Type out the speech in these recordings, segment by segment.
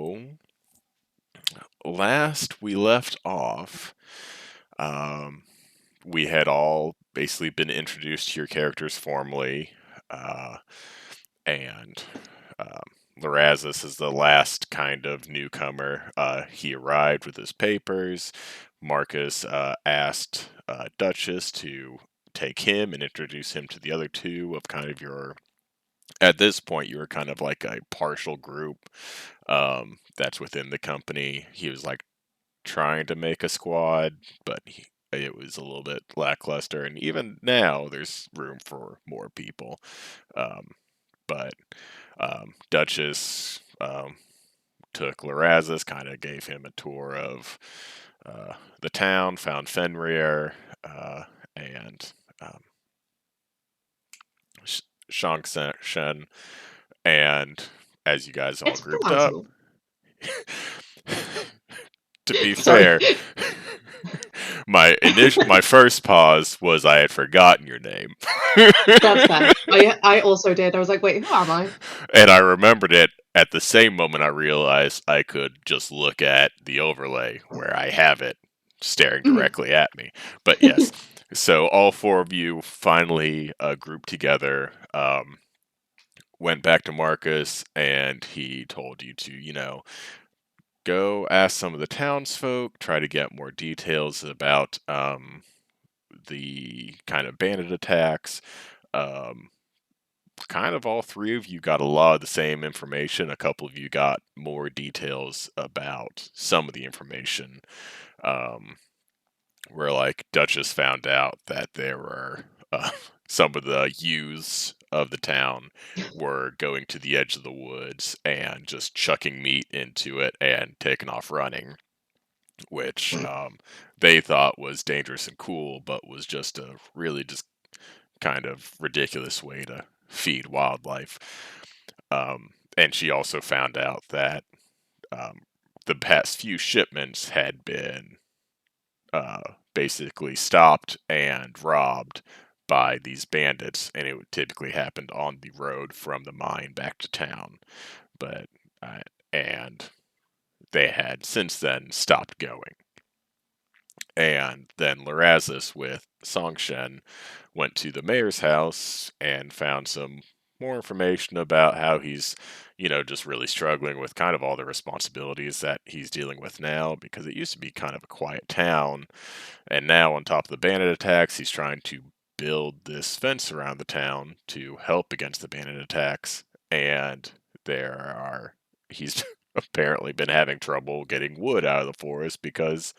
So, last we left off, um, we had all basically been introduced to your characters formally, uh, and um, Lorazes is the last kind of newcomer. He arrived with his papers. Marcus asked Duchess to take him and introduce him to the other two of kind of your. At this point, you were kind of like a partial group that's within the company. He was like trying to make a squad, but it was a little bit lackluster. And even now, there's room for more people. Um, but Duchess took Lorazes, kind of gave him a tour of the town, found Fenrir, and um, Shen, and as you guys all It's grouped up, pronounceable. to be Sorry. fair, my first pause was I had forgotten your name. That's fair. I also did. I was like, wait, who am I? And I remembered it at the same moment I realized I could just look at the overlay where I have it staring Mhm. directly at me. But yes, so all four of you finally grouped together, went back to Marcus, and he told you to, go ask some of the townsfolk, try to get more details about the kind of bandit attacks. Um, Kind of all three of you got a lot of the same information. A couple of you got more details about some of the information. Um, where like Duchess found out that there were some of the youths of the town were going to the edge of the woods and just chucking meat into it and taking off running, which they thought was dangerous and cool, but was just a really just kind of ridiculous way to feed wildlife. And she also found out that um, the past few shipments had been uh, basically stopped and robbed by these bandits, and it would typically happen on the road from the mine back to town. But uh, and they had since then stopped going. And then Lorazes with Songshen went to the mayor's house and found some more information about how he's, just really struggling with kind of all the responsibilities that he's dealing with now, because it used to be kind of a quiet town. And now, on top of the bandit attacks, he's trying to build this fence around the town to help against the bandit attacks. And he's apparently been having trouble getting wood out of the forest because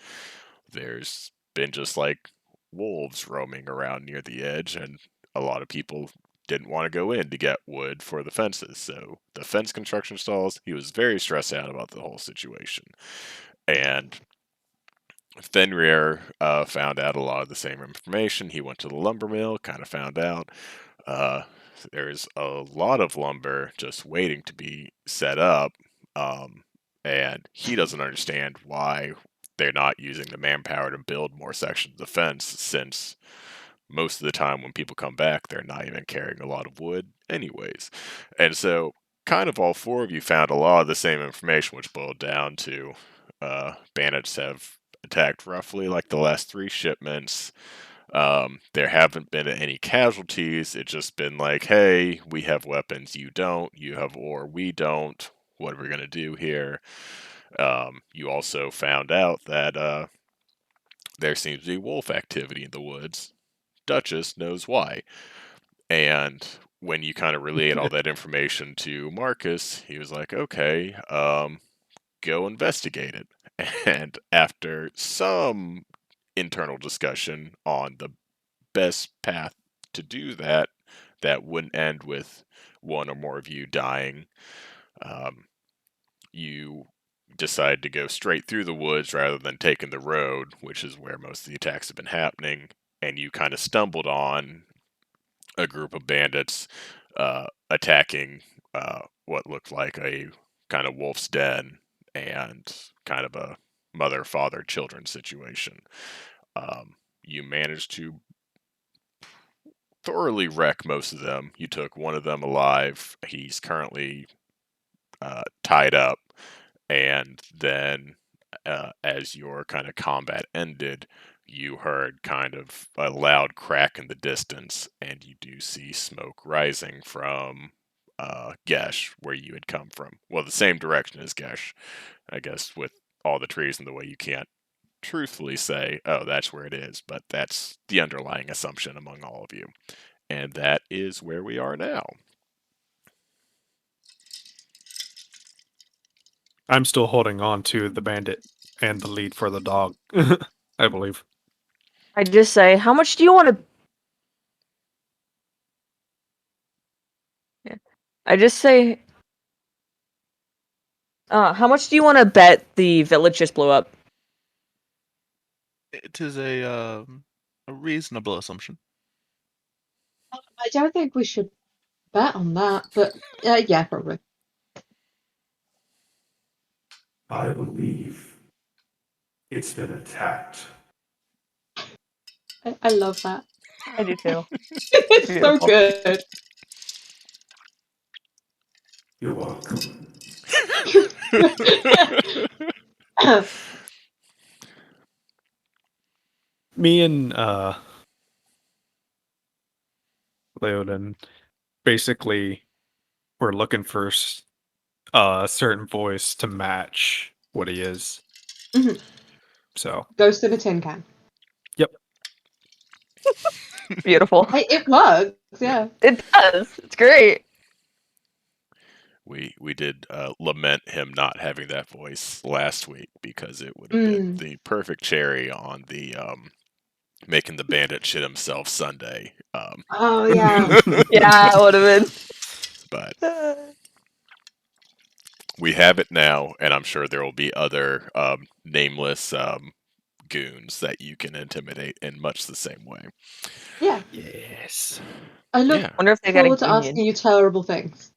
there's been just like wolves roaming around near the edge, and a lot of people didn't want to go in to get wood for the fences. So the fence construction stalls, he was very stressed out about the whole situation. And Fenrir found out a lot of the same information. He went to the lumber mill, kind of found out uh, there's a lot of lumber just waiting to be set up, um, and he doesn't understand why they're not using the manpower to build more sections of the fence, since most of the time when people come back, they're not even carrying a lot of wood, anyways. And so, kind of all four of you found a lot of the same information, which boiled down to bandits have attacked roughly like the last three shipments. There haven't been any casualties. It's just been like, hey, we have weapons, you don't. You have ore, we don't. What are we going to do here? You also found out that there seems to be wolf activity in the woods. Duchess knows why. And when you kind of relayed all that information to Marcus, he was like, okay, go investigate it. And after some internal discussion on the best path to do that, that wouldn't end with one or more of you dying, um, you decide to go straight through the woods rather than taking the road, which is where most of the attacks have been happening. And you kind of stumbled on a group of bandits attacking what looked like a kind of wolf's den and kind of a mother, father, children situation. You managed to thoroughly wreck most of them. You took one of them alive. He's currently tied up, and then as your kind of combat ended, you heard kind of a loud crack in the distance, and you do see smoke rising from Gesh, where you had come from. Well, the same direction as Gesh, I guess, with all the trees in the way, you can't truthfully say, oh, that's where it is, but that's the underlying assumption among all of you. And that is where we are now. I'm still holding on to the bandit and the lead for the dog, I believe. I just say, how much do you want to? Yeah. I just say, how much do you want to bet the village just blew up? It is a reasonable assumption. I don't think we should bet on that, but yeah, probably. I believe it's been attacked. I love that. I do too. It's so Beautiful. good. You're welcome. Me and Leoden basically were looking for a certain voice to match what he is. Mhm. So, Ghost in a tin can. yep. Beautiful. It works, yeah. It does. It's great. We did lament him not having that voice last week, because it would have been the perfect cherry on the making the bandit shit himself Sunday. Oh yeah. Yeah, it would have But been. we have it now, and I'm sure there will be other nameless goons that you can intimidate in much the same way. Yeah. Yes. I look Yeah. Wonder if they got a forward to union. asking you terrible things.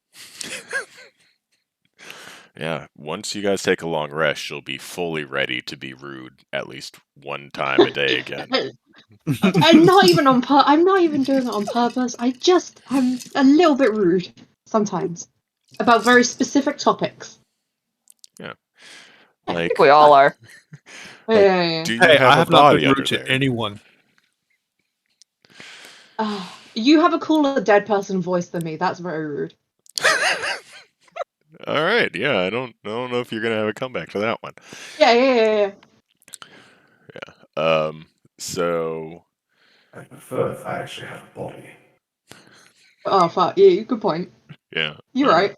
Yeah, once you guys take a long rest, you'll be fully ready to be rude at least one time a day again. And not even on I'm not even doing it on purpose. I'm a little bit rude sometimes about very specific topics. I Like, think we all are. like, Yeah. do you Hey, have I a have not body been under rude to there? anyone. You have a cooler dead person voice than me. That's very rude. All right, yeah, I don't know if you're gonna have a comeback for that one. Yeah. So I prefer if I actually had a body. Oh fuck, yeah, good point. yeah, You're right.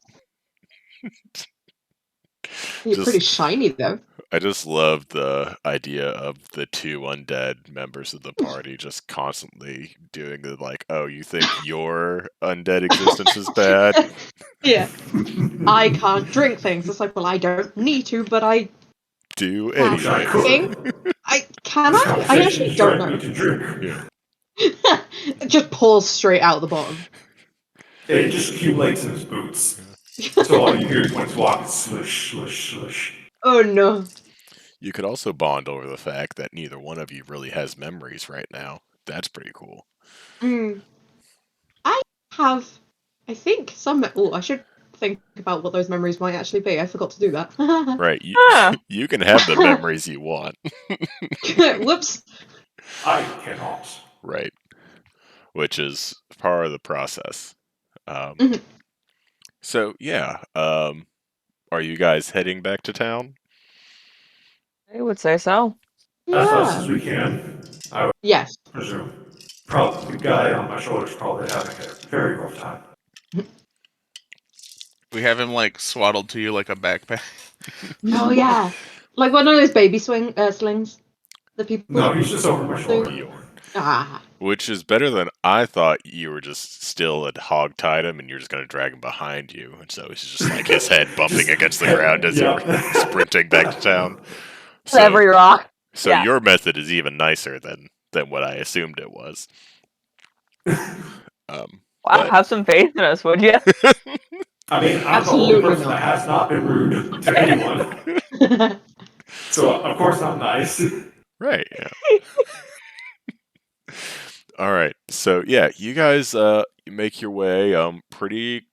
You're pretty just shiny though. I just love the idea of the two undead members of the party just constantly doing the like, oh, you think your undead existence is bad? Yeah. I can't drink things. It's like, well, I don't need to, but I Do can. Wish I anything. could. I can This I? I conversation actually is don't driving me know. to drink. Yeah. It just pours straight out the bottom. It just accumulates in his boots. So all you hear is when he's walking, swish, swish, swish. Oh no. You could also bond over the fact that neither one of you really has memories right now. That's pretty cool. I have, I think some. Oh, I should think about what those memories might actually be. I forgot to do that. Right, Huh. you can have the memories you want. Whoops. I cannot. Right, which is part of the process. Mhm. So yeah, are you guys heading back to town? I would say so. As fast Yeah. as we can, I would Yes. presume. Probably the guy on my shoulder's probably having a very rough time. We have him like swaddled to you like a backpack. Oh yeah. Like one of those baby slings that people. No, he's just over my shoulder. Bjorn. Ah. Which is better than I thought. You were just still had hog-tied him, and you're just going to drag him behind you, and so it's just like his head bumping against the ground as you were sprinting back to town. So, Every rock. so yeah. your method is even nicer than what I assumed it was. Wow, but- have some faith in us, would you? I mean, I'm Absolutely the only person not. that has not been rude to anyone. So, of course, I'm nice. Right, yeah. All right. So, yeah, you guys make your way pretty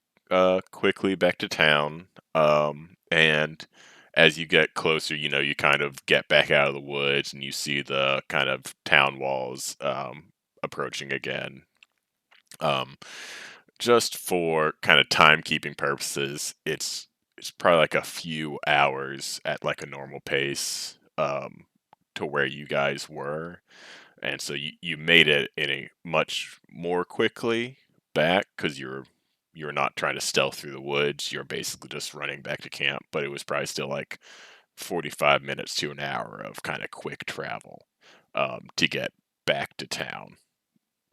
quickly back to town. And as you get closer, you kind of get back out of the woods and you see the kind of town walls approaching again. Um, just for kind of timekeeping purposes, it's probably like a few hours at like a normal pace to where you guys were, and so you made it in a much more quickly back because you're not trying to stealth through the woods. You're basically just running back to camp, but it was probably still like 45 minutes to an hour of kind of quick travel to get back to town.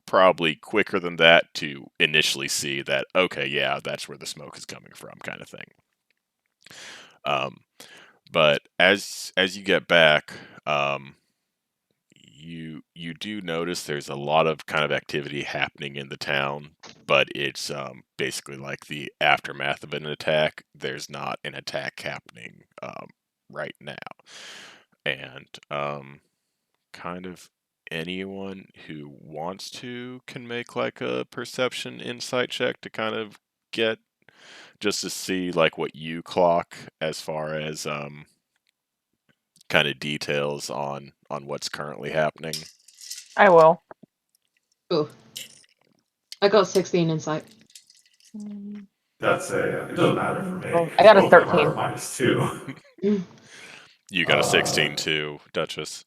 Probably quicker than that to initially see that, okay, yeah, that's where the smoke is coming from, kind of thing. Um, but as you get back, you do notice there's a lot of kind of activity happening in the town, but it's basically like the aftermath of an attack. There's not an attack happening right now, and kind of anyone who wants to can make like a perception insight check to kind of get just to see like what you clock as far as kind of details on what's currently happening. I will. Ooh. I got 16 insight. That's it doesn't matter for me. I got a Both of them 13. are -2. You got a 16 too, Duchess.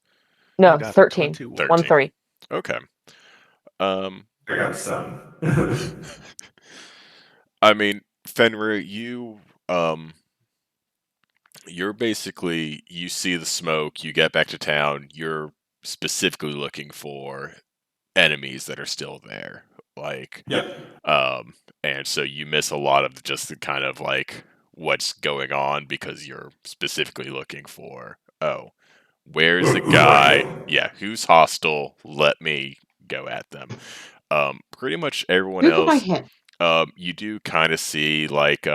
No, got 13. 21. 1 3. Okay. Um I got a 7. I mean, Fenrir, you're basically you see the smoke, you get back to town, you're specifically looking for enemies that are still there. Like Yep. and so you miss a lot of just the kind of like what's going on because you're specifically looking for, oh, where's the Who do I guy? kill? Yeah, who's hostile? Let me go at them. Pretty much everyone Who could I else, hit? you do kind of see like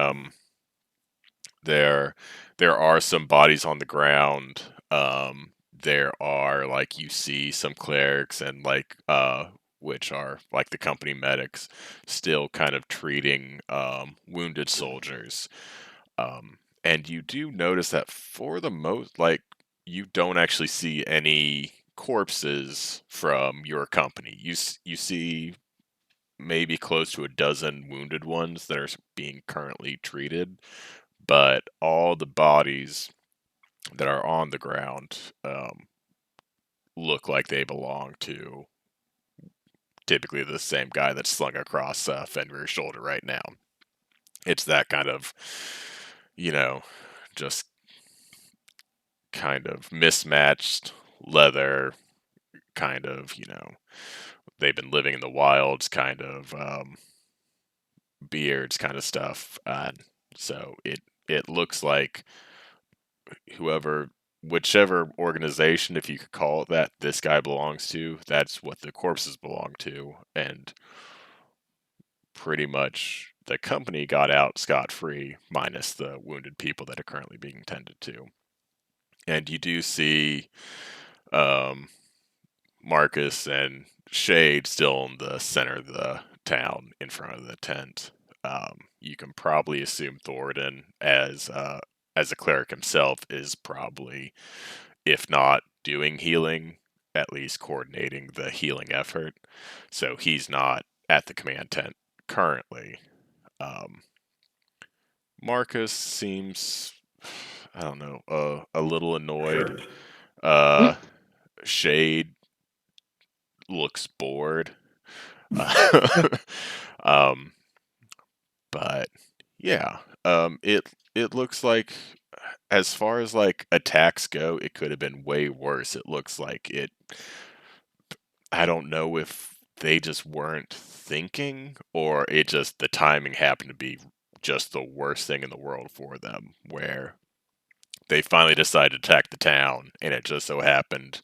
there there are some bodies on the ground. There are like you see some clerics and like which are like the company medics still kind of treating wounded soldiers. And you do notice that for the most like you don't actually see any corpses from your company. You see maybe close to a dozen wounded ones that are being currently treated, but all the bodies that are on the ground look like they belong to typically the same guy that's slung across Fenrir's shoulder right now. It's that kind of, you know, just kind of mismatched leather, kind of, they've been living in the wilds, kind of beards, kind of stuff. So it looks like whoever whichever organization, if you could call it that, this guy belongs to, that's what the corpses belong to. And pretty much the company got out scot-free, minus the wounded people that are currently being tended to. And you do see um, Marcus and Shade still in the center of the town in front of the tent. You can probably assume Thoradin, as a cleric himself, is probably, if not doing healing, at least coordinating the healing effort. So he's not at the command tent currently. Um, Marcus seems, I don't know, a little annoyed. Sure. Uh, Shade looks bored. um, but yeah, it looks like as far as like attacks go, it could have been way worse. It looks like it. I don't know if they just weren't thinking or it just the timing happened to be just the worst thing in the world for them, where they finally decided to attack the town, and it just so happened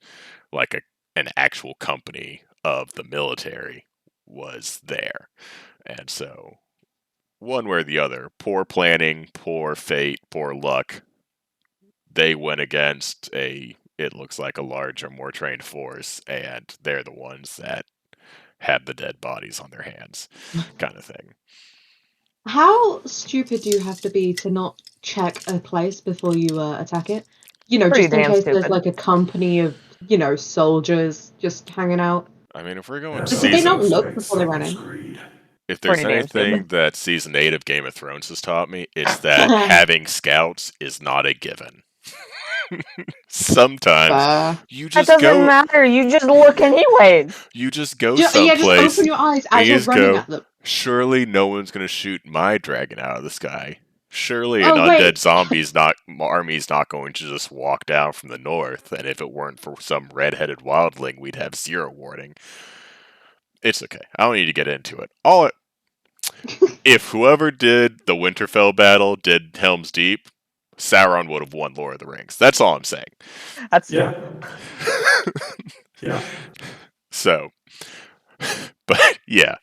like an actual company of the military was there. And so, one way or the other, poor planning, poor fate, poor luck, they went against it looks like a larger, more trained force, and they're the ones that had the dead bodies on their hands, kind of thing. How stupid do you have to be to not check a place before you attack it? You know, Pretty just in damn case there's stupid. like a company of, soldiers just hanging out. I mean, if we're going That But did they not season, look demonstrates before they ran someone's in? greed. if there's Pretty damn stupid. anything that season 8 of Game of Thrones has taught me, it's that having scouts is not a given. Sometimes you That just doesn't go, matter. You just look anyways. you just go Yeah, just someplace open your eyes and as you you're just running go, at them. surely no one's gonna shoot my dragon out of the sky. Surely an Oh, undead wait. army's not going to just walk down from the north, and if it weren't for some red-headed wildling, we'd have zero warning. It's okay. I don't need to get into it. If whoever did the Winterfell battle did Helm's Deep, Sauron would have won Lord of the Rings. That's all I'm saying. That's Yeah. Yeah. So, but yeah,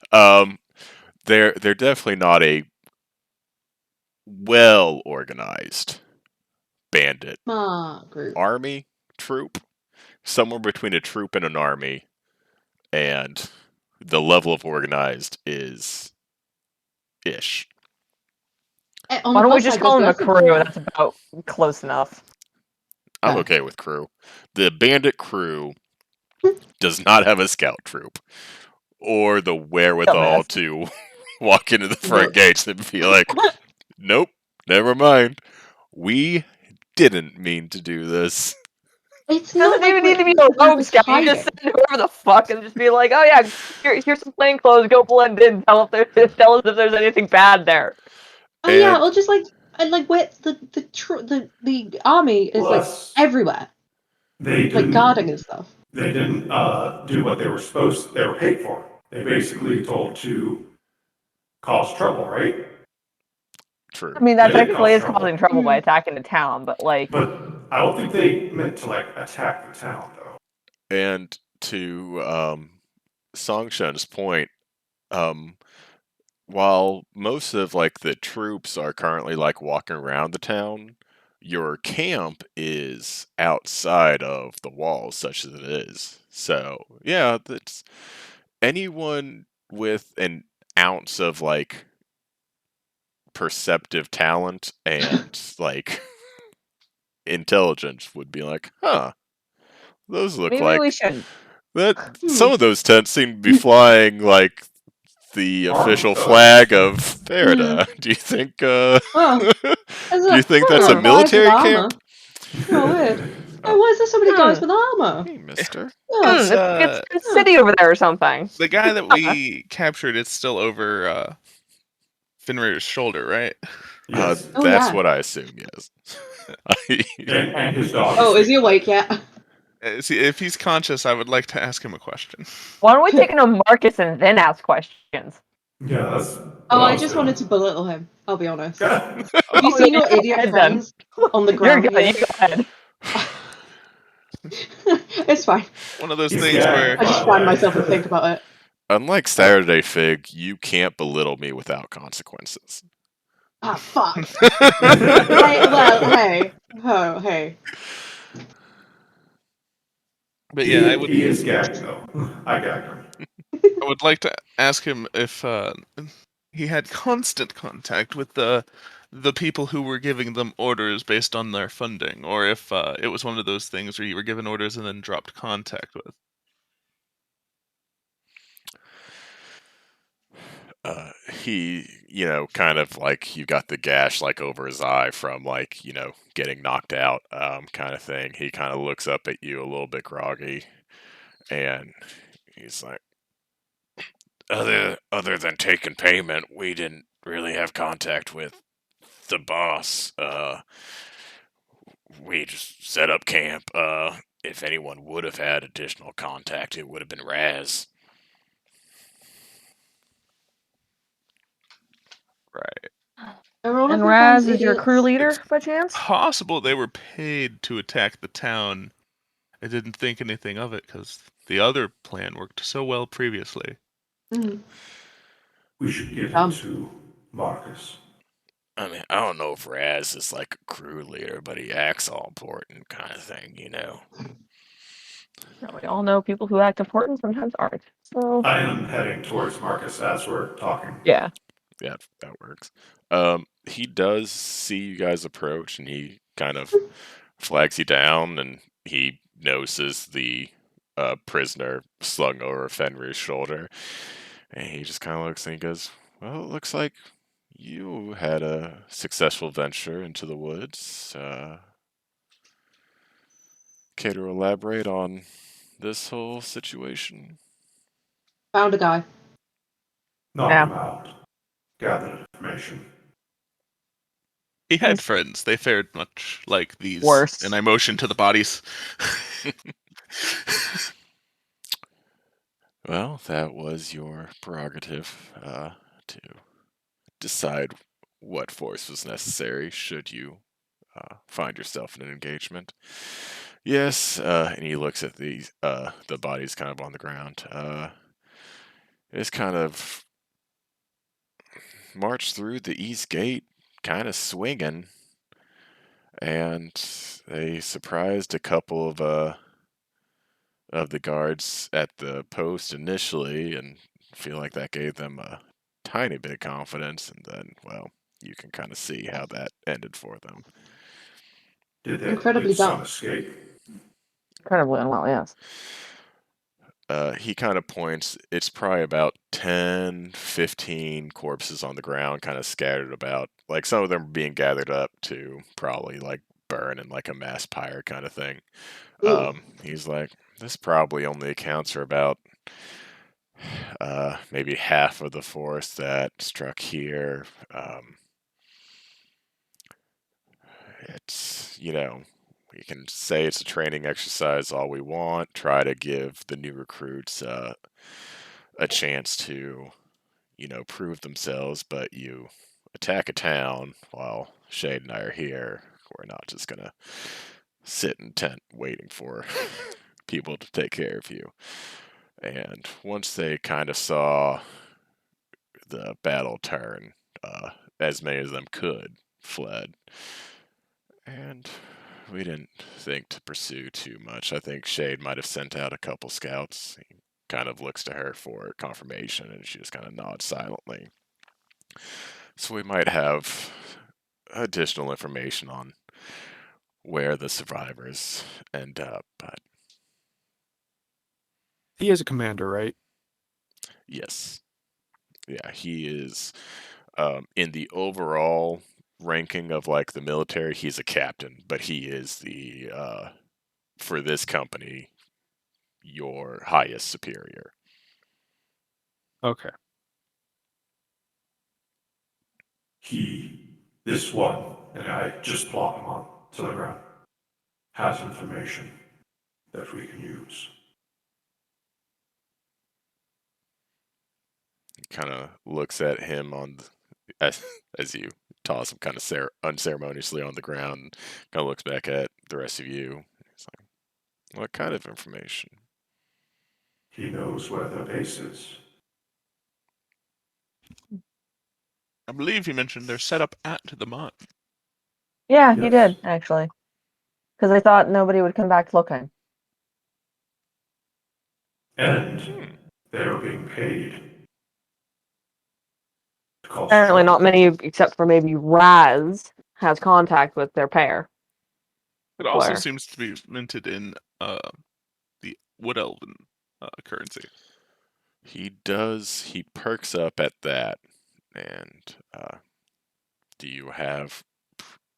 they're definitely not a well organized bandit Group. army troop. Somewhere between a troop and an army, and the level of organized is ish. On Why the don't we plus just side, call them a there's crew? definitely That's about close enough. I'm Yeah. okay with crew. The bandit crew does not have a scout troop or the wherewithal Dumbass. to walk into the front Nope. gates and be like, nope, never mind. We didn't mean to do this. It's It not doesn't like even need to be we're a rogue scout. You just hiding. send whoever the fuck and just be like, oh yeah, here's some plain clothes. Go blend in. Tell us if there's anything bad there. Oh yeah, And or just like where the army is like Plus, everywhere, they like didn't. guarding and stuff. They didn't do what they were supposed. They were paid for. They basically told to cause trouble, right? true. I mean, that They did technically cause is causing trouble, trouble by attacking the town, but like, but I don't think they meant to like attack the town though. And to Songshen's point, um, while most of like the troops are currently like walking around the town, your camp is outside of the walls, such as it is. So yeah, that's anyone with an ounce of like perceptive talent and like intelligence would be like, huh, those look maybe we like should. that. Hmm. Some of those tents seem to be flying like the official flag of Farideh. Do you think? Oh, Do you think that's a guys with military armor. camp? Oh, weird. Oh, why is there so many guys with armor? Hey, Mister. Oh, It's, It's a city over there or something. the guy that we captured is still over Fenrir's shoulder, right? Yes. Oh, That's yeah. what I assume. Yes. And his dog. Oh, is he awake yet? See, if he's conscious, I would like to ask him a question. Why don't we take him to Marcus and then ask questions? Yeah, that's. Oh, I just wanted to belittle him. I'll be honest. to. Have you Oh, seen no, your you go idiot ahead, then. friends on the You're ground good. You here? go ahead. It's fine. One of those He's things dead. where I just find myself and think about it. Unlike Saturday Fig, you can't belittle me without consequences. Ah, fuck. Hey. Oh, hey. But yeah, I He is gagged though. I gagged him. would like to ask him if he had constant contact with the people who were giving them orders based on their funding, or if it was one of those things where you were given orders and then dropped contact with. He, kind of like you got the gash like over his eye from like, getting knocked out, kind of thing. He kind of looks up at you a little bit groggy, and he's like, other than taking payment, we didn't really have contact with the boss. We just set up camp. If anyone would have had additional contact, it would have been Raz. Right. Are all of And your Raz friends is your crew idiots? leader, by chance? Possible they were paid to attack the town. I didn't think anything of it because the other plan worked so well previously. Mm. We should give him to Marcus. I mean, I don't know if Raz is like a crew leader, but he acts all important kind of thing, Well, we all know people who act important sometimes aren't. So I am heading towards Marcus as we're talking. yeah. Yeah, that works. He does see you guys approach, and he kind of flags you down, and he notices the prisoner slung over Fenrir's shoulder, and he just kind of looks and he goes, "Well, it looks like you had a successful venture into the woods. Care to elaborate on this whole situation?" Found a guy. Knock Yeah. him out. Gathered information. He had friends. They fared much like these. Worse. And I motion to the bodies. Well, that was your prerogative to decide what force was necessary should you find yourself in an engagement. Yes, and he looks at the bodies kind of on the ground. It's kind of marched through the east gate, kind of swinging, and they surprised a couple of the guards at the post initially, and feel like that gave them a tiny bit of confidence, and then, well, you can kind of see how that ended for them. Incredibly Did some dumb. escape? Incredibly unwell, yes. He kind of points, it's probably about 10, 15 corpses on the ground, kind of scattered about. Like some of them being gathered up to probably like burn in like a mass pyre kind of thing. Ooh. He's like, this probably only accounts for about maybe half of the force that struck here. It's, we can say it's a training exercise all we want, try to give the new recruits a chance to, prove themselves, but you attack a town while Shade and I are here. We're not just going to sit in tent waiting for people to take care of you. And once they kind of saw the battle turn, as many of them could fled. And we didn't think to pursue too much. I think Shade might have sent out a couple scouts. He kind of looks to her for confirmation, and she just kind of nods silently. So we might have additional information on where the survivors end up, but He is a commander, right? yes. Yeah, he is in the overall ranking of like the military, he's a captain, but he is the for this company your highest superior. Okay. This one, and I just plop him on to the ground, has information that we can use. He kind of looks at him as you toss him kind of unceremoniously on the ground. Kind of looks back at the rest of you. He's like, "What kind of information?" He knows where the base is. I believe you mentioned they're set up at the mine. Yeah, he Yes. did, actually. Because I thought nobody would come back looking. And Hmm. they are being paid to cause Apparently not trouble. many, except for maybe Raz, has contact with their pair. It also Where? seems to be minted in the Wood Elven currency. He does. He perks up at that. And do you have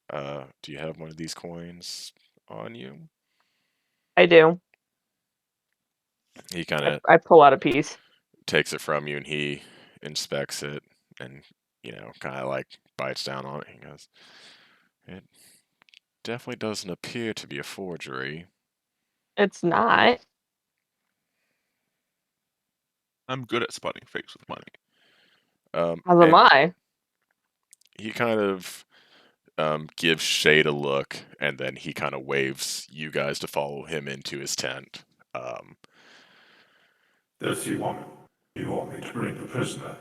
one of these coins on you? I do. He kind of I pull out a piece. takes it from you, and he inspects it, and kind of like bites down on it. He goes, "It definitely doesn't appear to be a forgery." It's not. I'm good at spotting fakes with money. As am And I. he kind of gives Shade a look, and then he kind of waves you guys to follow him into his tent. Does he want me to bring the prisoner?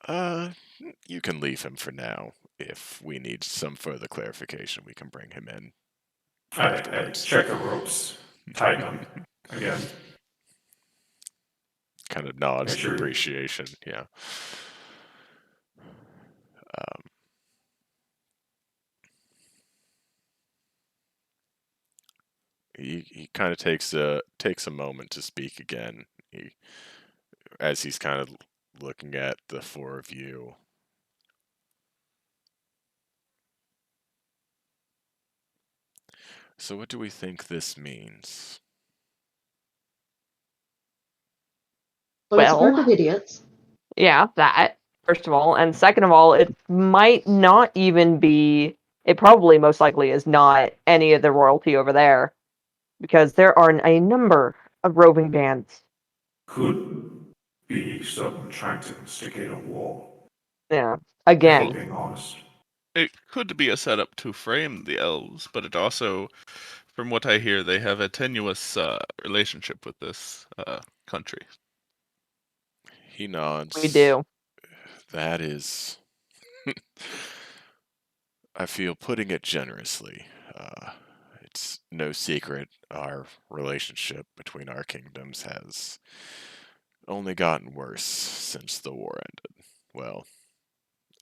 Uh, you can leave him for now. If we need some further clarification, we can bring him in I afterwards. check the ropes. Tighten them again. kind of nods in Sure. appreciation. Yeah. He kind of takes a moment to speak again. As he's kind of looking at the four of you. So what do we think this means? Well, it's a group Well, of idiots. yeah, that, first of all. And second of all, it might not even be, it probably most likely is not any of the royalty over there. Because there are a number of roving bands. Could be someone trying to instigate a war. Yeah. If we're Again, being honest. It could be a setup to frame the elves, but it also, from what I hear, they have a tenuous relationship with this country. He nods. we do. That is, I feel, putting it generously. It's no secret our relationship between our kingdoms has only gotten worse since the war ended. Well,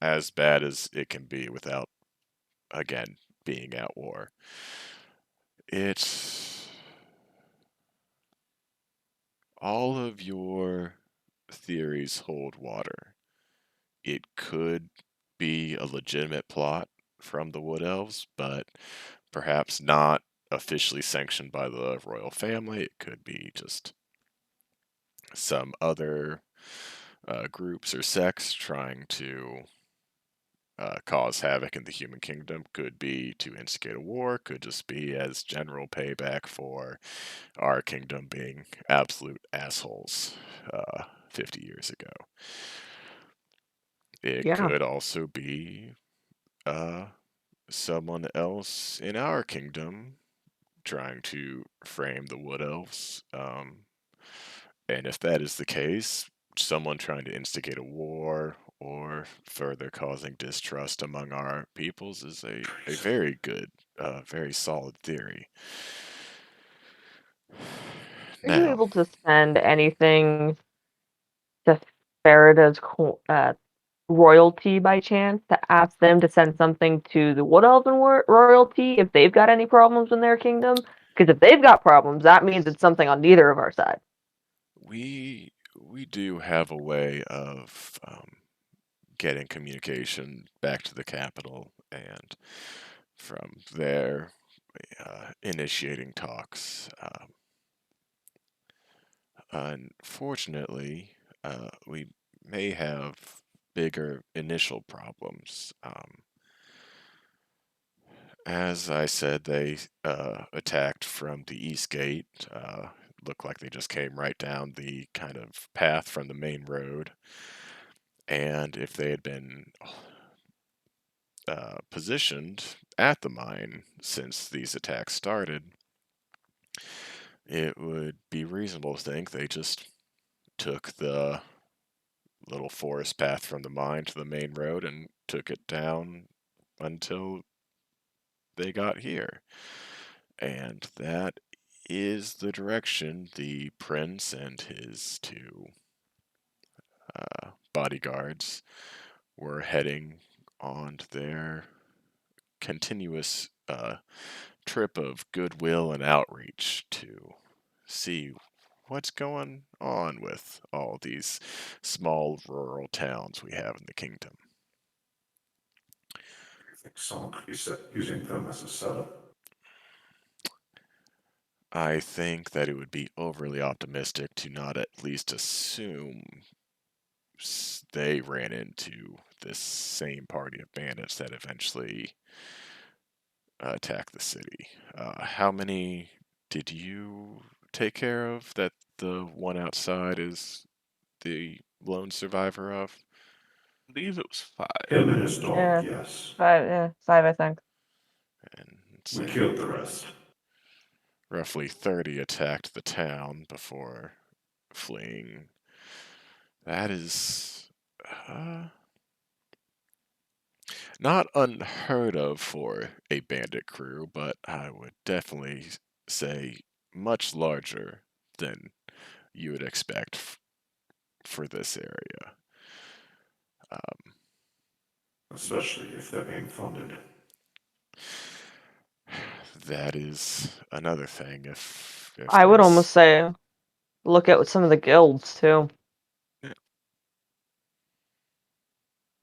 as bad as it can be without, again, being at war. It's all of your theories hold water. It could be a legitimate plot from the Wood Elves, but perhaps not officially sanctioned by the royal family. It could be just some other groups or sects trying to cause havoc in the human kingdom. Could be to instigate a war. Could just be as general payback for our kingdom being absolute assholes 50 years ago. It Yeah. could also be uh, someone else in our kingdom trying to frame the Wood Elves. And if that is the case, someone trying to instigate a war or further causing distrust among our peoples is a very good, very solid theory. Are you Now, able to send anything to Farideh's royalty by chance to ask them to send something to the Wood Elven royalty if they've got any problems in their kingdom? Because if they've got problems, that means it's something on neither of our side. we do have a way of getting communication back to the capital, and from there, initiating talks. Unfortunately, we may have bigger initial problems. As I said, they attacked from the east gate. Looked like they just came right down the kind of path from the main road. And if they had been positioned at the mine since these attacks started, it would be reasonable to think they just took the little forest path from the mine to the main road and took it down until they got here. And that is the direction the prince and his two bodyguards were heading on their continuous trip of goodwill and outreach to see what's going on with all these small rural towns we have in the kingdom. I think someone could be using them as a setup. I think that it would be overly optimistic to not at least assume they ran into this same party of bandits that eventually attacked the city. How many did you take care of that the one outside is the lone survivor of? I believe it was 5. Him and his dog, Yeah. yes. 5, yeah, 5, I think. And We killed the rest. roughly 30 attacked the town before fleeing. That is not unheard of for a bandit crew, but I would definitely say much larger than you would expect for this area. Especially if they're being funded. That is another thing. If I would almost there's say look at some of the guilds too.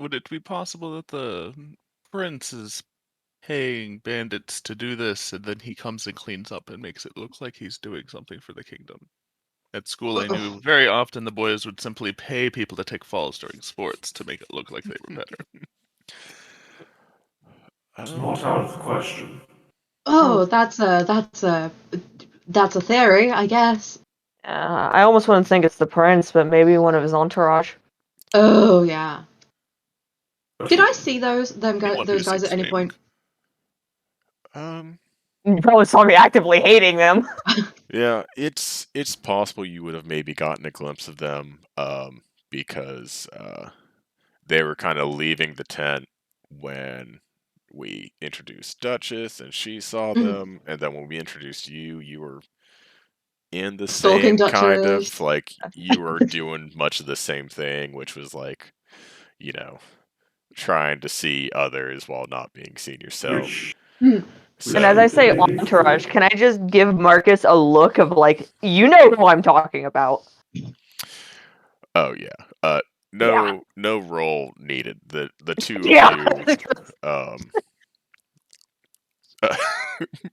Would it be possible that the prince is paying bandits to do this, and then he comes and cleans up and makes it look like he's doing something for the kingdom? At school, I knew very often the boys would simply pay people to take falls during sports to make it look like they were better. It's not out of the question. Oh, that's a theory, I guess. I almost wouldn't think it's the prince, but maybe one of his entourage. Oh yeah. But Did we I can- see those Anyone those who guys at seeks any fame. point? You probably saw me actively hating them. Yeah, it's possible you would have maybe gotten a glimpse of them, because they were kind of leaving the tent when we introduced Duchess, and she saw Mhm. them, and then when we introduced you, you were in the Stalking same kind Duchess. of like you were doing much of the same thing, which was like, you know, trying to see others while not being seen yourself. Which Hmm. And as So, I say entourage, can I just give Marcus a look of like, you know who I'm talking about? oh yeah, Yeah. no role needed. The two of Yeah. you, um,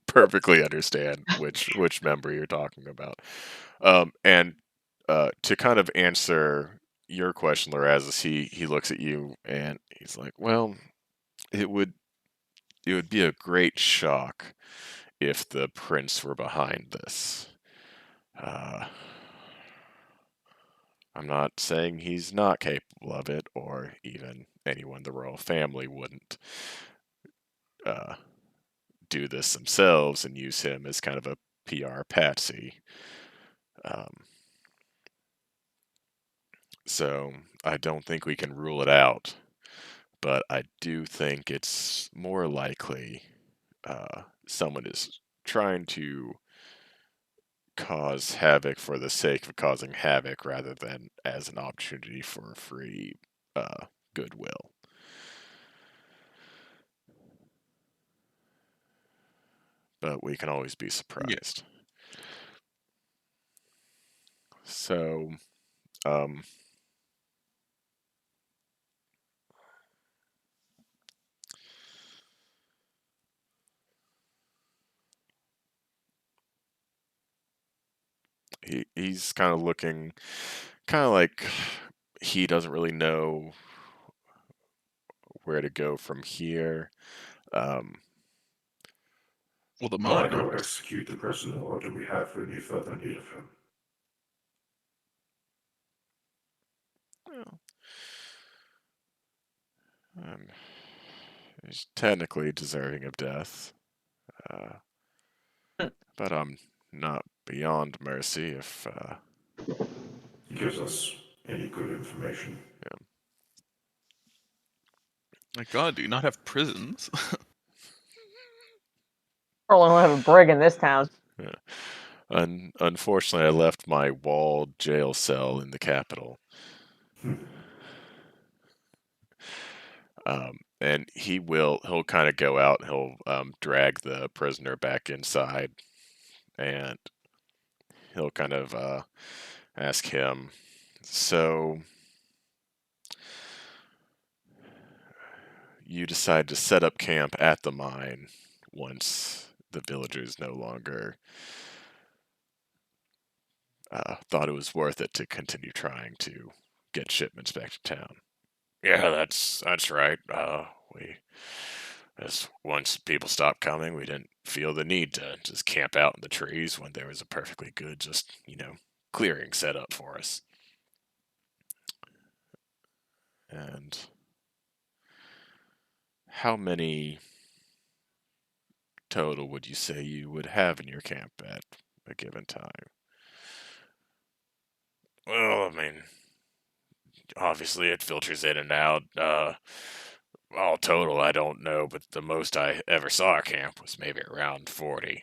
perfectly understand which member you're talking about. And to kind of answer your question, Lorazes, he looks at you and he's like, "Well, it would be a great shock if the prince were behind this. Uh, I'm not saying he's not capable of it, or even anyone in the royal family wouldn't uh, do this themselves and use him as kind of a PR patsy. Um, so I don't think we can rule it out, but I do think it's more likely someone is trying to cause havoc for the sake of causing havoc rather than as an opportunity for free goodwill. But we can always be surprised. So, um, he's kind of looking, kind of like he doesn't really know where to go from here. Um, Well, the I mind go knows. execute the prisoner, or do we have any further need of him? well, um, he's technically deserving of death, uh, but I'm not beyond mercy if. He gives us any good information. My God, do you not have prisons? Probably don't have a brig in this town. Yeah. Unfortunately, I left my walled jail cell in the capital. And he'll kind of go out, he'll drag the prisoner back inside, and he'll kind of ask him, so you decide to set up camp at the mine once the villagers no longer thought it was worth it to continue trying to get shipments back to town. Yeah, that's right. We as once people stopped coming, we didn't feel the need to just camp out in the trees when there was a perfectly good, just clearing set up for us. And how many total would you say you would have in your camp at a given time? Well, I mean, obviously it filters in and out. All total, I don't know, but the most I ever saw a camp was maybe around 40.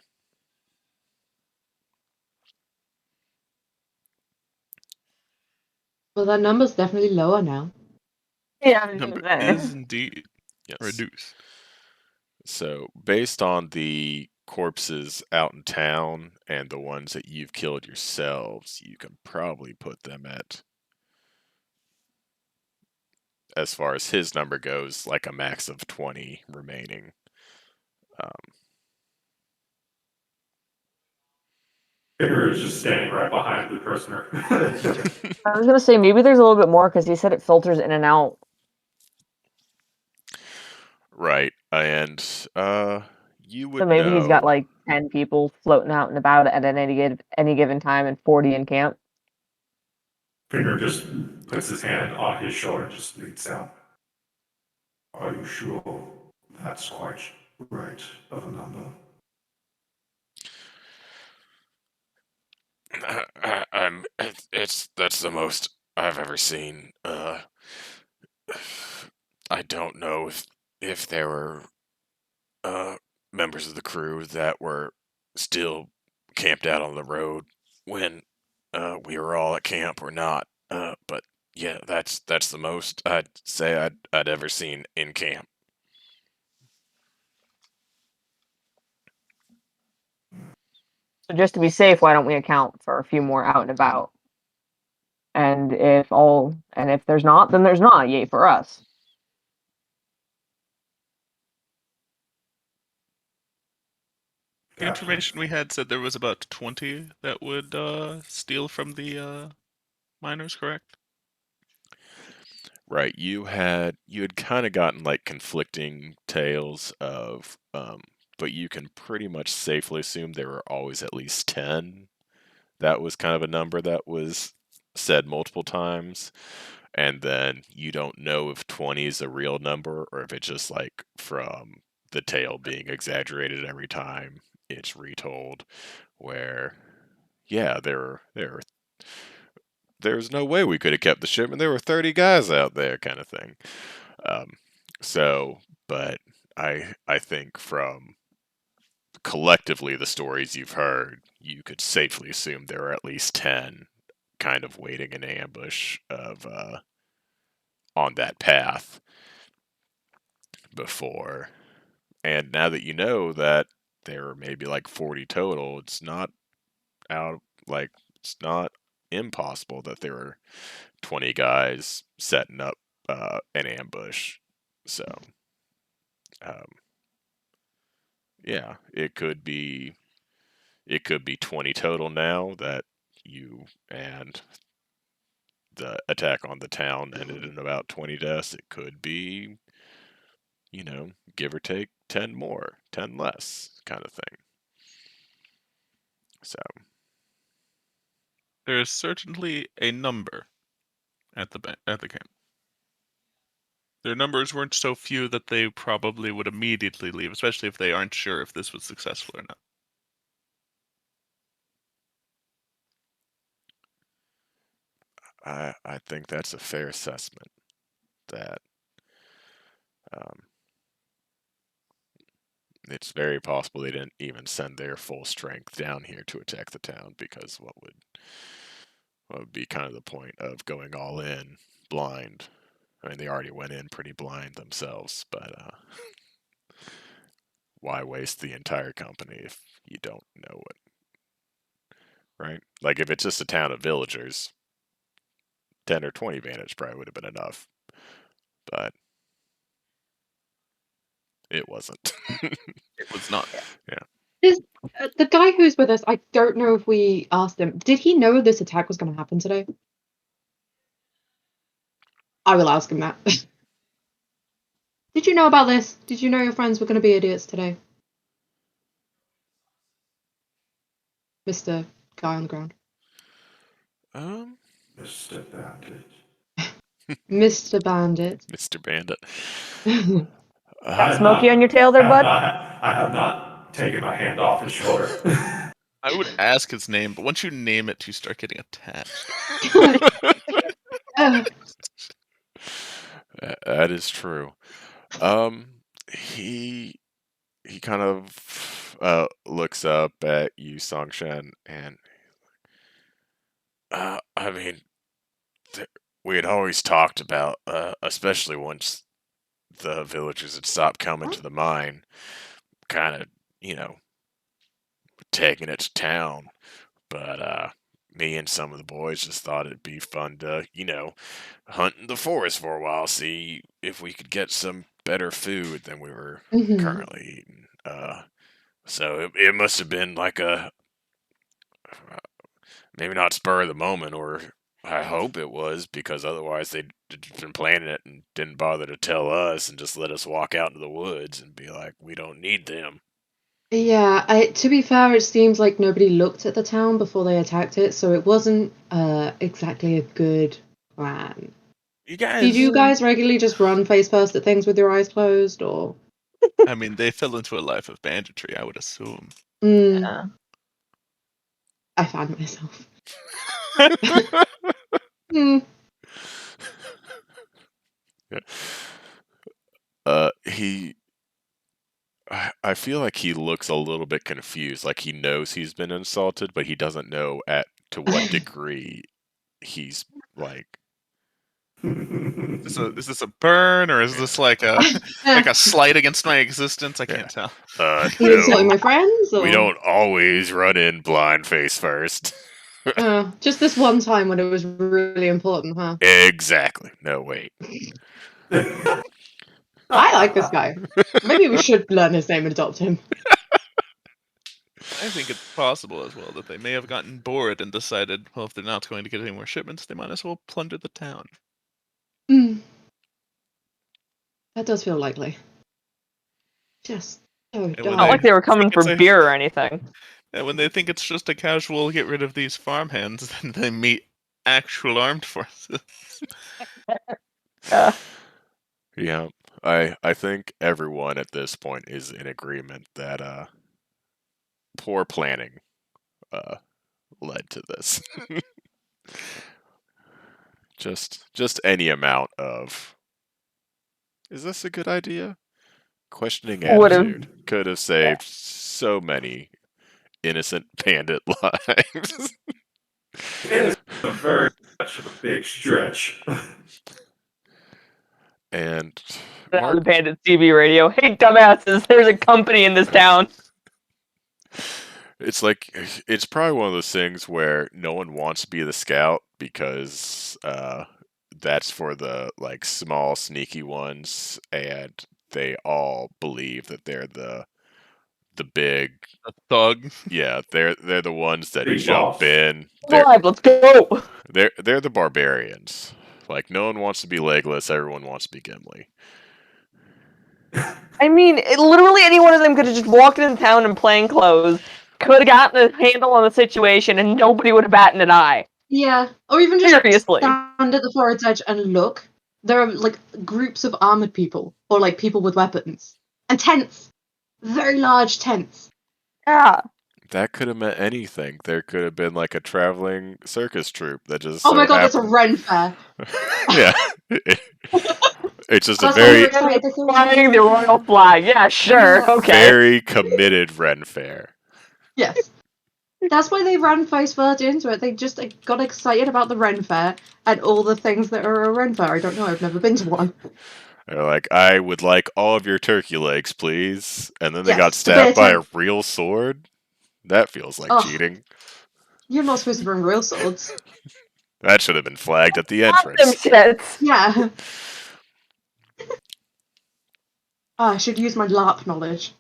Well, that number's definitely lower now. Yeah, I was Number gonna is say. indeed Yes. reduced. So, based on the corpses out in town and the ones that you've killed yourselves, you can probably put them at, as far as his number goes, like a max of 20 remaining. Finger is just standing right behind the prisoner. I was gonna say maybe there's a little bit more because he said it filters in and out. Right, and you So would maybe he's got know. like 10 people floating out and about at any given time and 40 in camp. Finger just puts his hand on his shoulder and just leads out. Are you sure that's quite right of a number? That's the most I've ever seen. I don't know if there were members of the crew that were still camped out on the road when we were all at camp or not. But yeah, that's the most I'd say I'd ever seen in camp. So just to be safe, why don't we account for a few more out and about? And if there's not, then there's not. Yay for us. The information we had said there was about 20 that would steal from the miners, correct? Right, you had kind of gotten like conflicting tales of, but you can pretty much safely assume there were always at least 10. That was kind of a number that was said multiple times. And then you don't know if 20 is a real number or if it's just like from the tale being exaggerated every time it's retold. Where, yeah, there's no way we could have kept the shipment. There were 30 guys out there, kind of thing. Um, so, but I think from collectively the stories you've heard, you could safely assume there are at least 10 kind of waiting in ambush of on that path before. And now that you know that there are maybe like 40 total, it's not out like it's not impossible that there are 20 guys setting up an ambush. So, um, yeah, it could be 20 total now that you and the attack on the town ended in about 20 deaths. It could be, give or take 10 more, 10 less kind of thing. So, There is certainly a number at the camp. Their numbers weren't so few that they probably would immediately leave, especially if they aren't sure if this was successful or not. I think that's a fair assessment that um, it's very possible they didn't even send their full strength down here to attack the town because what would be kind of the point of going all in blind? I mean, they already went in pretty blind themselves, but why waste the entire company if you don't know what, right? Like if it's just a town of villagers, 10 or 20 vantage probably would have been enough, but it wasn't. It was not. Yeah. Is the guy who's with us? I don't know if we asked him. Did he know this attack was going to happen today? I will ask him that. Did you know about this? Did you know your friends were going to be idiots today, Mr. Guy on the ground? Mr. Bandit. Mr. Bandit. Mr. Bandit. Got Smokey on your tail there, bud? I have not taken my hand off his shoulder. I would ask his name, but once you name it, you start getting attached. Uh, That is true. He kind of looks up at you, Songshen, and I mean, we had always talked about, especially once the villagers had stopped coming to the mine, kind of, you know, taking it to town. But me and some of the boys just thought it'd be fun to, hunt in the forest for a while, see if we could get some better food than we were Mhm. currently eating. So it must have been like a maybe not spur of the moment, or I hope it was, because otherwise they'd been planning it and didn't bother to tell us and just let us walk out into the woods and be like, we don't need them. Yeah, to be fair, it seems like nobody looked at the town before they attacked it, so it wasn't exactly a good plan. You Did guys, you guys regularly just run face first at things with your eyes closed, or? I mean, they fell into a life of banditry, I would assume. Yeah. I found myself. Hmm. he. I feel like he looks a little bit confused, like he knows he's been insulted, but he doesn't know to what degree he's like. Is this a burn, or is this like a slight against my existence? I can't tell. You insulting No, my friends, or? we don't always run in blind face first. Just this one time when it was really important, huh? Exactly. No, wait. I like this guy. Maybe we should learn his name and adopt him. I think it's possible as well that they may have gotten bored and decided, well, if they're not going to get any more shipments, they might as well plunder the town. Hmm. That does feel likely. Just so when dumb. Not like they were coming think for it's a- beer or anything. And when they think it's just a casual get rid of these farmhands, then they meet actual armed forces. Yeah, I think everyone at this point is in agreement that poor planning led to this. just any amount of, is this a good idea? Questioning Would have. attitude could have saved so many innocent bandit lives. It is a very much of a big stretch. And On Mark, the Bandit TV radio. Hey, dumbasses! There's a company in this town. it's like it's probably one of those things where no one wants to be the scout because that's for the like small sneaky ones, and they all believe that they're the big, A thug. yeah, they're the ones that Big jump boss. in. Alive, let's go! They're the barbarians. Like no one wants to be Legolas, everyone wants to be Gimli. I mean, literally any one of them could have just walked into town in plain clothes, could have gotten a handle on the situation, and nobody would have batted an eye. Yeah, or even just Seriously. stand at the forest edge and look. There are like groups of armored people, or like people with weapons, and tents, very large tents. Yeah. That could have meant anything. There could have been like a traveling circus troupe that just Oh so my god, it's a happened. Ren fair. Yeah. It's just a That's why very we're excited to see Flying the royal flag. Yeah, sure. Yeah. Okay. very committed Ren fair. Yes. That's why they ran face first into it. They just got excited about the Ren fair and all the things that are a Ren fair. I don't know, I've never been to one. They're like, I would like all of your turkey legs, please. And then they Yes, got the stabbed by bear a real sword. That feels like Ugh. cheating. You're not supposed to bring real swords. That should have been flagged at the Stop them entrance. shits. Yeah. I should use my LARP knowledge.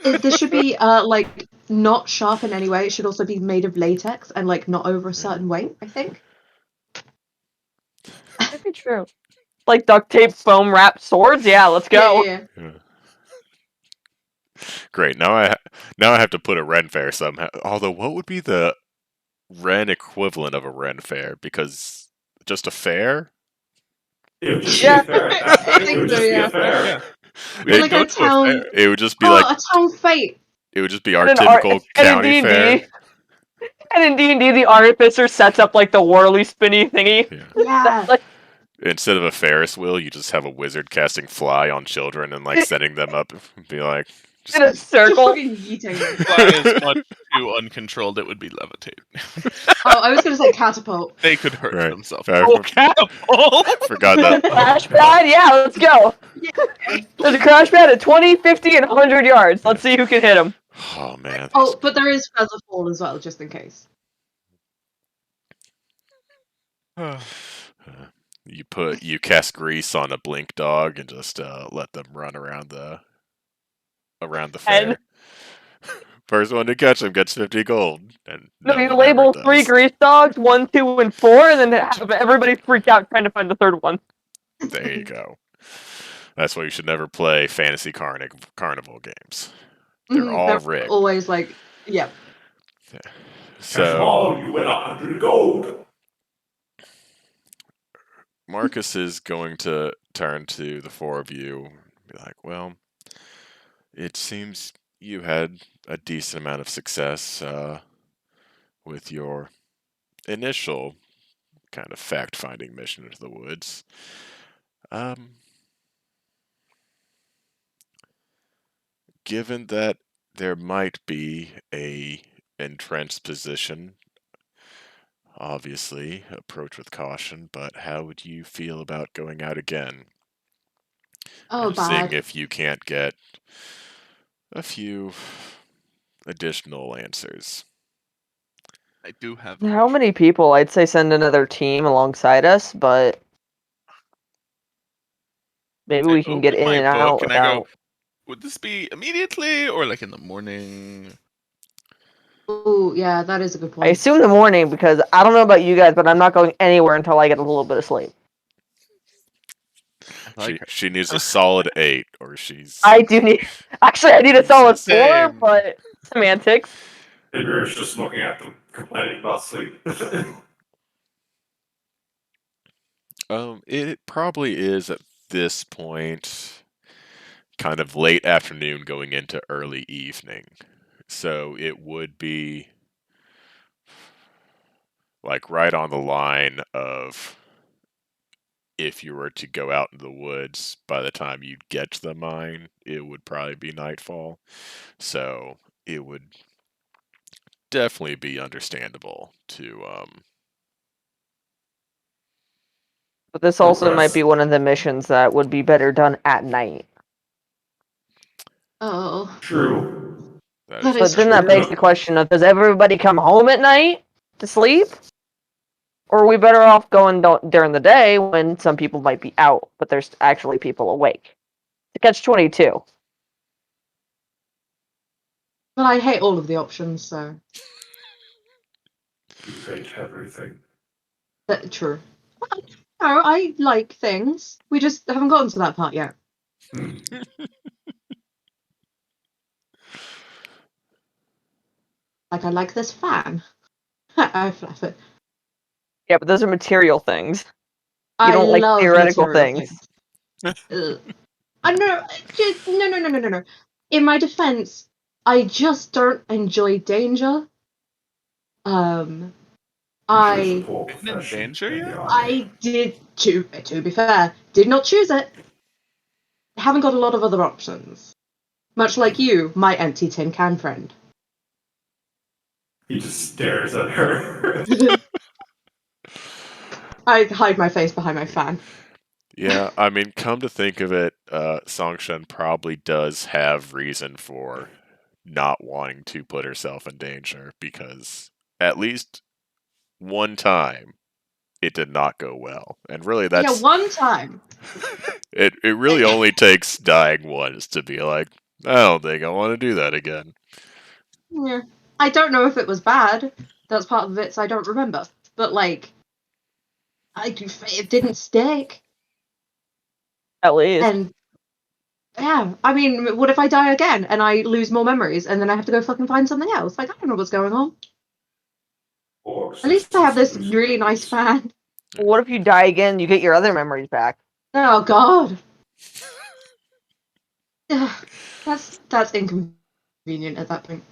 This should be like not sharp in any way. It should also be made of latex and like not over a certain weight, I think. That'd be true. Like duct tape, foam wrapped swords? Yeah, let's go. Yeah. Yeah. Great. Now I have to put a Ren fair somehow. Although, what would be the Ren equivalent of a Ren fair? Because just a fair? It would just Yeah. be a fair at that point. I think It would so, just be yeah. a fair. Yeah. It- Like a town. It would just be Oh, like a town fete. it would just be our And typical and in county D&D, fair. And in D&D, the artificer sets up like the whirly spinny thingy. Yeah. Yeah. Like, Instead of a Ferris wheel, you just have a wizard casting fly on children and like setting them up. And be like, In a Just circle. fucking yeeting them. Flying is much too uncontrolled. It would be levitate. Oh, I was gonna say catapult. They could hurt Right. themselves. I Oh, catapult! forgot With a that. crash pad? Yeah, let's go. There's a crash pad at 20, 50, and 100 yards. Let's see who can hit him. Oh man. Oh, but there is feather fall as well, just in case. You cast grease on a blink dog and just let them run around the And- fair. First one to catch them gets 50 gold. And No, no you one label ever 3 does. grease dogs, 1, 2, and 4, and then have everybody freak out trying to find the third one. There you go. That's why you should never play fantasy carnival games. They're all rigged. Always like, yeah. Catch them So all, you win 100 gold. Marcus is going to turn to the four of you and be like, well, it seems you had a decent amount of success with your initial kind of fact-finding mission into the woods. Given that there might be a entrenched position, obviously approach with caution, but how would you feel about going out again Oh, and seeing bad. if you can't get a few additional answers? I do have. How many people? I'd say send another team alongside us, but maybe we can get Open in my and book out and I go, without. would this be immediately or like in the morning? Oh, yeah, that is a good I point. assume the morning because I don't know about you guys, but I'm not going anywhere until I get a little bit of sleep. I like her. She needs a solid 8, or she's. I do need. Actually, I need a It's the solid 4, same. but semantics. Figure's just looking at them, complaining about sleep. It probably is at this point kind of late afternoon going into early evening. So it would be like right on the line of if you were to go out in the woods, by the time you'd get to the mine, it would probably be nightfall. So it would definitely be understandable to But this also might Request. be one of the missions that would be better done at night. Oh, True. that that is is But then that true. begs the question of: does everybody come home at night to sleep, or are we better off going during the day when some people might be out, but there's actually people awake? To catch 22. But I hate all of the options, so You hate everything. true. No, I like things. We just haven't gotten to that part yet. Hmm. Like, I like this fan. I flap it. Yeah, but those are material things. I don't like love theoretical material things. Ugh. I know. No. In my defense, I just don't enjoy danger. You I chose the poor Been in profession danger in yet? the army. I did to be fair, did not choose it. Haven't got a lot of other options. Much like you, my empty tin can friend. He just stares at her. I hide my face behind my fan. Yeah, I mean, come to think of it, Songshen probably does have reason for not wanting to put herself in danger because at least one time it did not go well. And really Yeah, that's one time. it really only takes dying once to be like, I don't think I want to do that again. Yeah. I don't know if it was bad. That's part of the bits I don't remember. But like, it didn't stick. At least. And yeah, I mean, what if I die again and I lose more memories and then I have to go fucking find something else? Like, I don't know what's going on. Or At least I have this losing really nice memories. fan. What if you die again? You get your other memories back. Oh god. Ugh, that's inconvenient at that point.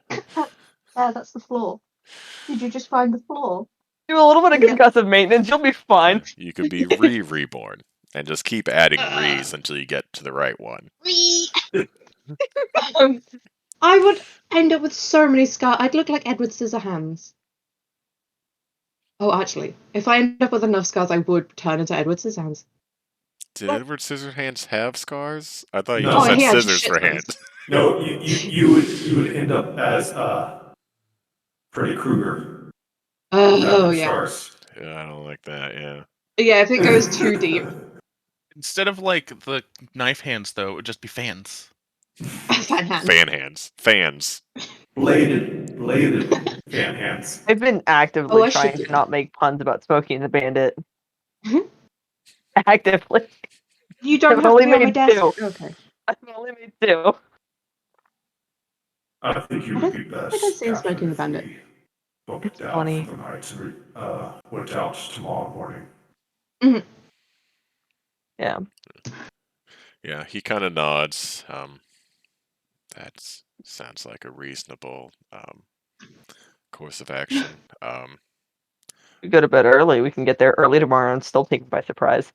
Yeah, that's the floor. Did you just find the floor? Do a little bit of Yeah. concussive maintenance, you'll be fine. You can be reborn and just keep adding re's until you get to the right one. I would end up with so many scars. I'd look like Edward Scissorhands. Oh, actually, if I end up with enough scars, I would turn into Edward Scissorhands. Did Edward Scissorhands have scars? I thought you No. just Oh, had he had scissors shit for tons. hands. No, you would end up as Freddy Krueger without Oh, any yeah. scars. Yeah, I don't like that. Yeah. Yeah, if it goes too deep. Instead of like the knife hands, though, it would just be fans. Fan hands. Fan hands. Fans. Bladed fan hands. I've been Oh, actively I should trying do to not make puns about Smokey and the Bandit. Actively. You don't I've have to only be on my made desk. two. Okay. I've only made two. I think you I would don't be think I've best, seen Smokey Captain, and the if Bandit. we booked It's it out funny. for the night and went out tomorrow morning. Yeah. Yeah, he kind of nods. That sounds like a reasonable course of action. We go to bed early. We can get there early tomorrow and still take it by surprise.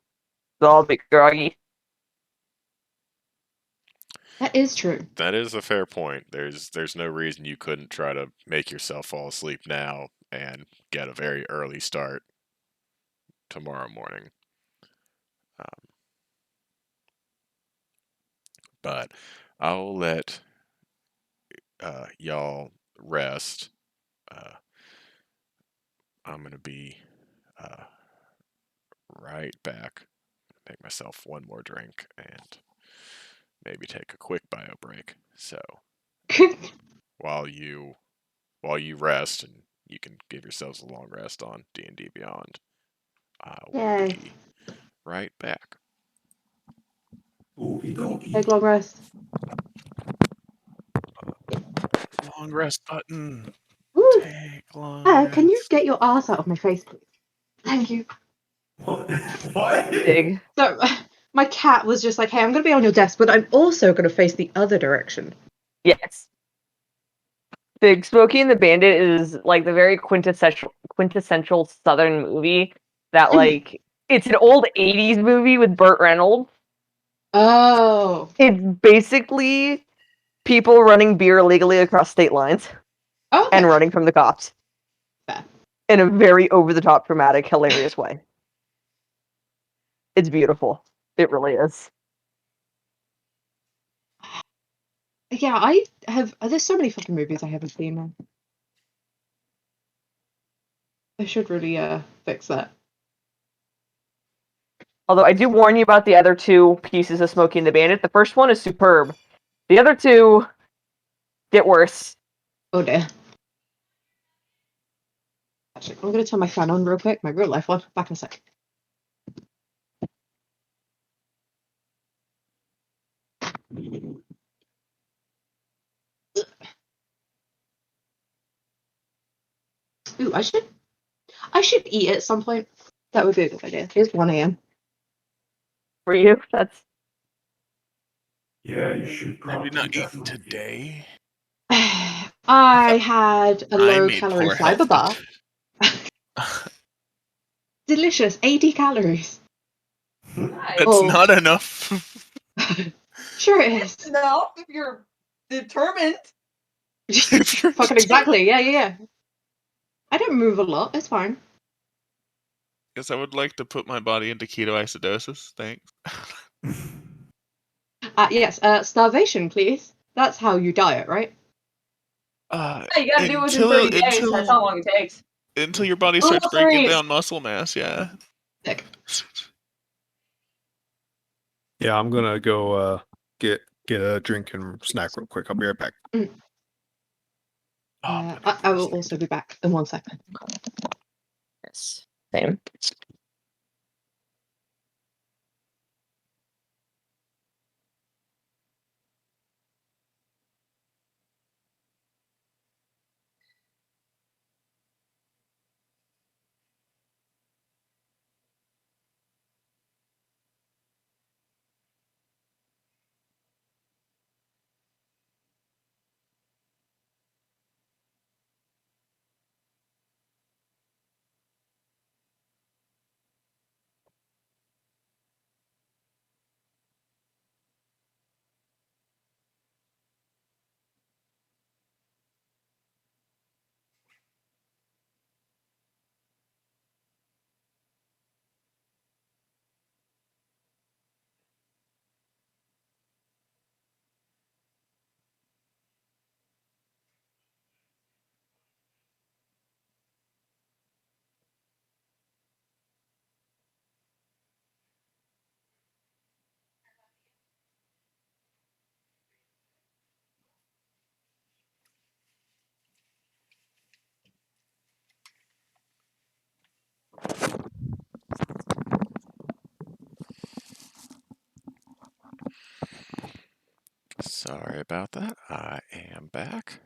So I'll be groggy. That is true. That is a fair point. There's no reason you couldn't try to make yourself fall asleep now and get a very early start tomorrow morning. But I'll let y'all rest. Uh, I'm gonna be uh, right back. Make myself one more drink and maybe take a quick bio break. So while you rest and you can give yourselves a long rest on D&D Beyond, I will Yay. be right back. Okie dokie. Take long rest. Long rest button. Woo! Take long rest. Can you get your ass out of my face, please? Thank you. What? Big. So, my cat was just like, hey, I'm going to be on your desk, but I'm also going to face the other direction. Yes. Big Smokey and the Bandit is like the very quintessential Southern movie that like it's an old 80s movie with Burt Reynolds. Oh. It's basically people running beer illegally across state lines Okay. and running from the cops. Fair. In a very over the top dramatic, hilarious way. It's beautiful. It really is. Yeah, I have. There's so many fucking movies I haven't seen, man. I should really fix that. Although I do warn you about the other two pieces of Smokey and the Bandit. The first one is superb. The other two get worse. Oh dear. Actually, I'm going to turn my fan on real quick, my real life one. Back in a sec. Ooh, I should eat at some point. That would be a good idea. It's 1 a.m. For you, that's Yeah, you should Have probably you not eaten definitely. today? I had a I low made calorie poor fiber health. bar. Delicious, 80 calories. That's Oh. not enough. Sure it is. enough if you're determined. If you're Fucking exactly. Yeah. I don't move a lot. It's fine. Yes, I would like to put my body into ketoacidosis. Thanks. Yes. Starvation, please. That's how you diet, right? You gotta do it within 30 days. That's how long it takes. Until your body Rule starts of breaking threes. down muscle mass. Yeah. Sick. Yeah, I'm gonna go get a drink and snack real quick. I'll be right back. I will also be back in 1 second. Yes. Same. Sorry about that. I am back.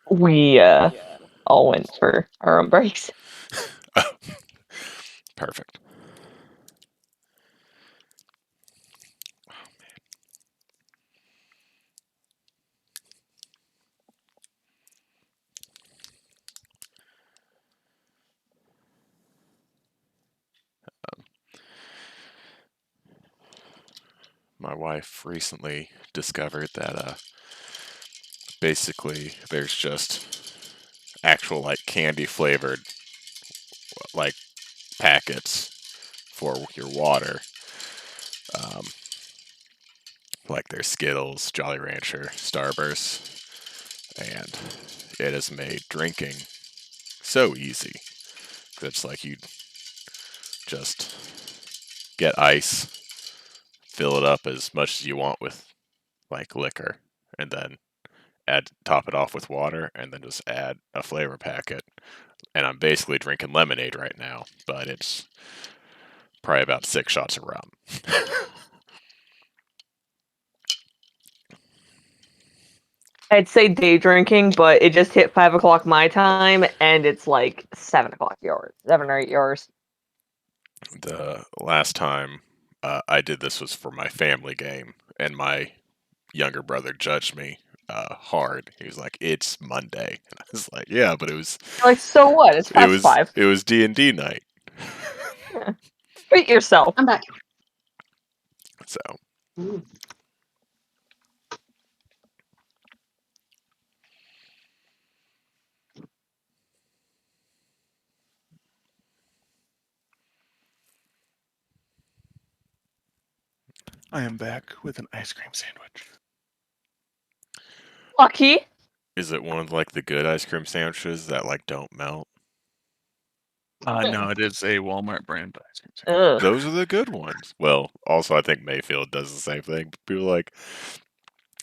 We all went for our own breaks. Perfect. My wife recently discovered that basically there's just actual like candy flavored like packets for your water. Um, like there's Skittles, Jolly Rancher, Starburst, and it has made drinking so easy. It's like you just get ice, fill it up as much as you want with like liquor, and then top it off with water, and then just add a flavor packet. And I'm basically drinking lemonade right now, but it's probably about 6 shots of rum. I'd say day drinking, but it just hit 5 o'clock my time, and it's like 7 o'clock yours, 7 or 8 yours. The last time I did this was for my family game, and my younger brother judged me hard. He was like, "It's Monday," and I was like, "Yeah, but it was Like, so what? It's past 5. it was D&D night." Treat yourself. I'm back. So Ooh. I am back with an ice cream sandwich. Lucky. is it one of like the good ice cream sandwiches that like don't melt? No, it is a Walmart brand ice cream sandwich. Ugh. Those are the good ones. Well, also I think Mayfield does the same thing. People are like,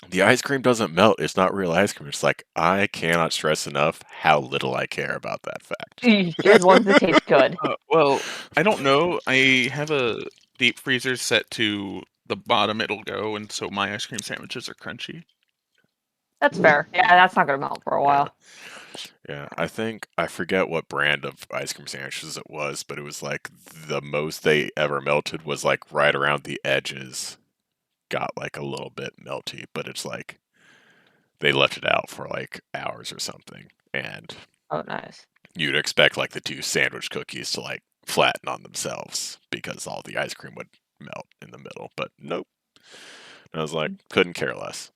the ice cream doesn't melt. It's not real ice cream. It's like, I cannot stress enough how little I care about that fact. As long as it tastes good. Well, I don't know. I have a deep freezer set to the bottom it'll go, and so my ice cream sandwiches are crunchy. That's fair. Yeah, that's not gonna melt for a while. Yeah, I forget what brand of ice cream sandwiches it was, but it was like the most they ever melted was like right around the edges. Got like a little bit melty, but it's like they left it out for like hours or something. And Oh, nice. you'd expect like the two sandwich cookies to like flatten on themselves because all the ice cream would melt in the middle, but nope. And I was like, couldn't care less.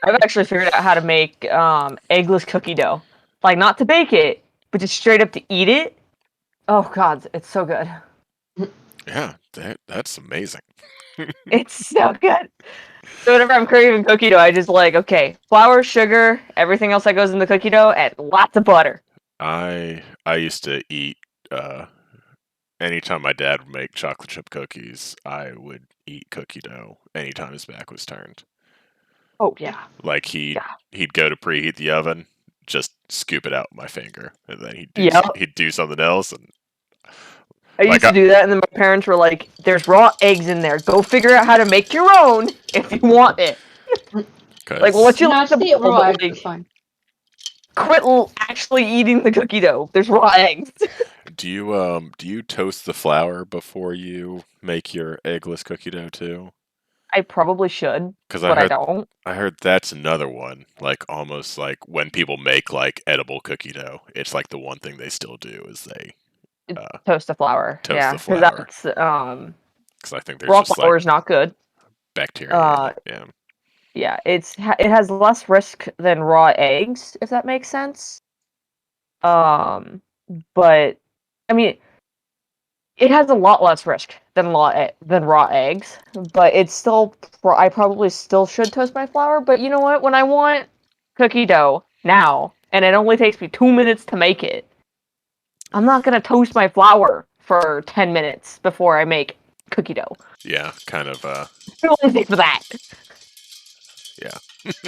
I've actually figured out how to make eggless cookie dough. Like, not to bake it, but just straight up to eat it. Oh god, it's so good. Yeah, that's amazing. It's so good. So whenever I'm craving cookie dough, I just like, okay, flour, sugar, everything else that goes in the cookie dough, and lots of butter. I used to eat anytime my dad would make chocolate chip cookies, I would eat cookie dough anytime his back was turned. Oh yeah. Like he'd go to preheat the oven, just scoop it out with my finger, and then Yep. he'd do something else, and I like used to do that, and then my parents were like, "There's raw eggs in there. Go figure out how to make your own if you want it." Like, we'll let you No, like the just eat bowl, raw but eggs, like, it's fine. quit actually eating the cookie dough. There's raw eggs. do you toast the flour before you make your eggless cookie dough too? I probably should, Because but I don't. I heard that's another one. Like almost like when people make like edible cookie dough, it's like the one thing they still do is they Toast the flour. toast Yeah, the because flour. that's Because I think there's raw just flour like is not good. bacteria in it. Yeah. Yeah, it has less risk than raw eggs, if that makes sense. But I mean, it has a lot less risk than raw eggs, but it's still I probably still should toast my flour. But you know what? When I want cookie dough now, and it only takes me 2 minutes to make it, I'm not gonna toast my flour for 10 minutes before I make cookie dough. Yeah, kind of It only takes for that. yeah.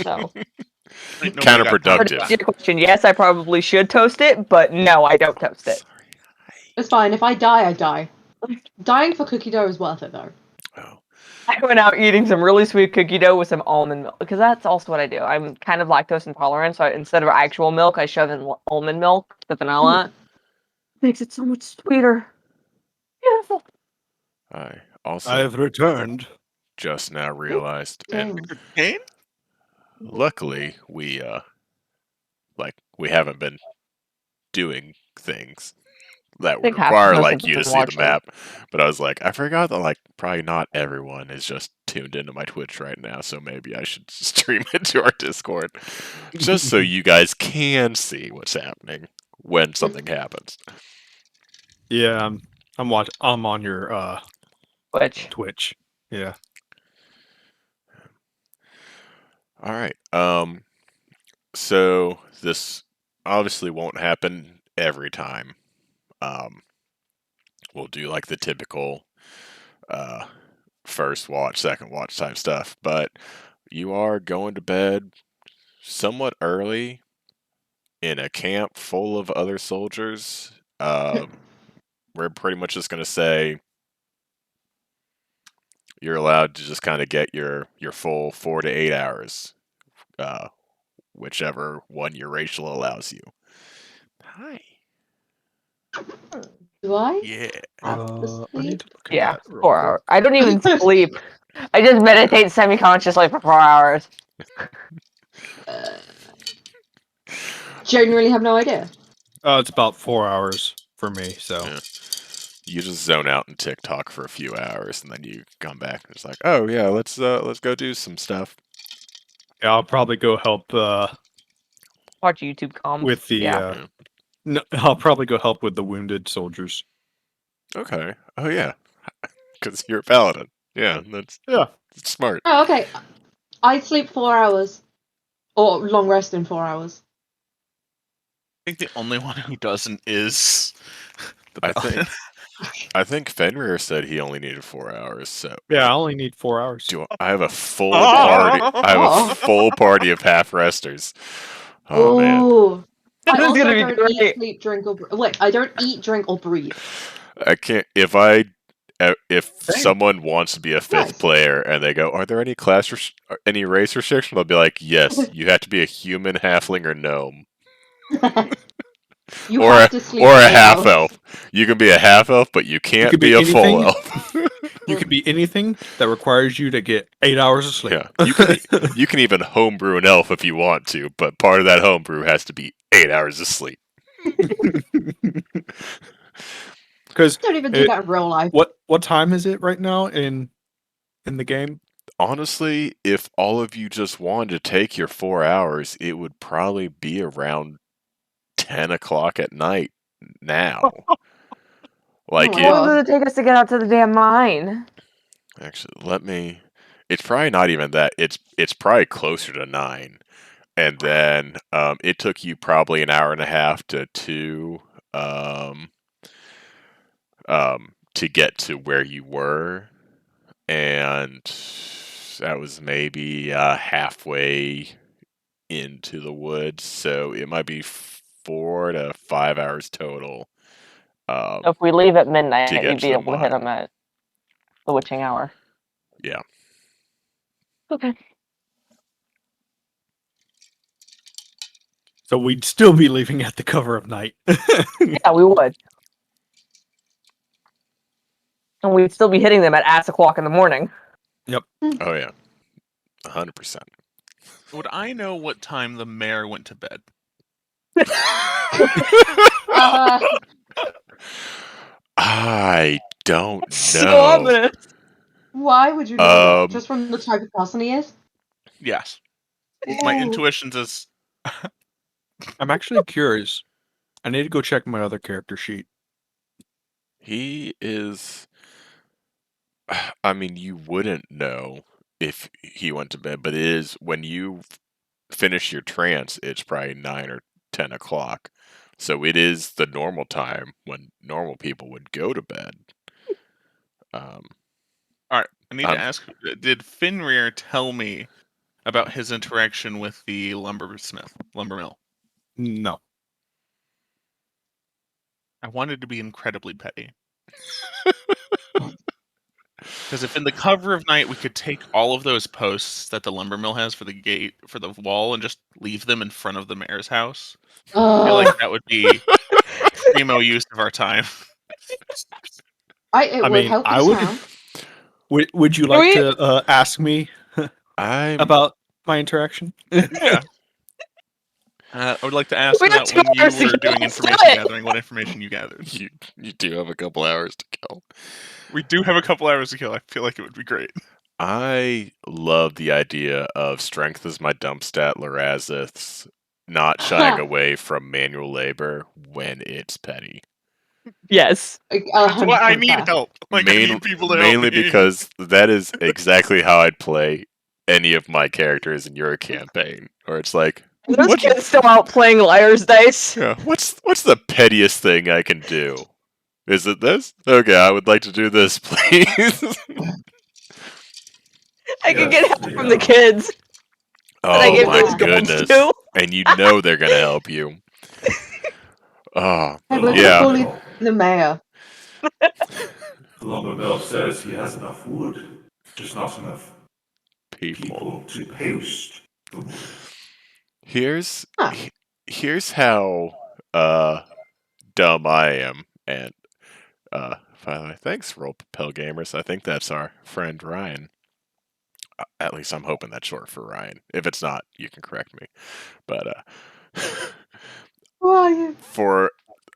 So, Ain't nobody got time for Counterproductive. to your question, yes, I probably should toast it, but no, I don't toast it. It's fine. If I die, I die. Dying for cookie dough is worth it, though. Oh. I went out eating some really sweet cookie dough with some almond milk because that's also what I do. I'm kind of lactose intolerant, so instead of actual milk, I shove in almond milk, the vanilla. Makes it so much sweeter. Beautiful. I also I have returned. just now realized, and Damn. Kane? luckily we haven't been doing things that I would think half of require us have like you to been see the watching. map. But I was like, I forgot that like probably not everyone is just tuned into my Twitch right now, so maybe I should stream it to our Discord just so you guys can see what's happening when something happens. Yeah, I'm on your Which Twitch. Yeah. All right. So this obviously won't happen every time. Um, we'll do like the typical uh first watch, second watch type stuff, but you are going to bed somewhat early in a camp full of other soldiers. We're pretty much just going to say you're allowed to just kind of get your full 4 to 8 hours, uh, whichever one your racial allows you. Hi. Do I Yeah. have to I need sleep? to look at yeah, that real 4 hours. quick. I don't even sleep. I just meditate semi-consciously for 4 hours. Uh, genuinely have no idea. It's about 4 hours for me. So Yeah. You just zone out in TikTok for a few hours, and then you come back and it's like, oh yeah, let's go do some stuff. yeah, I'll probably go help Watch YouTube comms. with the. Yeah. No, I'll probably go help with the wounded soldiers. Okay. Oh yeah, because you're a paladin. Yeah, that's Yeah. smart. Oh, okay. I sleep 4 hours. Or long rest in 4 hours. I think the only one who doesn't is the I paladin. think I think Fenrir said he only needed 4 hours. So Yeah, I only need 4 hours. I have a full party. I have Oh. a full party of half resters. Oh man, Ooh. I This is also gonna be don't eat, great. sleep, drink, or wait. I don't eat, drink, or breathe. I can't. If Same. someone wants to be a fifth Nice. player and they go, "Are there any any race restrictions?" I'll be like, "Yes, you have to be a human, halfling, or gnome, You or have to sleep or for a 8 half hours. elf. You can be a half elf, but you can't could be be a full anything. elf." You could be anything that requires you to get 8 hours of sleep. Yeah, you can even homebrew an elf if you want to, but part of that homebrew has to be 8 hours of sleep. Because Don't even do that in real life. what time is it right now in the game? Honestly, if all of you just wanted to take your 4 hours, it would probably be around 10 o'clock at night now. Like my How long God. does it take us to get out to the damn mine? actually, let me. It's probably not even that. It's probably closer to 9, and then it took you probably an hour and a half to 2 to get to where you were, and that was maybe halfway into the woods, so it might be 4 to 5 hours total If we leave at to midnight, get we'd to be the able to hit mine. them at the witching hour. Yeah. Okay. So we'd still be leaving at the cover of night. Yeah, we would. And we'd still be hitting them at ass o'clock in the morning. Oh yeah. 100%. Would I know what time the mayor went to bed? Uh, I don't So know. ominous. why would you know that? Just from the type of person he is? Yes. My Ooh. intuition says I'm actually curious. I need to go check my other character sheet. He is. I mean, you wouldn't know if he went to bed, but it is when you finish your trance, it's probably 9 or 10 o'clock. So it is the normal time when normal people would go to bed. Um, all right. I need to I'm- ask: did Fenrir tell me about his interaction with the lumber mill? No. I wanted to be incredibly petty. Because if in the cover of night we could take all of those posts that the lumber mill has for the gate, for the wall, and just leave them in front of the mayor's house, I feel like that would be primo use of our time. It I would mean, help I the would. town. Would you Can like we- to ask me I'm about my interaction? Yeah. I would like to ask We have about 2 when you hours to were kill. doing Let's do information it. gathering, what information you gathered. you do have a couple hours to kill. We do have a couple hours to kill. I feel like it would be great. I love the idea of strength as my dump stat, Lorazith's not shying away from manual labor when it's petty. Yes. That's why I 100% need fair. help. Like, I need people to help Mainly me. because that is exactly how I'd play any of my characters in your campaign. Or it's like, This What- kid's still out playing liar's dice. yeah, what's the pettiest thing I can do? Is it this? Okay, I would like to do this, please. I can Yes, get help from the kids. I Oh give my these golds goodness! too. And you know they're gonna help you. Oh Hey, we're yeah. gonna bully the mayor. The lumber mill says he has enough wood, just not enough People. people to post the wood. Here's Huh. here's how dumb I am, and by the way, thanks, Roll Propel Gamers. I think that's our friend Ryan. At least I'm hoping that's short for Ryan. If it's not, you can correct me. But Who are you? for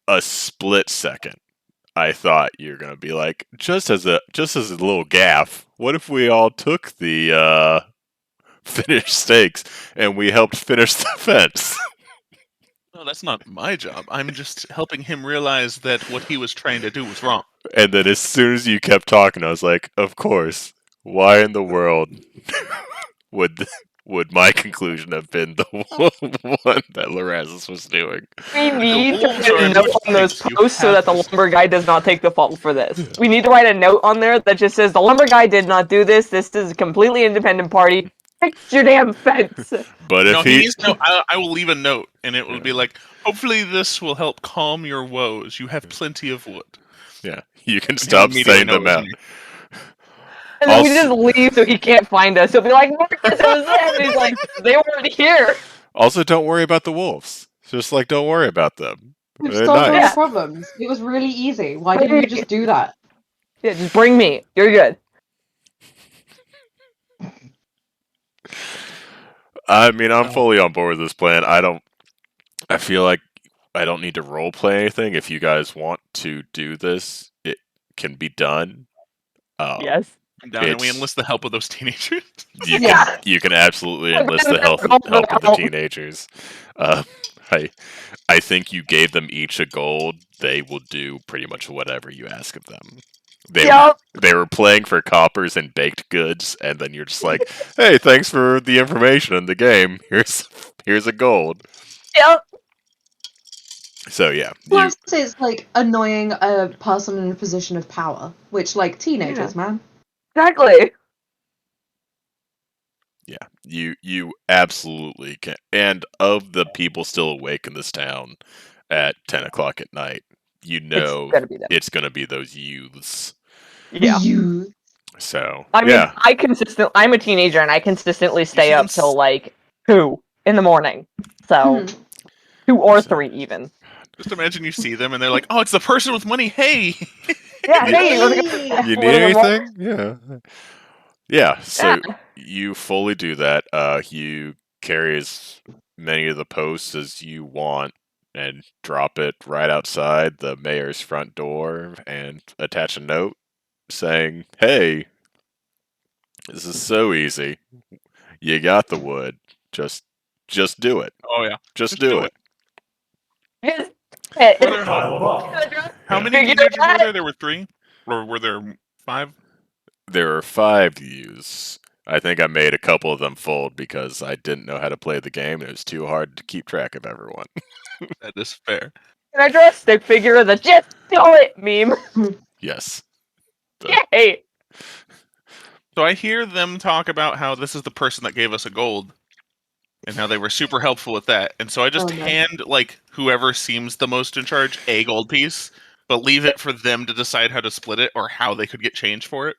a split second, I thought you were gonna be like, just as a little gaff. What if we all took the finished stakes and we helped finish the fence? No, that's not my job. I'm just helping him realize that what he was trying to do was wrong. And then as soon as you kept talking, I was like, of course. Why in the world would my conclusion have been the one that Lorazis was doing? We need to wolves write are a in note which on those place you posts so have that the this- lumber guy does not take the fault for this. We need to write a note on there that just says the lumber guy did not do this. This is a completely independent party. Fix your damn fence. But if No, he, he needs to know. I will leave a note, and it will be like, hopefully this will help calm your woes. You have plenty of wood. yeah, you can And he'll stop immediately saying know them it was out. me. And then we Also- just leave so he can't find us. He'll be like, Marcus, it was them. And he's like, they weren't here. Also, don't worry about the wolves. Just like, don't worry about them. We've They're solved all nice. the problems. It was really easy. Why didn't you just do that? Yeah, just bring me. You're good. I mean, I'm fully on board with this plan. I feel like I don't need to role play anything. If you guys want to do this, it can be done. Yes. I'm down, and we It's- enlist the help of those teenagers. You can absolutely I'm enlist gonna the help go for of the help. teenagers. I think you gave them each a gold. They will do pretty much whatever you ask of them. Yep. They were playing for coppers and baked goods, and then you're just like, "Hey, thanks for the information in the game. Here's a gold." Yep. So yeah, Plus, it's like annoying a person in a position of power, which, like, teenagers, man. Exactly. you absolutely can. And of the people still awake in this town at 10 o'clock at night, you know gonna be them. it's gonna be those youths. Yeah. You. So I mean, yeah, I'm a teenager and I consistently stay see them up till like 2 in the morning. So, 2 or 3 even. Just imagine you see them, and they're like, "Oh, it's the person with money. Hey." Yeah, You- hey, we're Hey. gonna you we're need gonna roll- anything? Yeah. So Yeah. you fully do that. You carry as many of the posts as you want and drop it right outside the mayor's front door and attach a note saying, "Hey, this is so easy. You got the wood. Just do it. Oh yeah. Just do it." Yes. Were there, Pile 'em up. how many Figure teenagers that. were there? There were 3, or were there 5? There are 5 views. I think I made a couple of them fold because I didn't know how to play the game. It was too hard to keep track of everyone. That is fair. Can I draw a stick figure of the just do it meme? Yes. Yay! So I hear them talk about how this is the person that gave us a gold, and how they were super helpful with that. And so I just Oh, no. hand like whoever seems the most in charge a gold piece, but leave it for them to decide how to split it or how they could get change for it.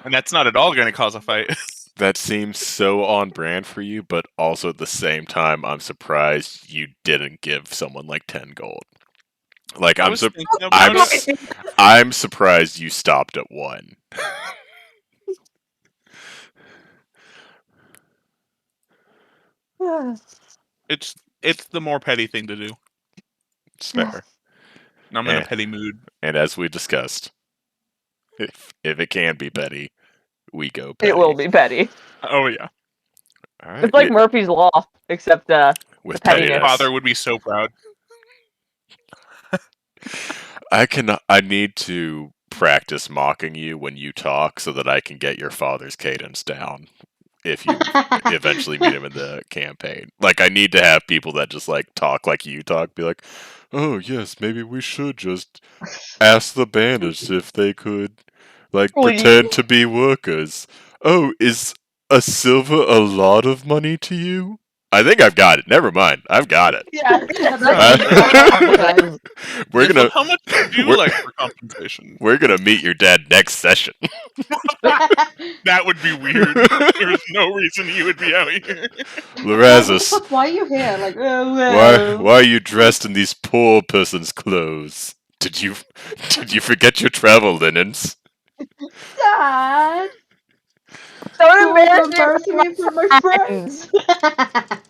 And that's not at all going to cause a fight. That seems so on brand for you, but also at the same time, I'm surprised you didn't give someone like 10 gold. Like I I'm was su- thinking about it. I'm surprised you stopped at 1. It's the more petty thing to do. It's fair. And I'm in a And, petty mood. and as we discussed, if it can be petty, we go petty. It will be petty. Oh yeah, All right. It's like Murphy's Law, except with the pettiness. pettiness. father would be so proud. I need to practice mocking you when you talk so that I can get your father's cadence down if you eventually meet him in the campaign. Like, I need to have people that just like talk like you talk, be like, "Oh yes, maybe we should just ask the bandits if they could like pretend to be workers. Oh, is a silver a lot of money to you?" I think I've got it. Never mind. I've got it. Yeah, We're Yes, gonna well, how much would you we're- like for compensation? we're gonna meet your dad next session. That would be weird. There's no reason he would be out here. Lorazis, Why are you here? Like, why are you dressed in these poor person's clothes? Did you forget your travel linens? Dad? don't You're embarrass embarrassing me in front of my friends.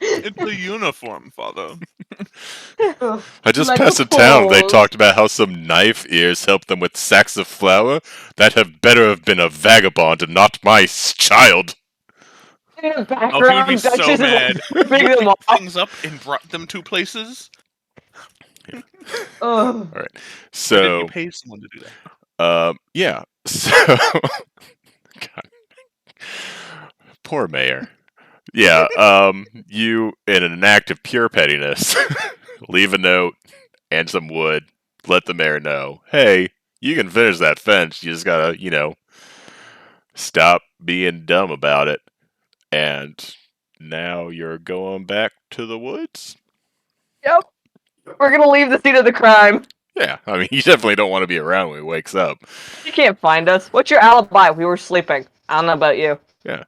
It's a uniform, father. Ugh, I just like passed a a town. They pause. talked about how some knife ears helped them with sacks of flour. That have better have been a vagabond and not my child. In the Oh, he would be background, so Duchess is mad. like ripping You them picked off. things up and brought them to places. Ugh. All right. Why didn't So, you pay someone to do that? yeah. So, God. Poor mayor. Yeah. You in an act of pure pettiness, leave a note and some wood. Let the mayor know. Hey, you can finish that fence. You just gotta, stop being dumb about it. And now you're going back to the woods? Yep, we're gonna leave the scene of the crime. Yeah, I mean, you definitely don't want to be around when he wakes up. You can't find us. What's your alibi? We were sleeping. I don't know about you. Yeah.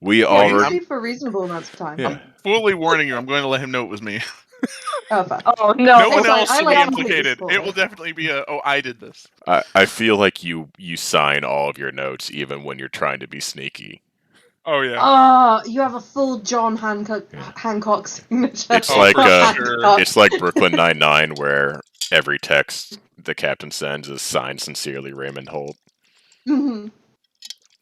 We Yeah, already. you sleep for reasonable amounts of time. Yeah. Fully warning you, I'm going to let him know it was me. Oh, fuck. Oh No no! one It's like, else I will like be completely implicated. It will spoiled. definitely be I did this. I feel like you sign all of your notes even when you're trying to be sneaky. Oh yeah. Oh, you have a full John Hancock signature. It's Oh, like for sure. it's like Brooklyn Nine-Nine, where every text the captain sends is signed sincerely Raymond Holt. Mhm.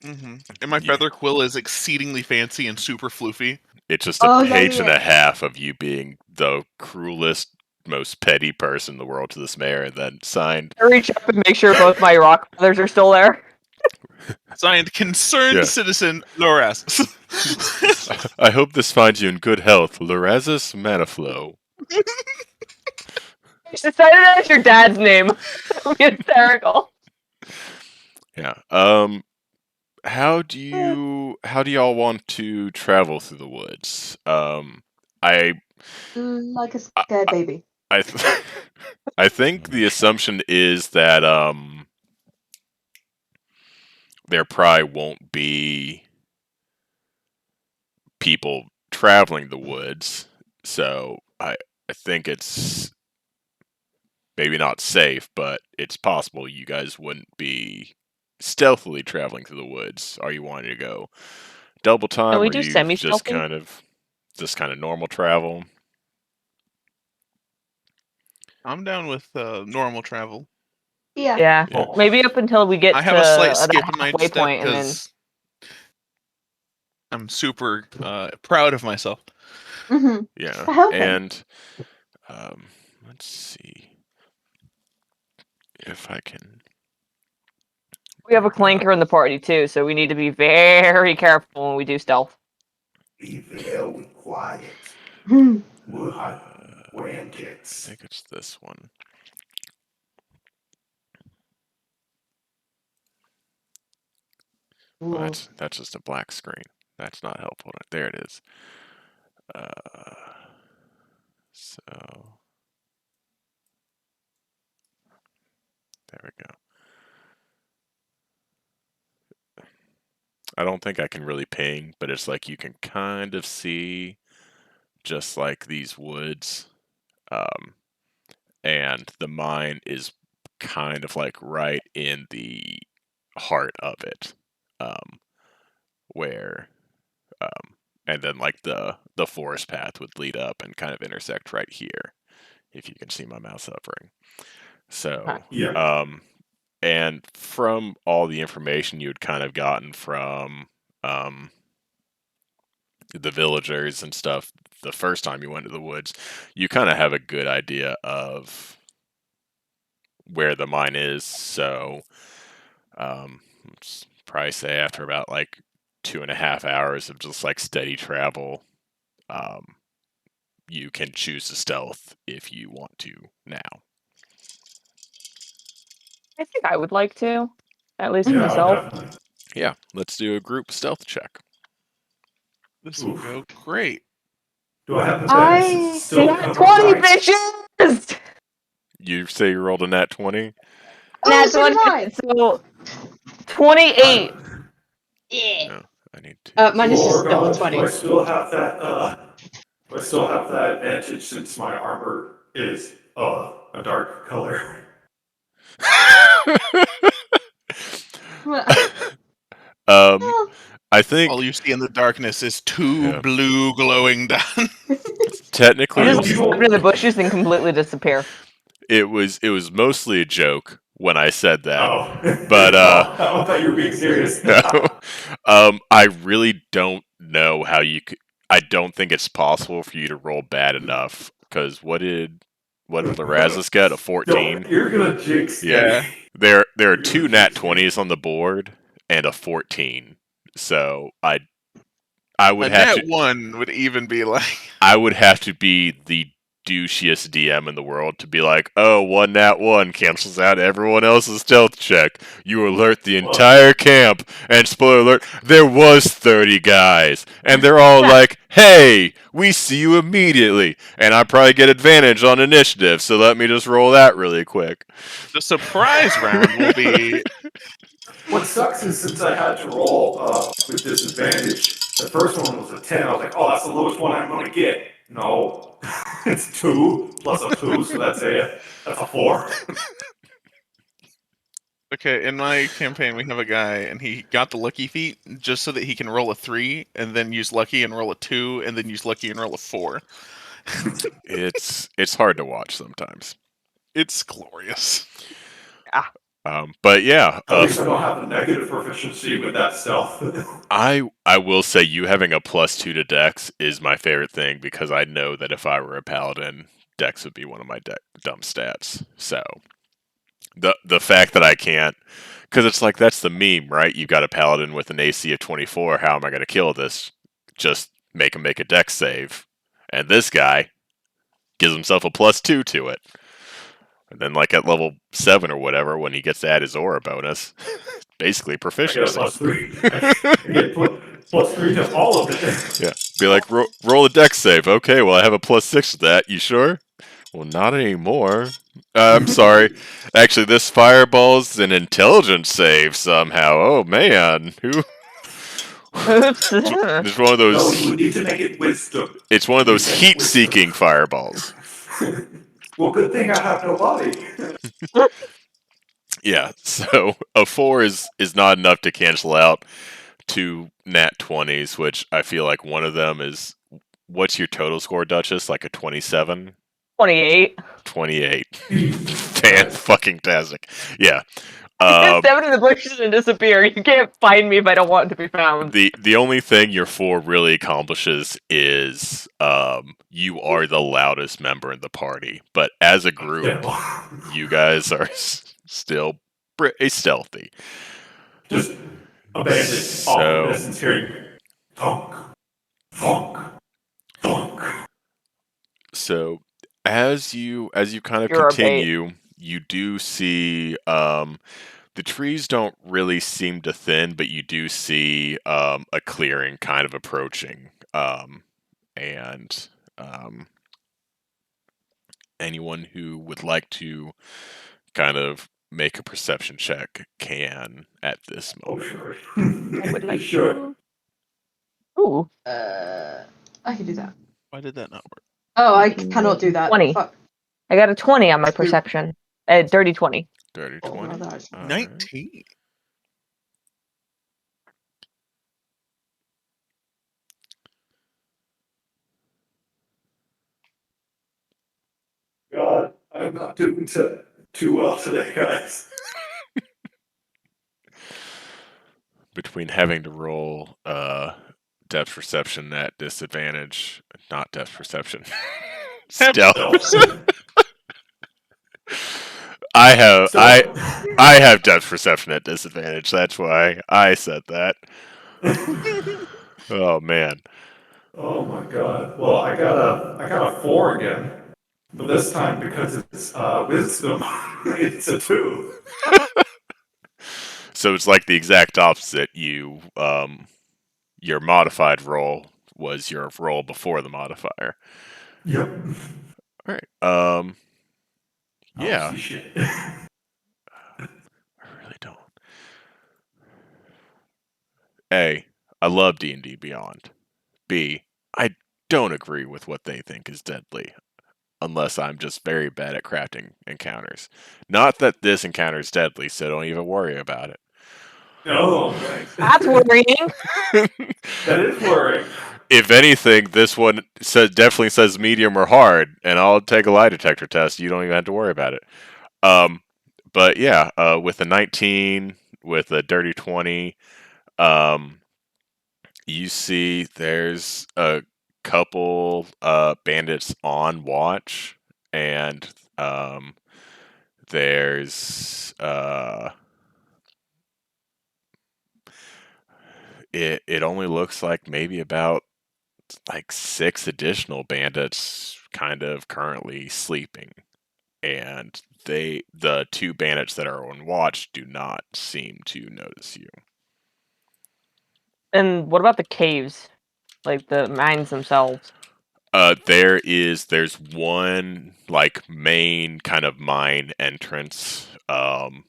Mm-hmm. And my Yeah. feather quill is exceedingly fancy and super floofy. It's just a Oh, yeah, page and yeah. a half of you being the cruelest, most petty person in the world to this mayor, and then signed. I reach up and make sure both my rock feathers are still there. Signed, concerned Yeah. citizen Loras. I hope this finds you in good health, Lorazis Maniflow. I decided that's your dad's name. That would be hysterical. Yeah. How do y'all want to travel through the woods? I Like a scared baby. I th- I think the assumption is that there probably won't be people traveling the woods, so I think it's maybe not safe, but it's possible you guys wouldn't be stealthily traveling through the woods. Are you wanting to go double time, we or do you semi-stealthy? just kind of normal travel? I'm down with normal travel. Yeah. Yeah. Yeah. Maybe up until we get I to have a slight that skip in my halfway step point, and then because I'm super proud of myself. Mm-hmm. Yeah, For helping. and let's see if I can. we have a clanker in the party too, so we need to be very careful when we do stealth. Be very quiet. Hmm. We'll hide I blankets. think it's this one. Well, Ooh. that's just a black screen. That's not helpful. There it is. So there we go. I don't think I can really ping, but it's like you can kind of see just like these woods, um, and the mine is kind of like right in the heart of it, um, where and then like the forest path would lead up and kind of intersect right here, if you can see my mouse hovering. So, Yeah. and from all the information you had kind of gotten from um, the villagers and stuff the first time you went to the woods, you kind of have a good idea of where the mine is. So, let's probably say after about like 2.5 hours of just like steady travel, um, you can choose to stealth if you want to now. I think I would like to, at least Yeah, myself. definitely. Yeah, let's do a group stealth check. This will Oof. go great. Do I have the benefits? It's I still Nat kind of 20 right. bitches! You say you rolled a nat 20? Oh, Nat so did 20, I. so 28. Yeah. No, I need to. Mine is just Lord still a God, do 20. I still have that? Do I still have that advantage since my armor is a dark color? Well, um, I think, All you see in the darkness is two yeah, blue glowing dots. You I technically mean, just people. step into the bushes and completely disappear. it was mostly a joke when I said that, Oh, but I thought you were being serious. no, I really don't know how you could. I don't think it's possible for you to roll bad enough because what did Larazis get? A Don't, 14? you're gonna jinx me. Yeah. Yeah. There are You're gonna two nat jinx me. 20s on the board and a 14. So I would A have nat to 1 would even be like, I would have to be the douchiest DM in the world to be like, oh, one nat one cancels out everyone else's stealth check. You alert the Well, entire camp, and spoiler alert, there was 30 guys, and they're all like, hey, we see you immediately, and I probably get advantage on initiative, so let me just roll that really quick. the surprise round will be what sucks is since I had to roll with disadvantage, the first one was a 10. I was like, oh, that's the lowest one I'm gonna get. No, it's 2 plus a 2, so that's a 4. okay. In my campaign, we have a guy, and he got the lucky feat just so that he can roll a 3, and then use lucky and roll a 2, and then use lucky and roll a 4. It's hard to watch sometimes. It's glorious. But yeah, At least I don't have the negative proficiency with that stealth. I will say you having a +2 to Dex is my favorite thing because I know that if I were a paladin, Dex would be one of my dumb stats. So the fact that I can't, because it's like that's the meme, right? You got a paladin with an AC of 24. How am I going to kill this? Just make him make a Dex save, and this guy gives himself a +2 to it. And then, like at level 7 or whatever, when he gets to add his aura bonus, basically I get a proficiency. +3. I get +3 to all of it. Yeah. Be like, roll a dex save. Okay, well, I have a +6 to that. You sure? Well, not anymore. I'm sorry. Actually, this fireball's an intelligence save somehow. Oh, man. Who? Oops. It's one of No, those. you would need to make it wisdom. It's one of You those said heat-seeking wisdom. fireballs. Well, good thing I have no body. Yeah. So a 4 is not enough to cancel out two nat 20s, which I feel like one of them is. What's your total score, Duchess? Like a 27? 28. 28. Fan Nice. fucking tastic. Yeah. Step into the bushes and disappear. You can't find me if I don't want to be found. The only thing your 4 really accomplishes is you are the loudest member in the party, but as a group, Yeah. you guys are still pretty stealthy. Just abandoned off of So this and hearing thunk, thunk, thunk. so as you kind of You're a bait. continue, you do see the trees don't really seem to thin, but you do see a clearing kind of approaching. And anyone who would like to kind of make a perception check can at this Oh, moment. sure. I would like Sure. to. Ooh, I can do that. Why did that not work? Oh, I cannot do that. 20. Fuck. I got a 20 on my perception. Dirty 20. Dirty Oh, 20. no, that's- All right. 19. God, I'm not doing too well today, guys. Between having to roll depth perception at disadvantage, not depth perception, stealth. I have depth perception at disadvantage. That's why I said that. Oh man. Oh my god. Well, I got a 4 again. But this time, because it's wisdom, it's a 2. So it's like the exact opposite. Your modified roll was your roll before the modifier. Yep. All right. I don't Yeah. see shit. I really don't. A, I love D&D Beyond. B, I don't agree with what they think is deadly, unless I'm just very bad at crafting encounters. Not that this encounter is deadly, so don't even worry about it. No, thanks. That's worrying. That is worrying. If anything, this one definitely says medium or hard, and I'll take a lie detector test. You don't even have to worry about it. But yeah, with a 19, with a dirty 20, you see there's a couple bandits on watch, and there's it only looks like maybe about like 6 additional bandits kind of currently sleeping, and the 2 bandits that are on watch do not seem to notice you. And what about the caves? Like the mines themselves? There's one like main kind of mine entrance, and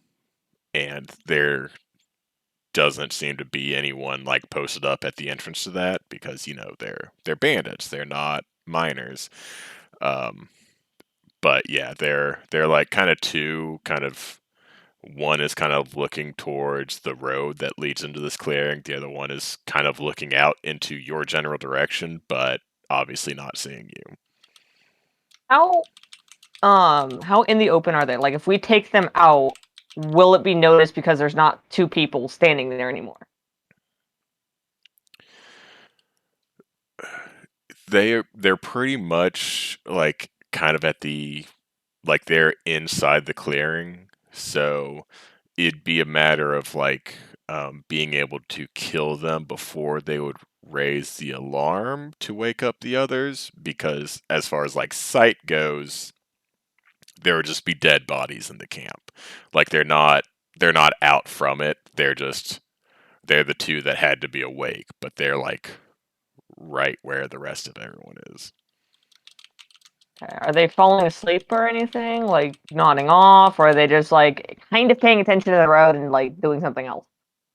there doesn't seem to be anyone like posted up at the entrance to that because they're bandits, they're not miners. Um, but yeah, they're like kind of two kind of. One is kind of looking towards the road that leads into this clearing. The other one is kind of looking out into your general direction, but obviously not seeing you. How in the open are they? Like if we take them out, will it be noticed because there's not 2 people standing there anymore? They're pretty much like kind of they're inside the clearing, so it'd be a matter of like being able to kill them before they would raise the alarm to wake up the others, because as far as like sight goes, there would just be dead bodies in the camp. Like they're not out from it. They're the 2 that had to be awake, but they're like right where the rest of everyone is. Okay. Are they falling asleep or anything? Like nodding off? Or are they just like kind of paying attention to the road and like doing something else?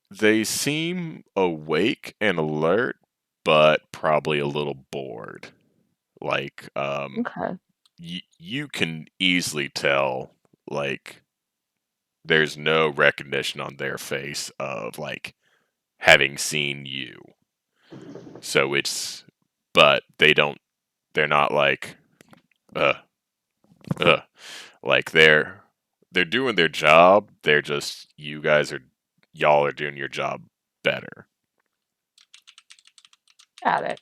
They seem awake and alert, but probably a little bored. Like, Okay. you can easily tell, like, there's no recognition on their face of, like, having seen you. So but they're not like, uh, like they're doing their job. They're just, y'all are doing your job better. Got it.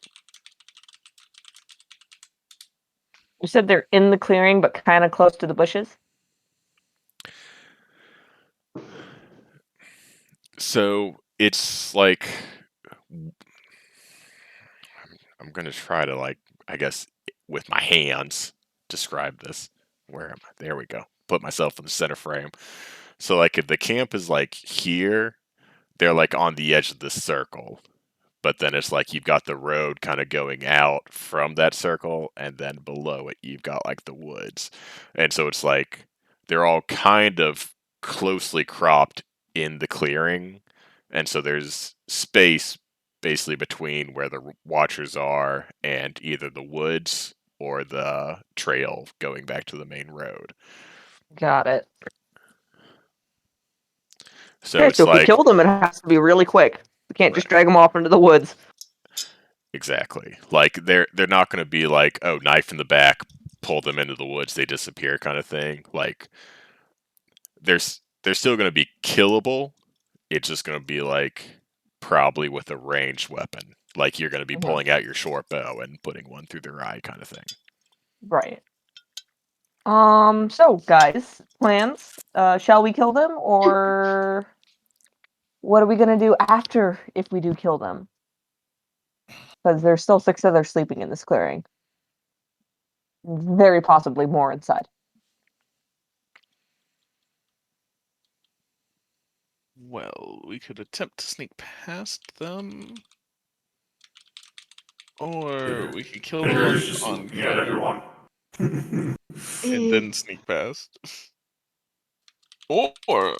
You said they're in the clearing, but kind of close to the bushes? So it's like, I'm gonna try to, like, I guess with my hands describe this. Where am I? There we go. Put myself in the center frame. So like if the camp is like here, they're like on the edge of the circle. But then it's like you've got the road kind of going out from that circle, and then below it you've got like the woods. And so it's like they're all kind of closely cropped in the clearing, and so there's space basically between where the watchers are and either the woods or the trail going back to the main road. Got it. So Okay, it's so if we like kill them, it has to be really quick. We can't just Right. drag them off into the woods. Exactly. Like they're not going to be like, oh, knife in the back, pull them into the woods, they disappear kind of thing. Like they're still going to be killable. It's just going to be like probably with a ranged weapon. Like you're going to be Mhm. pulling out your short bow and putting one through their eye kind of thing. Right. So guys, plans. Shall we kill them, or what are we gonna do after if we do kill them? Because there's still 6 others sleeping in this clearing. Very possibly more inside. Well, we could attempt to sneak past them, or we could kill the Figure ones it's just on looking at fire everyone. and then sneak past. Or,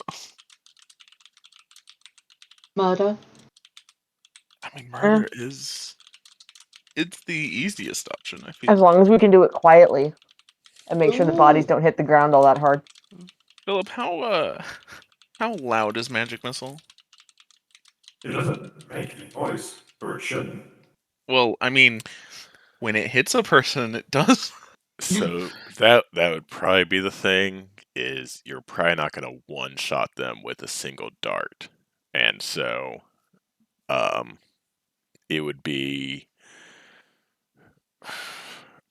Murder. I mean, murder is it's the easiest option, I feel. As long as we can do it quietly and make sure the bodies Ooh. don't hit the ground all that hard. Philip, how loud is magic missile? It doesn't make any noise, or it shouldn't. Well, I mean, when it hits a person, it does. So that would probably be the thing, is you're probably not going to one shot them with a single dart. And so it would be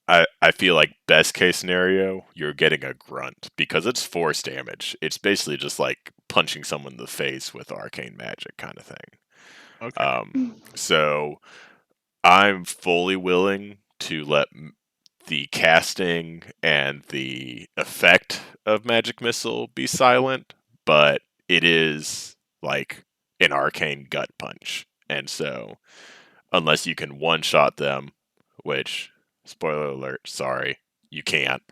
I feel like best case scenario, you're getting a grunt because it's force damage. It's basically just like punching someone in the face with arcane magic kind of thing. Okay. So I'm fully willing to let the casting and the effect of magic missile be silent, but it is like an arcane gut punch, and so unless you can one shot them, which spoiler alert, sorry, you can't,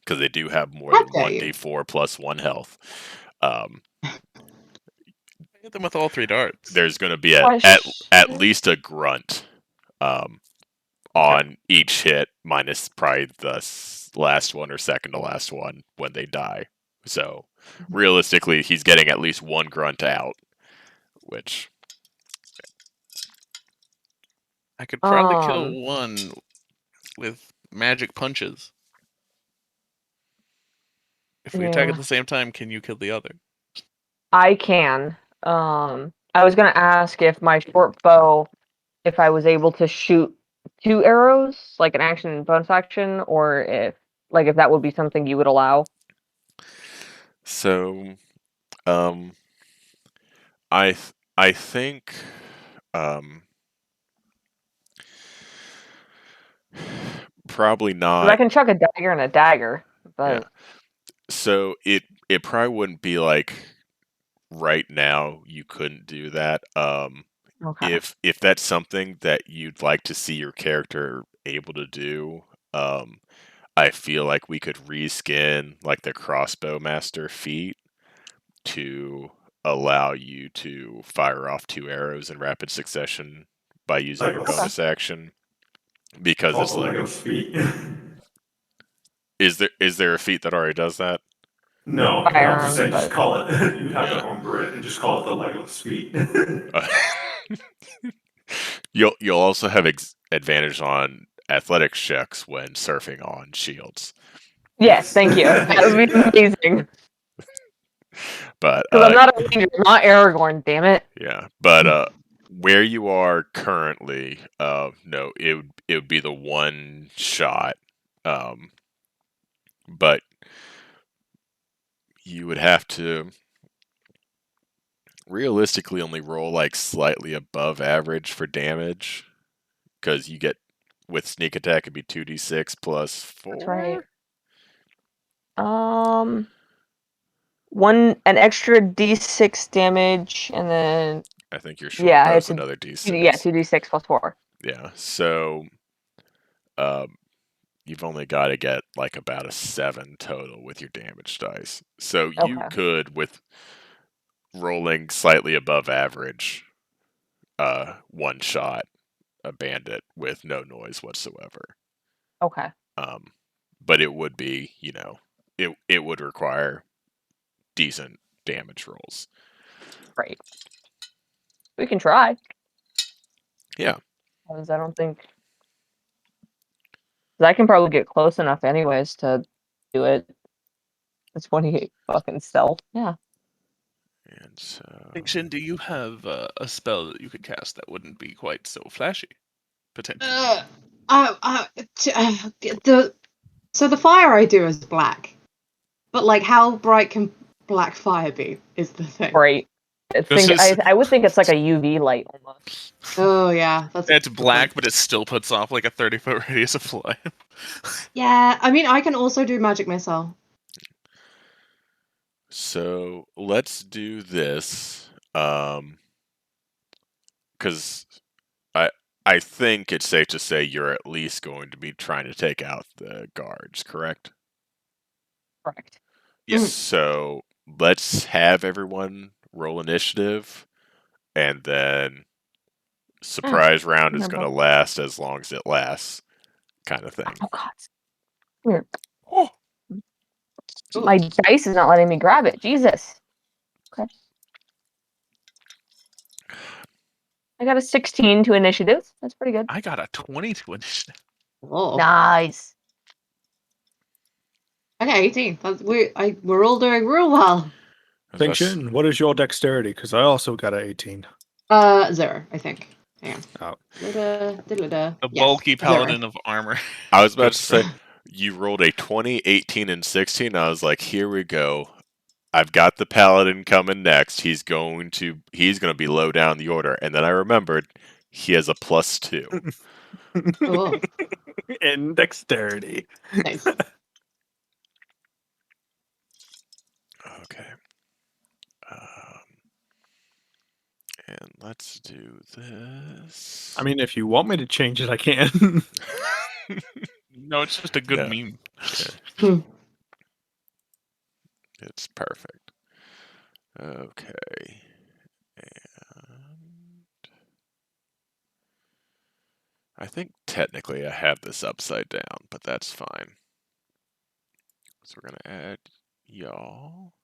because they do have more How than dare one you? d4 plus 1 health. Um, Hit them with all 3 darts. there's going to be at Question. least a grunt Okay. on each hit, minus probably the last one or second to last one when they die. So realistically, he's getting at least one grunt out, which I could probably kill Um, one with magic punches. If we attack at yeah, the same time, can you kill the other? I can. I was gonna ask if my short bow, if I was able to shoot 2 arrows, like an action and bonus action, or if that would be something you would allow. so um I think um probably 'Cause I not. can chuck a dagger and a dagger, Yeah. but So it probably wouldn't be like right now you couldn't do that. okay. If that's something that you'd like to see your character able to do, I feel like we could reskin like the crossbow master feat to allow you to fire off 2 arrows in rapid succession by using your Legolas. Okay. bonus action. Because it's Also like, Legolas feet. is there a feat that already does that? No, I'm just Firearms, saying, just but call it. You'd have to Yeah. remember it and just call it the Legolas feet. Uh, you'll also have advantage on athletics checks when surfing on shields. yes, Yes. thank you. That would be amazing. But Because I'm not a ranger, I'm not Aragorn, damn it. yeah, but where you are currently, no, it would be the one shot. But you would have to realistically only roll like slightly above average for damage because you get with sneak attack it'd be 2d6 plus That's right. 4. An extra d6 damage, and then I think your short yeah, bow's it's another yeah, d6. 2d6 plus 4. Yeah. So you've only got to get like about a 7 total with your damage dice. So you Okay. could, with rolling slightly above average, one shot a bandit with no noise whatsoever. Okay. But it would be, it would require decent damage rolls. Great. We can try. Yeah. Because I don't think. 'Cause I can probably get close enough, anyways, to do it. It's 28 fucking stealth. Yeah. And so Shin, do you have a spell that you could cast that wouldn't be quite so flashy? Potentially. So the fire I do is black, but like, how bright can black fire be? Is the thing. Right. I would think it's like a UV light almost. Oh yeah, that's. It's black, but it still puts off like a 30-foot radius of flame. Yeah, I mean, I can also do magic missile. So let's do this, because I think it's safe to say you're at least going to be trying to take out the guards, correct? Correct. Yes. So let's have everyone roll initiative, and then surprise round is going to last as long as it lasts, kind of thing. Oh god. Come here. Oh, My dice is not letting me grab it. Jesus. Okay. I got a 16 to initiative. That's pretty good. I got a 22 initiative. Oh. Nice. Okay, 18. We're all doing real well. Think Shin, what is your dexterity? Because I also got an 18. 0, I think. Hang on. Oh. A bulky paladin of armor. I was about to say, you rolled a 20, 18, and 16. I was like, here we go. I've got the paladin coming next. He's going to be low down the order. And then I remembered he has a +2. Oh. In dexterity. Nice. Okay. And let's do this. I mean, if you want me to change it, I can. No, it's just a good Yeah. meme. Yeah. It's perfect. Okay. And I think technically I have this upside down, but that's fine. So we're going to add y'all.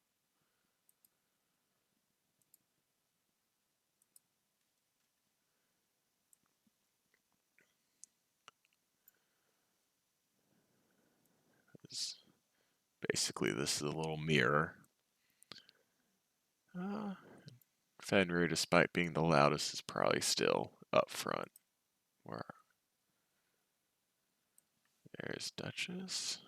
Basically, this is a little mirror. Fenrir, despite being the loudest, is probably still up front. Where there's Duchess.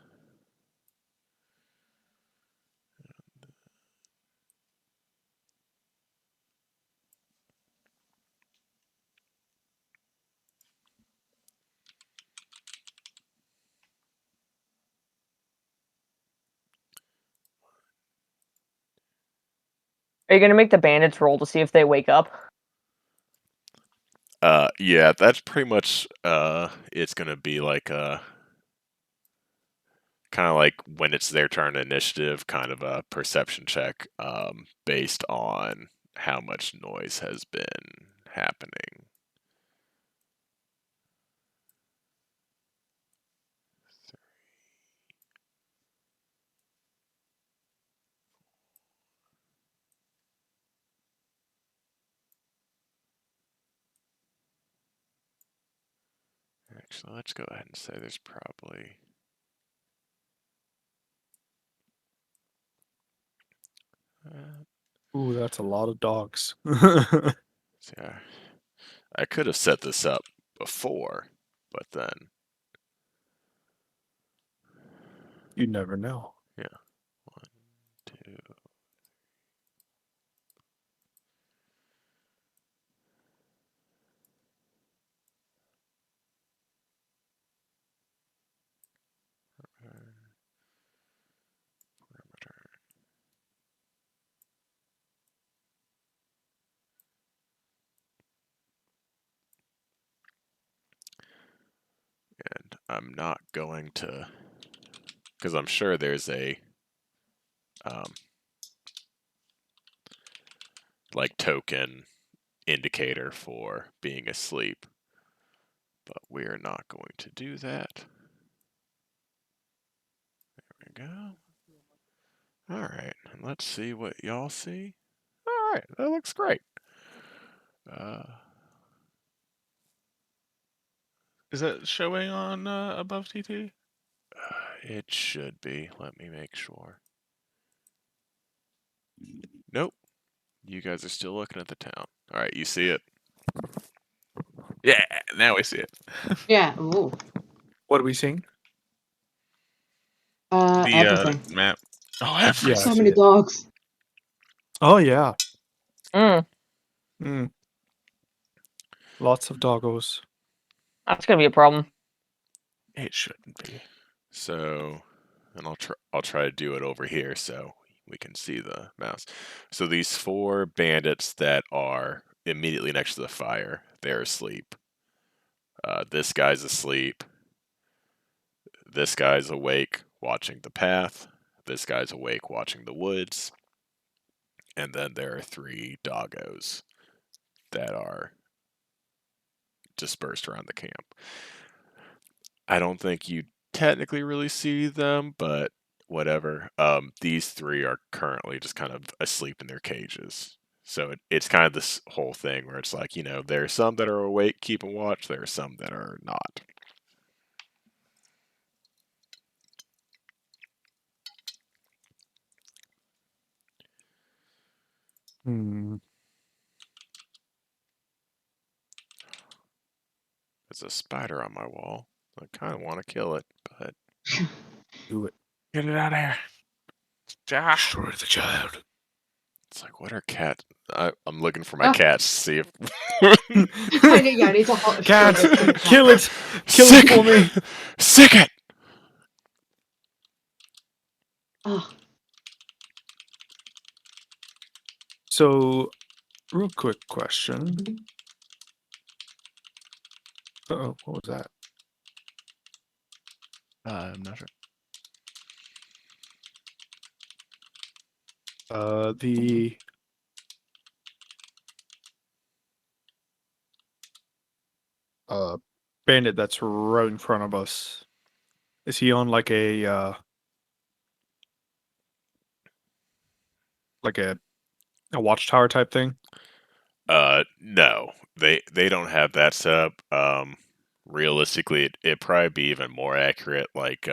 Are you gonna make the bandits roll to see if they wake up? Yeah, that's pretty much it's gonna be like kind of like when it's their turn initiative, kind of a perception check, based on how much noise has been happening. Actually, let's go ahead and say there's probably Ooh, that's a lot of dogs. yeah. I could have set this up before, but then You never know. yeah. 1, 2. And I'm not going to, because I'm sure there's a like token indicator for being asleep, but we're not going to do that. There we go. All right, and let's see what y'all see. All right, that looks great. Is that showing on above TT? It should be. Let me make sure. Nope. You guys are still looking at the town. All right, you see it? Yeah, now I see it. Yeah. Ooh. What are we seeing? The Everything. map. Oh, Yeah, everything. I So see many it. dogs. Oh yeah. Mm, Lots of doggos. that's gonna be a problem. It shouldn't be. So, and I'll try to do it over here so we can see the mouse. So these 4 bandits that are immediately next to the fire, they're asleep. This guy's asleep. This guy's awake watching the path. This guy's awake watching the woods. And then there are 3 doggos that are dispersed around the camp. I don't think you technically really see them, but whatever. These 3 are currently just kind of asleep in their cages. So it's kind of this whole thing where it's like, there are some that are awake, keeping watch. There are some that are not. Hmm. There's a spider on my wall. I kind of want to kill it, but Do it. Get it out of here. Josh. Destroy the child. it's like, what are cats? I'm looking for my Ah. cats to see if. I need to Cats, show this. kill it! Kill Sick it for me! Sick it! Oh, So, real quick question. Uh-oh, what was that? I'm not sure. The bandit that's right in front of us. Is he on like a watchtower type thing? No, they don't have that set up. Realistically, it'd probably be even more accurate. Like,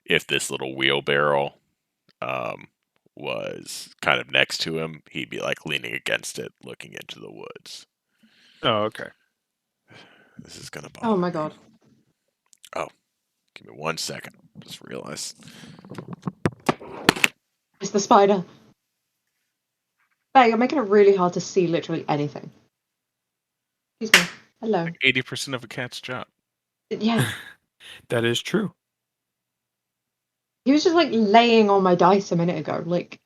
if this little wheelbarrow, um, was kind of next to him, he'd be like leaning against it, looking into the woods. Oh, okay. This is gonna oh bother my me. god. Oh, give me 1 second. Just realized. It's the spider. Hey, you're making it really hard to see literally anything. Excuse me. Hello. 80% of a cat's job. Yeah. That is true. He was just like laying on my dice a minute ago. Like,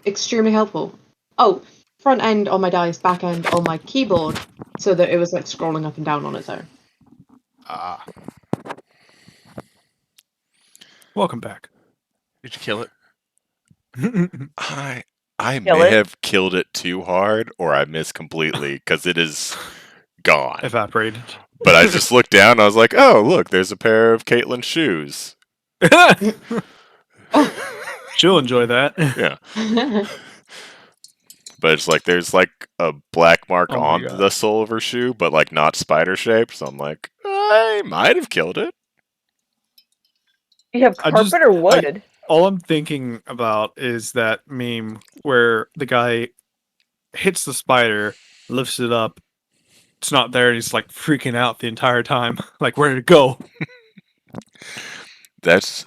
extremely helpful. Oh, front end on my dice, back end on my keyboard, so that it was like scrolling up and down on its own. Ah. Welcome back. Did you kill it? I Kill may it. have killed it too hard, or I missed completely because it is gone. Evaporated. But I just looked down and I was like, oh, look, there's a pair of Caitlin's shoes. She'll enjoy that. Yeah. But it's like there's like a black mark Oh my on God. the sole of her shoe, but like not spider shaped. So I'm like, I might have killed it. You have I carpet just- or wood? All I'm thinking about is that meme where the guy hits the spider, lifts it up, it's not there, and he's like freaking out the entire time. Like, where did it go? That's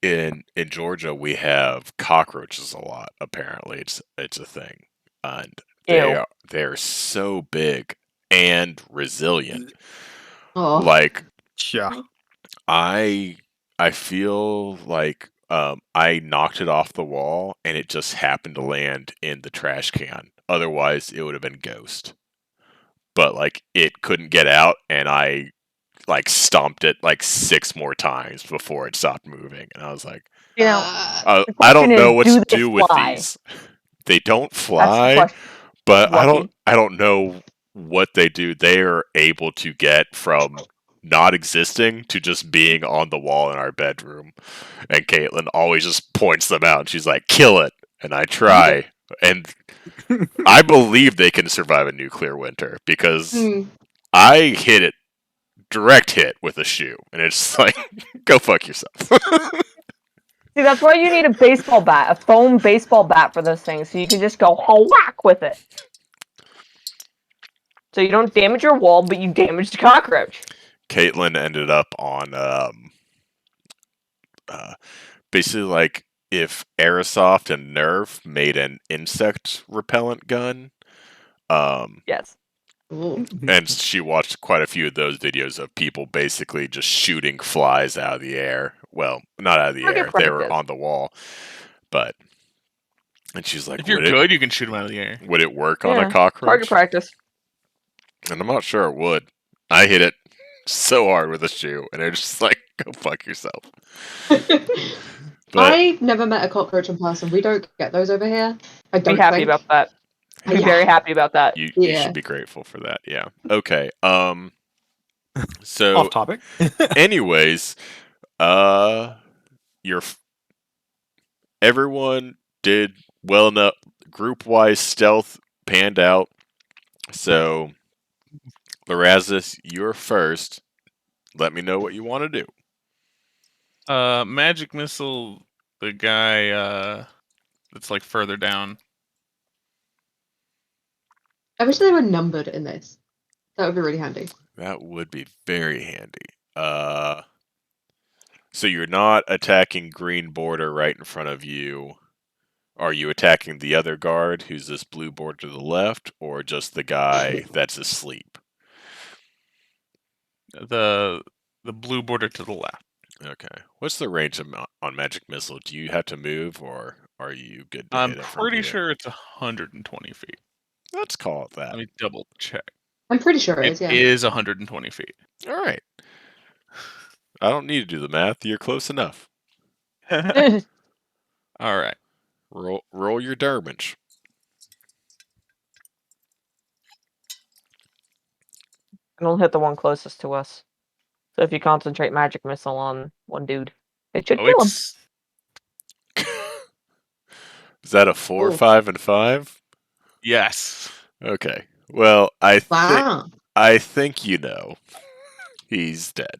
in Georgia we have cockroaches a lot. Apparently, it's a thing, and Ew. they're so big and resilient. Oh. Like Yeah. I feel like I knocked it off the wall and it just happened to land in the trash can. Otherwise, it would have been ghost. But like it couldn't get out, and I like stomped it like 6 more times before it stopped moving, and I was like, You know, the I question don't know is, what do to they do with fly? these. They don't That's the fly, question. but Lucky. I don't know what they do. They are able to get from not existing to just being on the wall in our bedroom. And Caitlin always just points them out and she's like, kill it. And I try. And I believe they can survive a nuclear winter because I hit it direct hit with a shoe. And it's like, go fuck yourself. See, that's why you need a baseball bat, a foam baseball bat for those things, so you can just go whack with it. So you don't damage your wall, but you damage the cockroach. Caitlin ended up on basically like if Airsoft and Nerf made an insect repellent gun. Yes. And she watched quite a few of those videos of people basically just shooting flies out of the air. Well, not out of the Target air; they were practice. on the wall. But and she's like, If you're good, you can shoot them out of the air. would it work on a Yeah, target cockroach?" practice. And I'm not sure it would. I hit it so hard with a shoe, and it's just like, go fuck yourself. But I've never met a cockroach in person. We don't get those over here. I Be don't happy think. about that. Be Yeah. very happy about that. you Yeah. should be grateful for that. Yeah. Okay. So Off topic. anyways, your everyone did well enough. Group wise stealth panned out. So, Lorazis, you're first. Let me know what you want to do. Magic missile, the guy that's like further down. I wish they were numbered in this. That would be really handy. That would be very handy. So you're not attacking green border right in front of you. Are you attacking the other guard, who's this blue border to the left, or just the guy that's asleep? The blue border to the left. Okay. What's the range on magic missile? Do you have to move, or are you good to I'm hit it from pretty here? sure it's 120 feet. Let's call it that. Let me double check. I'm pretty sure it It is, yeah. is 120 feet. All right. I don't need to do the math. You're close enough. All right. Roll your damage. It'll hit the one closest to us. So if you concentrate magic missile on one dude, it should Oh, kill him. it's Is that a 4, Ooh. 5, and 5? yes. Okay. Well, Wow. I think you know. He's dead.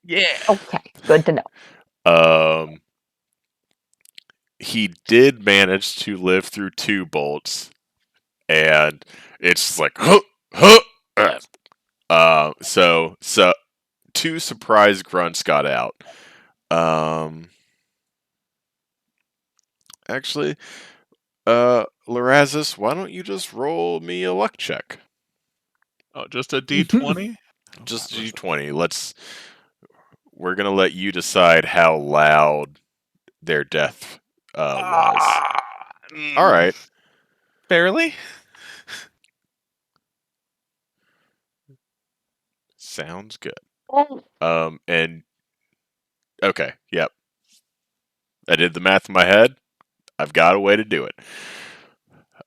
Yeah. Okay, good to know. He did manage to live through 2 bolts, and it's like, so 2 surprise grunts got out. Actually, Lorazis, why don't you just roll me a luck check? Oh, just a D20? Just D20. We're gonna let you decide how loud their death was. All right. Barely? Sounds good. Oh, And okay, yep. I did the math in my head. I've got a way to do it.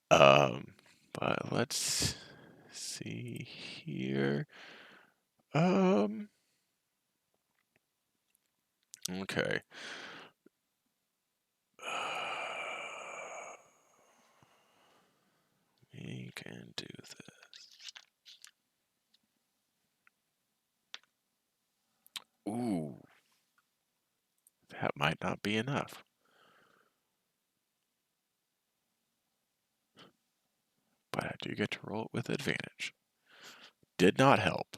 But let's see here. Okay. We can do this. Ooh. That might not be enough. But I do get to roll it with advantage. Did not help.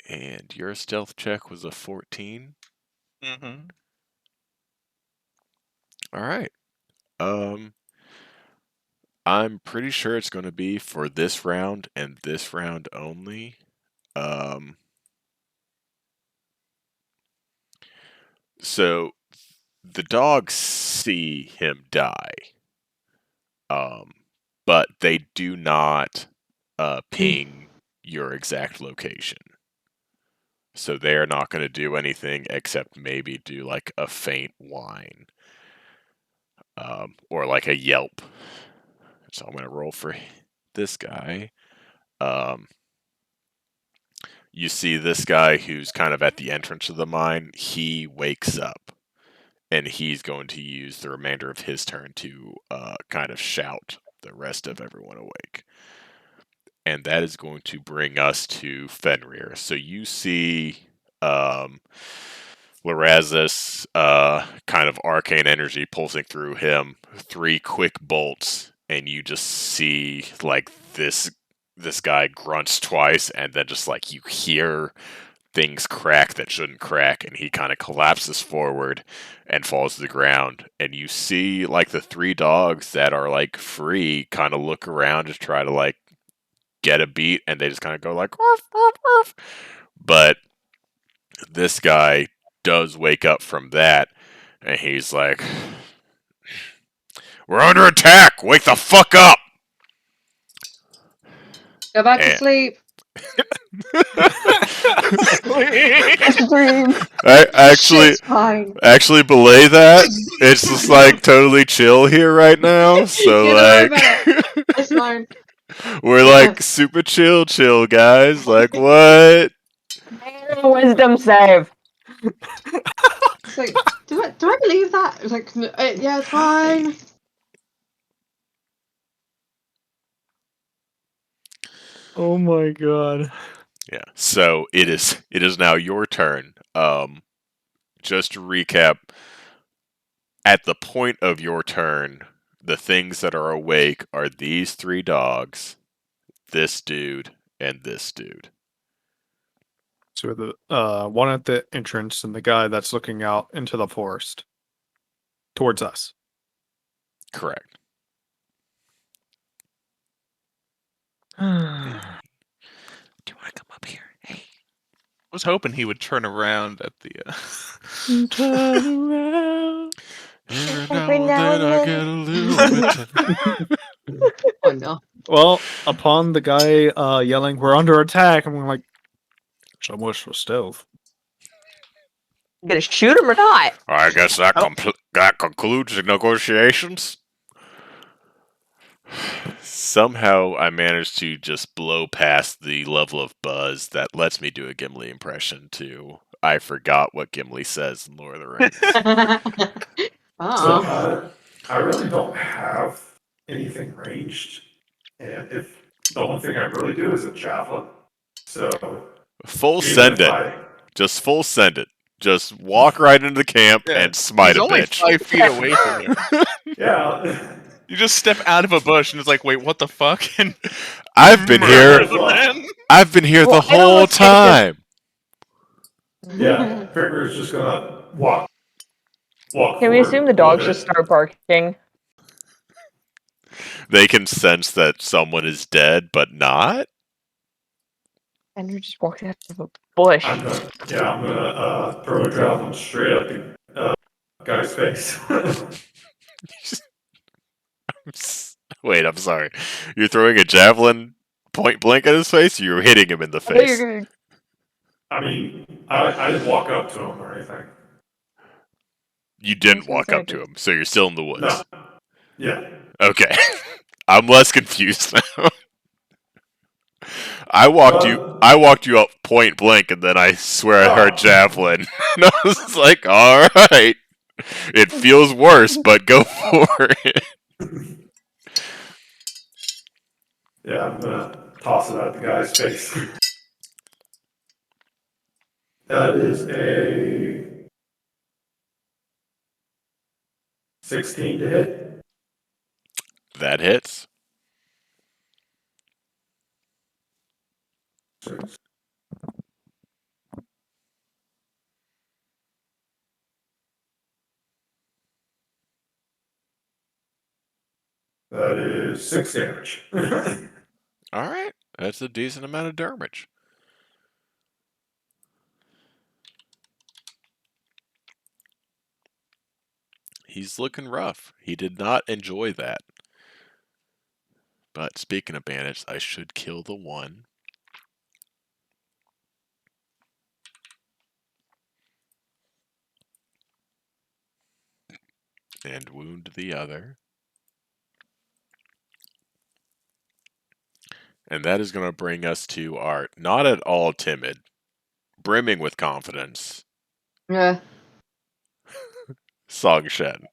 And your stealth check was a 14. Mm-hmm. All right. I'm pretty sure it's going to be for this round and this round only. So the dogs see him die. but they do not ping your exact location. So they are not going to do anything except maybe do like a faint whine, or like a yelp. So I'm going to roll for this guy. Um, you see this guy who's kind of at the entrance of the mine. He wakes up, and he's going to use the remainder of his turn to kind of shout the rest of everyone awake. And that is going to bring us to Fenrir. So you see Lorazis, kind of arcane energy pulsing through him, 3 quick bolts, and you just see like this guy grunts twice, and then just like you hear things crack that shouldn't crack, and he kind of collapses forward and falls to the ground. And you see like the 3 dogs that are like free kind of look around to try to like get a beat, and they just kind of go like "Arf, arf, arf." But this guy does wake up from that, and he's like, "We're under attack! Wake the fuck up!" Go back to And sleep. I Shit's fine. actually belay that. It's just like totally chill here right now. So You know, I like bet. It's fine. we're like super chill guys. Like what? Wisdom save. It's like, do I believe that? It's like, yeah, it's fine. Oh my god. Yeah. So it is now your turn. Just to recap, at the point of your turn, the things that are awake are these 3 dogs, this dude, and this dude. So the one at the entrance and the guy that's looking out into the forest towards us. Correct. Do Do you want to come up here? Hey. I was hoping he would turn around at the. Turn around. Every now and then I get a little bit. Oh no. Well, upon the guy yelling, "We're under attack," I'm like, "So much for stealth." You gonna shoot him or not? I guess that Oh. that concludes the negotiations. Somehow I managed to just blow past the level of buzz that lets me do a Gimli impression too. I forgot what Gimli says in Lord of the Rings. So Oh. I really don't have anything ranged, and if the only thing I really do is a javelin. So Full even send if it. I Just full send it. Just walk right into the camp Yeah, and smite He's a only bitch. 5 feet away from you. yeah, You just step out of a bush and it's like, wait, what the fuck? And I've been here. murder the man. I've been here the Well, I whole almost say just- time. yeah, Figure is just gonna walk. Can we forward assume the a little dogs bit. just start barking? They can sense that someone is dead, but not. And you're just walking out of a bush. I'm gonna throw a javelin straight at the guy's face. Wait, I'm sorry. You're throwing a javelin point blank at his face, or you're hitting him in the I thought you face? were gonna- I mean, I didn't walk up to him or anything. You I didn't was gonna walk say, up to him, so you're still in the No. woods. Yeah. Okay. I'm less confused now. I walked you up point blank, and then I swear I heard javelin. And I was like, all right. It feels worse, but go for it. Yeah, I'm gonna toss it at the guy's face. That is a 16 to hit. That hits. That is 6 damage. All right. That's a decent amount of damage. He's looking rough. He did not enjoy that. But speaking of bandits, I should kill the one. And wound the other. And that is going to bring us to our not at all timid, brimming with confidence, Yeah. Song Shen.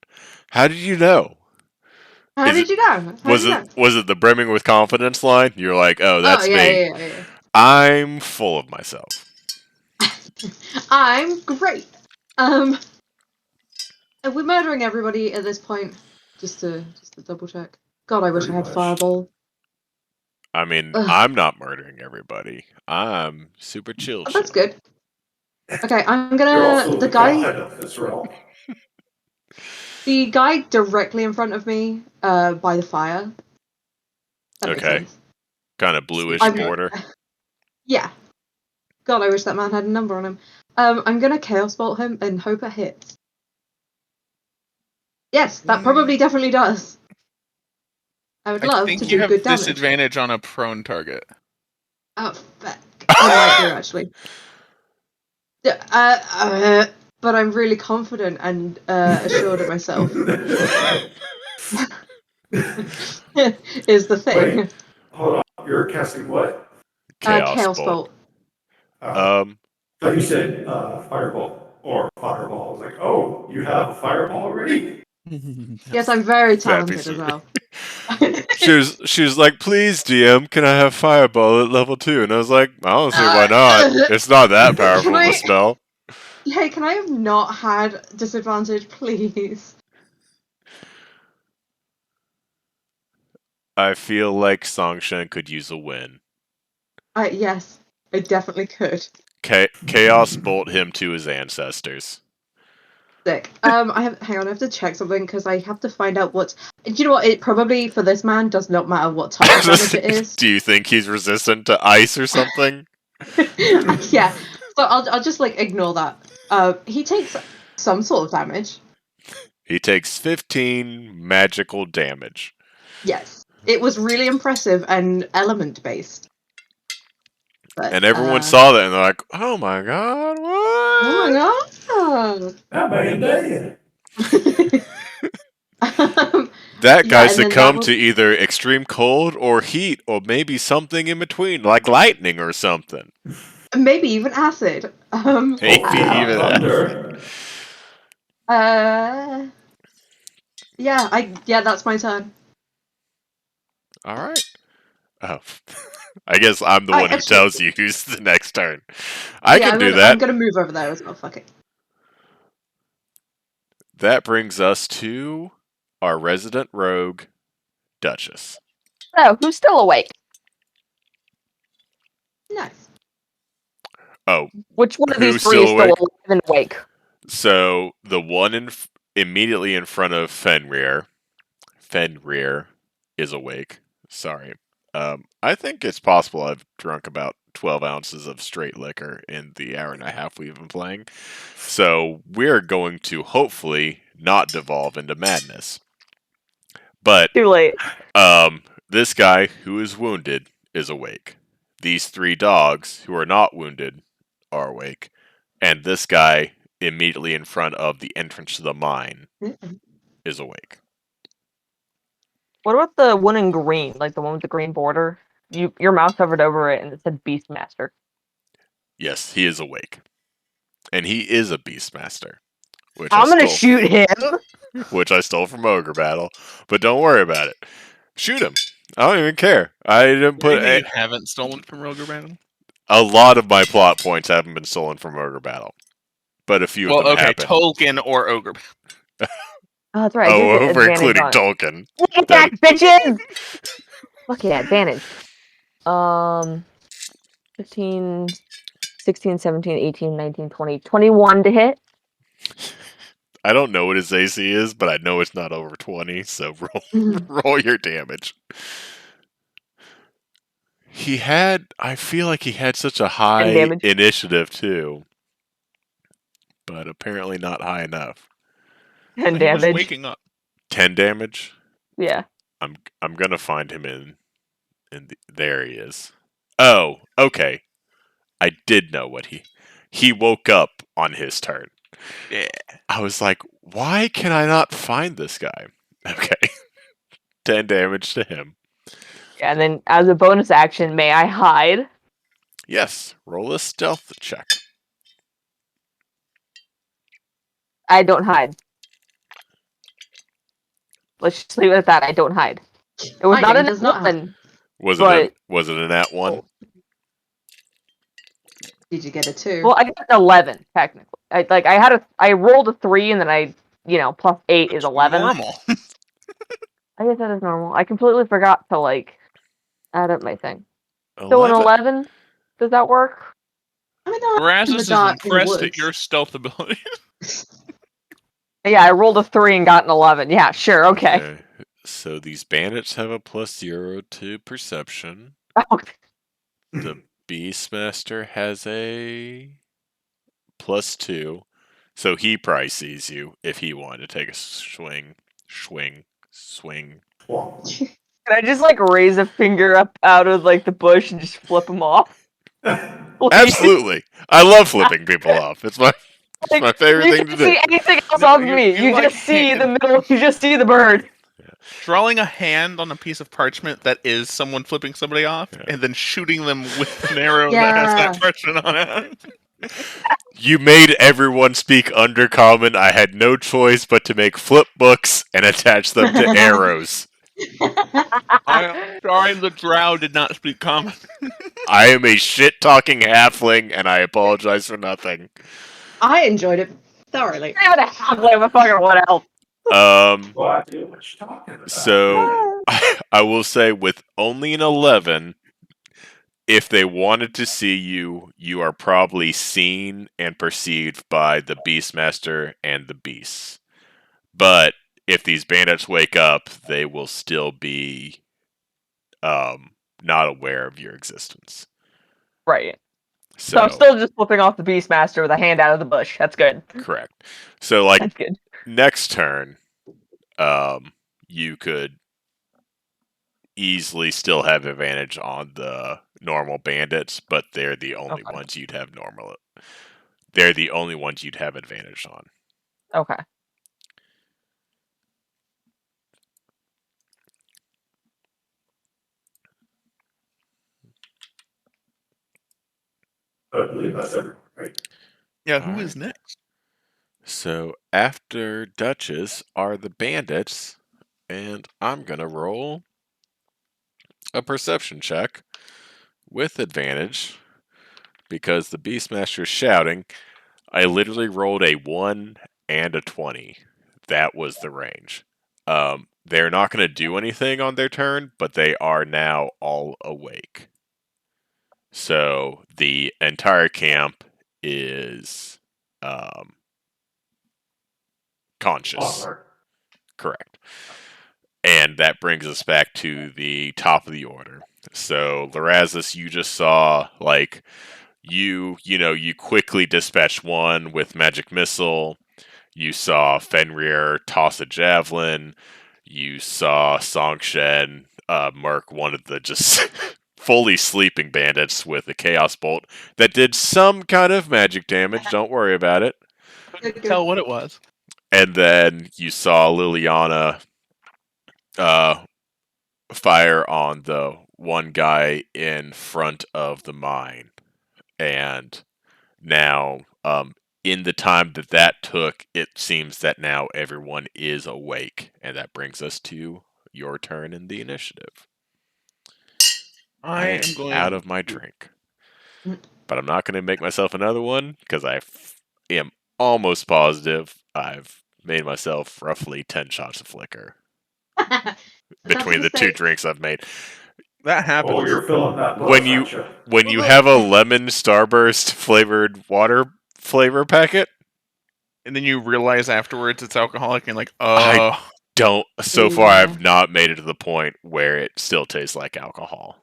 How did you know? How Is did it you know? How did you know? was it the brimming with confidence line? You're like, oh, Oh that's yeah, me. yeah. I'm full of myself. I'm great. Are we murdering everybody at this point? Just to double check. God, I wish I Pretty had much. fireball. I mean, Ugh. I'm not murdering everybody. I'm super chill. Oh, that's good. Okay, I'm You're gonna also the god of this realm. the guy directly in front of me, by the fire. That makes Okay. sense. Kind of bluish I'm- border. Yeah. God, I wish that man had a number on him. I'm gonna chaos bolt him and hope it hits. Yes, that probably definitely does. I would I love think to you do have good damage. disadvantage on a prone target. Oh, fuck. I might do actually. But I'm really confident and assured of myself. Is the thing. Wait, hold on. You're casting what? Chaos Bolt. bolt. Thought you said fireball or fireball. I was like, oh, you have a fireball already? Yes, I'm very That'd be talented as sweet. well. She was like, please, DM, can I have fireball at level 2? And I was like, I don't see why not. It's not that powerful of a spell. Hey, can I have not had disadvantage, please? I feel like Songshen could use a win. Yes, I definitely could. Chaos bolt him to his ancestors. Sick. Hang on, I have to check something because I have to find out what's. Do you know what? It probably for this man does not matter what type of damage it is. Do you think he's resistant to ice or something? Yeah. So I'll just like ignore that. He takes some sort of damage. He takes 15 magical damage. Yes. It was really impressive and element based. But And everyone saw that and they're like, oh my god, what? oh my god. That man dead. That guy Yeah, and then that succumbed was to either extreme cold or heat or maybe something in between, like lightning or something. maybe even acid. Maybe Not even that. thunder. Yeah, that's my turn. All right. Oh, I guess I'm the I one who actually, tells you who's the next turn. I yeah, can do I'm that. gonna move over there as well. Fuck it. That brings us to our resident rogue, Duchess. So, who's still awake? Nice. Oh, Which one of these who's three still is still awake? alive and awake? So the one immediately in front of Fenrir is awake. Sorry. I think it's possible I've drunk about 12 ounces of straight liquor in the hour and a half we've been playing. So we're going to hopefully not devolve into madness. But Too late. this guy who is wounded is awake. These 3 dogs who are not wounded are awake. And this guy immediately in front of the entrance to the mine is awake. What about the one in green, like the one with the green border? Your mouse hovered over it and it said Beastmaster. Yes, he is awake. And he is a Beastmaster. Which I'm gonna stole, shoot him. which I stole from Ogre Battle. But don't worry about it. Shoot him. I don't even care. I didn't put Maybe you haven't stolen from Roger Battle. a lot of my plot points haven't been stolen from Ogre Battle. But a few of Well, them okay, have been. Tolkien or Ogre Battle. Oh, that's right. I did Oh, get over advantage including on. Tolkien. Look at that, bitches! Look at advantage. 15, 16, 17, 18, 19, 20, 21 to hit. I don't know what his AC is, but I know it's not over 20, so roll your damage. I feel like he had such a 10 high damage. initiative too, but apparently not high enough. 10 He was damage. waking up. 10 damage? Yeah. I'm gonna find him in There he is. Oh, okay. I did know what he woke up on his turn. Yeah. I was like, why can I not find this guy? Okay. 10 damage to him. Yeah, and then as a bonus action, may I hide? Yes, roll a stealth check. I don't hide. Let's just leave it at that. I don't hide. It was not Hiding a does not have. one, Was but it a nat 1? Did you get a 2? well, I got an 11 technically. I rolled a 3 and then I plus 8 is It's 11. normal. I guess that is normal. I completely forgot to add up my thing. So an 11? 11, does that work? I mean, they're in Razus the is dark in the impressed at woods. your stealth ability. Yeah, I rolled a 3 and got an 11. Yeah, sure, okay. So these bandits have a +0 to perception. The Beastmaster has a +2. So he probably sees you if he wanted to take a swing. Well, Can I just raise a finger up out of the bush and just flip him off? Please? Absolutely. I love flipping people off. It's my favorite You thing to can't see do. anything else No, off you- me. you You like just see hand- the middle. You just see the bird. Drawing a hand on a piece of parchment that is someone flipping somebody off, Yeah. and then shooting them with an arrow that has Yeah. that parchment on it. You made everyone speak Undercommon. I had no choice but to make flip books and attach them to arrows. I'm sorry the drow did not speak common. I am a shit-talking halfling, and I apologize for nothing. I enjoyed it thoroughly. I would have like a fucking what else? well, I do what you're talking about. So I will say with only an 11, if they wanted to see you, you are probably seen and perceived by the Beastmaster and the beasts. But if these bandits wake up, they will still be not aware of your existence. Right. So So I'm still just flipping off the Beastmaster with a hand out of the bush. That's good. correct. So That's good. next turn, you could easily still have advantage on the normal bandits, but they're the only Okay. ones you'd have normal. They're the only ones you'd have advantage on. Okay. I believe that's everyone, right? Yeah, who is Alright. next? So after Duchess are the bandits, and I'm gonna roll a perception check with advantage because the Beastmaster is shouting. I literally rolled a 1 and a 20. That was the range. They're not going to do anything on their turn, but they are now all awake. So the entire camp is conscious. Awesome. Correct. And that brings us back to the top of the order. So, Larazis, you just saw, you quickly dispatched one with magic missile. You saw Fenrir toss a javelin. You saw Songshen murk one of the just fully sleeping bandits with a chaos bolt that did some kind of magic damage. Don't worry about it. Couldn't tell what it was. And then you saw Liliana fire on the one guy in front of the mine. And now, in the time that took, it seems that now everyone is awake. And that brings us to your turn in the initiative. I am going out of my drink. But I'm not going to make myself another one because I am almost positive I've made myself roughly 10 shots of liquor between the 2 drinks I've made. That happens. Oh, you're filling that book, When you aren't you? when you have a lemon Starburst flavored water flavor packet, And then you realize afterwards it's alcoholic and I don't. So far, Yeah. I've not made it to the point where it still tastes like alcohol.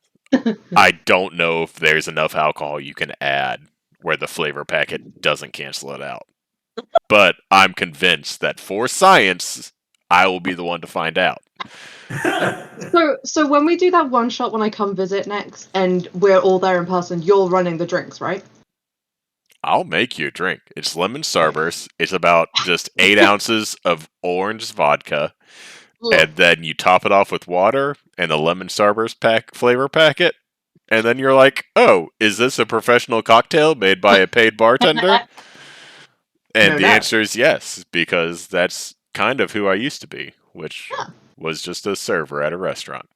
I don't know if there's enough alcohol you can add where the flavor packet doesn't cancel it out. But I'm convinced that for science, I will be the one to find out. So when we do that one shot when I come visit next, and we're all there in person, you're running the drinks, right? I'll make you a drink. It's lemon starburst. It's about just 8 ounces of orange vodka, and then you top it off with water and a lemon starburst flavor packet. And then you're like, oh, is this a professional cocktail made by a paid bartender? And No the doubt. answer is yes, because that's kind of who I used to be, which was just a server at a restaurant.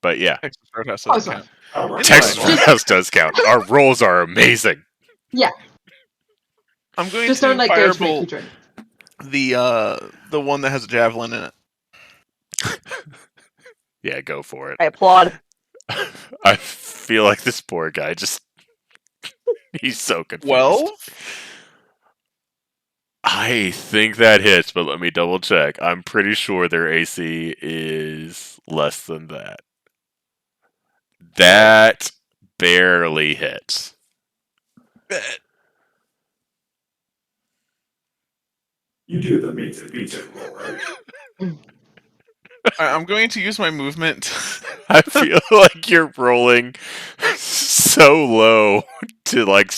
But yeah, Texas Roadhouse Close doesn't enough. count. Alright. Texas Anyway. Roadhouse does count. Our rolls are amazing. Yeah, I'm going just to don't let Gage make you firebolt drink. the one that has a javelin in it. Yeah, go for it. I applaud. I feel like this poor guy he's so confused. 12? I think that hits, but let me double check. I'm pretty sure their AC is less than that. That barely hits. You do the meets it beats it roll, right? I'm going to use my movement. I feel like you're rolling so low to like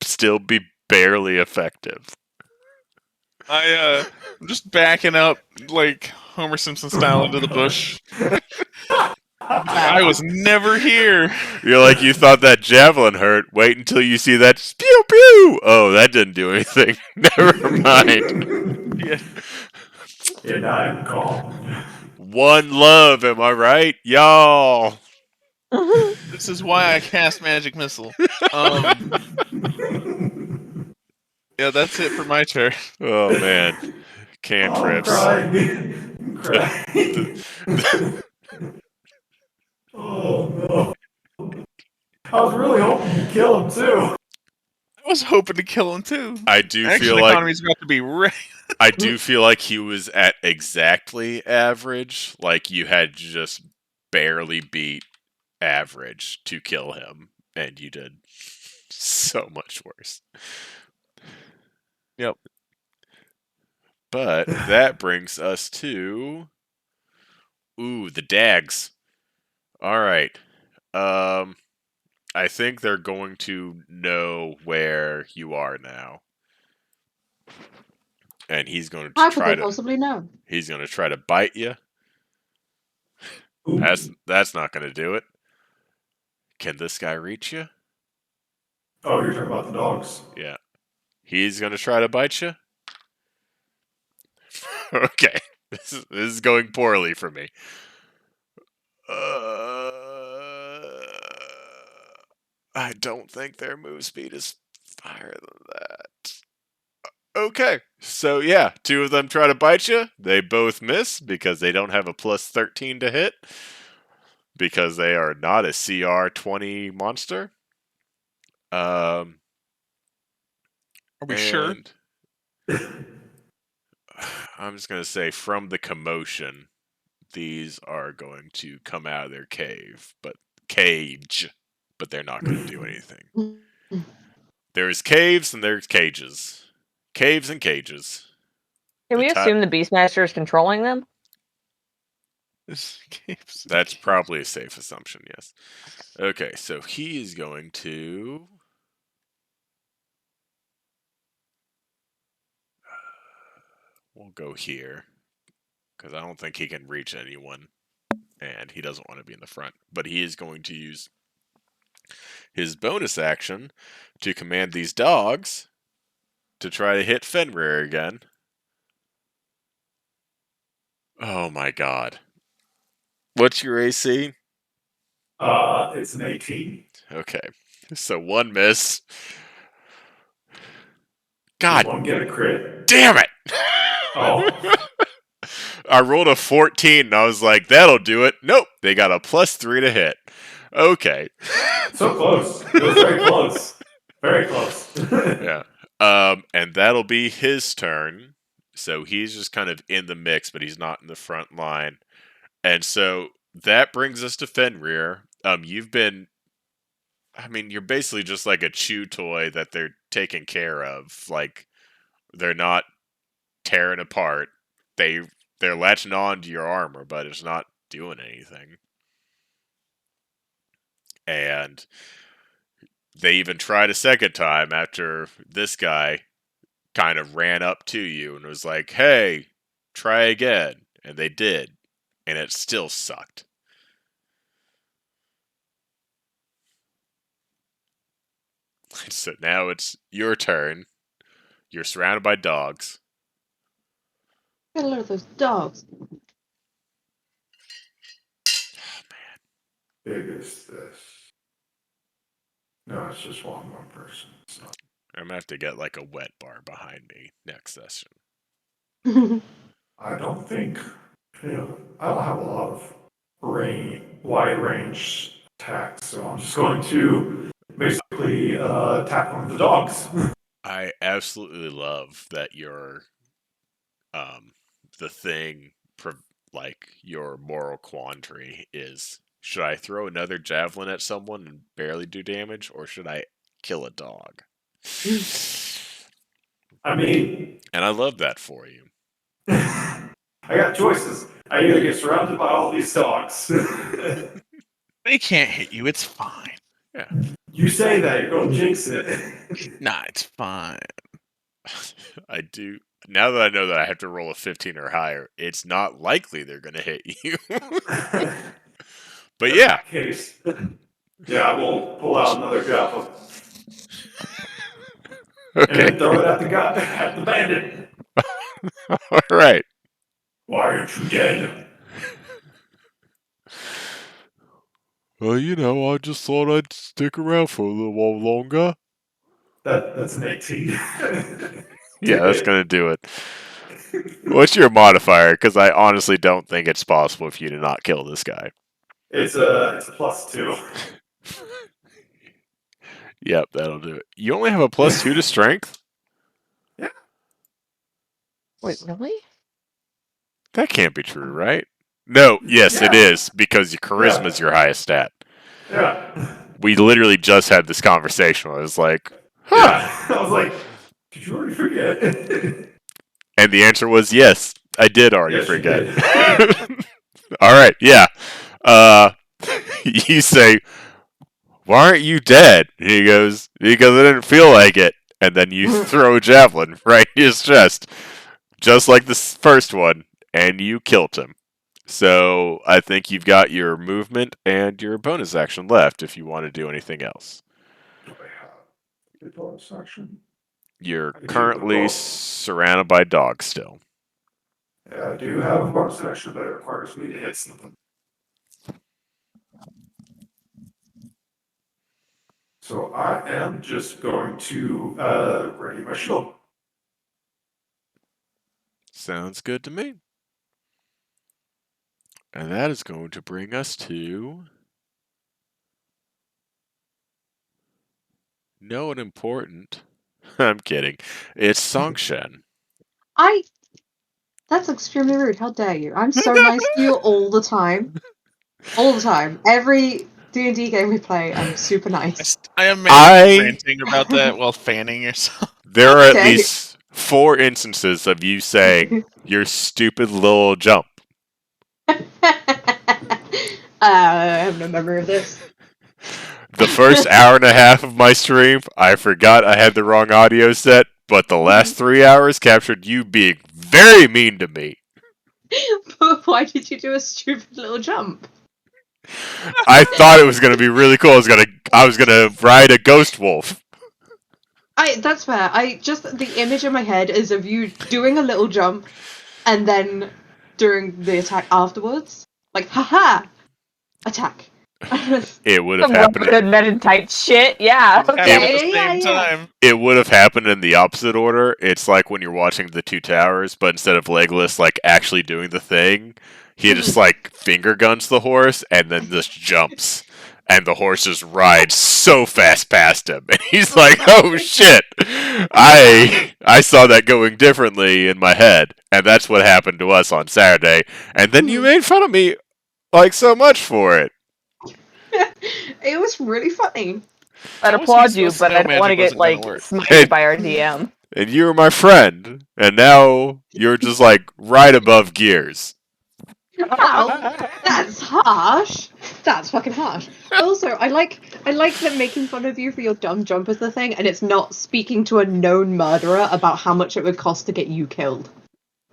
still be barely effective. I'm just backing up like Homer Simpson style into the bush. I was never here. You're like, you thought that javelin hurt. Wait until you see that pew pew. Oh, that didn't do anything. Never mind. Yeah. And I'm calm. One love, am I right, y'all? This is why I cast magic missile. Yeah, that's it for my turn. Oh man, I'm cantrips. crying. I'm crying. Oh no. I was really hoping you'd kill him too. I was hoping to kill him too. I do Action feel like economy's got to be right. I do feel like he was at exactly average. Like you had just barely beat average to kill him, and you did so much worse. Yep. But that brings us to the dags. All right. I think they're going to know where you are now. And he's going to How could try they to possibly know? he's going to try to bite you. Ooh. That's not going to do it. Can this guy reach you? Oh, you're talking about the dogs. Yeah. He's going to try to bite you. Okay. This is going poorly for me. I don't think their move speed is higher than that. Okay, so yeah, 2 of them try to bite you. They both miss because they don't have a plus 13 to hit. Because they are not a CR 20 monster. Are we sure? I'm just going to say from the commotion, these are going to come out of their cage, but they're not going to do anything. There's caves and there's cages. Caves and cages. Can we assume the Beastmaster is controlling them? That's probably a safe assumption, yes. Okay, so he is going to... We'll go here, because I don't think he can reach anyone, and he doesn't want to be in the front. But he is going to use his bonus action to command these dogs to try to hit Fenrir again. Oh my god. What's your AC? It's an 18. Okay. So 1 miss. Does God one get a crit? damn it! Oh. I rolled a 14 and I was like, that'll do it. Nope. They got a +3 to hit. Okay. So close. It was very close. Very close. Yeah. And that'll be his turn. So he's just kind of in the mix, but he's not in the front line. And so that brings us to Fenrir. You've been, you're basically just like a chew toy that they're taking care of. Like, they're not tearing apart. They they're latching on to your armor, but it's not doing anything. And they even tried a second time after this guy kind of ran up to you and was like, "Hey, try again." And they did, and it still sucked. So now it's your turn. You're surrounded by dogs. Get a load of those dogs. Big is this? No, it's just one person. So. I'm gonna have to get like a wet bar behind me next session. I don't think, I don't have a lot of wide range attacks, so I'm just going to basically attack one of the dogs. I absolutely love that the thing, like your moral quandary is: should I throw another javelin at someone and barely do damage, or should I kill a dog? I mean, And I love that for you. I got choices. I either get surrounded by all these dogs. They can't hit you. It's fine. Yeah. You say that, you're going to jinx it. Nah, it's fine. I do. Now that I know that I have to roll a 15 or higher, it's not likely they're going to hit you. But yeah. Case. Yeah, I will pull out another javelin. Okay. And then throw it at the bandit. All right. Why aren't you dead? Well, I just thought I'd stick around for a little while longer. That's an 18. Yeah, that's going to do it. What's your modifier? Because I honestly don't think it's possible for you to not kill this guy. It's a +2. Yep, that'll do it. You only have a +2 to strength? Yeah. Wait, really? That can't be true, right? No, yes, it Yeah. is, because your charisma is your highest stat. Yeah. We literally just had this conversation. I was like, Yeah. I was like, did you already forget? and the answer was yes, I did already Yes, you forget. did. All right, yeah. You say, "Why aren't you dead?" And he goes, "Because I didn't feel like it." And then you throw a javelin right in his chest, just like the first one, and you killed him. So I think you've got your movement and your bonus action left if you want to do anything else. Do I have a bonus action? You're I can do currently both. surrounded by dogs still. Yeah, I do have a bonus action, but it requires me to hit something. So I am just going to ready my shield. Sounds good to me. And that is going to bring us to no one important. I'm kidding. It's Songshen. That's extremely rude. How dare you? I'm so nice to you all the time. All the time. Every D&D game we play, I'm super nice. I am ranting about that while fanning yourself. There are at Okay. least 4 instances of you saying, "Your stupid little jump." I have no memory of this. The first hour and a half of my stream, I forgot I had the wrong audio set, but the last 3 hours captured you being very mean to me. But why did you do a stupid little jump? I thought it was going to be really cool. I was gonna ride a ghost wolf. That's fair. The image in my head is of you doing a little jump and then doing the attack afterwards. Like, haha! Attack. It would have Some happened. good men type shit. Yeah. Happened Okay. at the same Yeah. time. It would have happened in the opposite order. It's like when you're watching The Two Towers, but instead of Legolas like actually doing the thing, he just like finger guns the horse and then just jumps, and the horse just rides so fast past him, and he's like, "Oh shit! I saw that going differently in my head," and that's what happened to us on Saturday. And then you made fun of me like so much for it. It was really funny. I'd How was he applaud you, supposed to but know I don't want to magic get wasn't gonna like work? smited by our DM. and you were my friend, and now you're just like right above Gears. Ow, that's harsh. That's fucking harsh. Also, I like that making fun of you for your dumb jump is the thing, and it's not speaking to a known murderer about how much it would cost to get you killed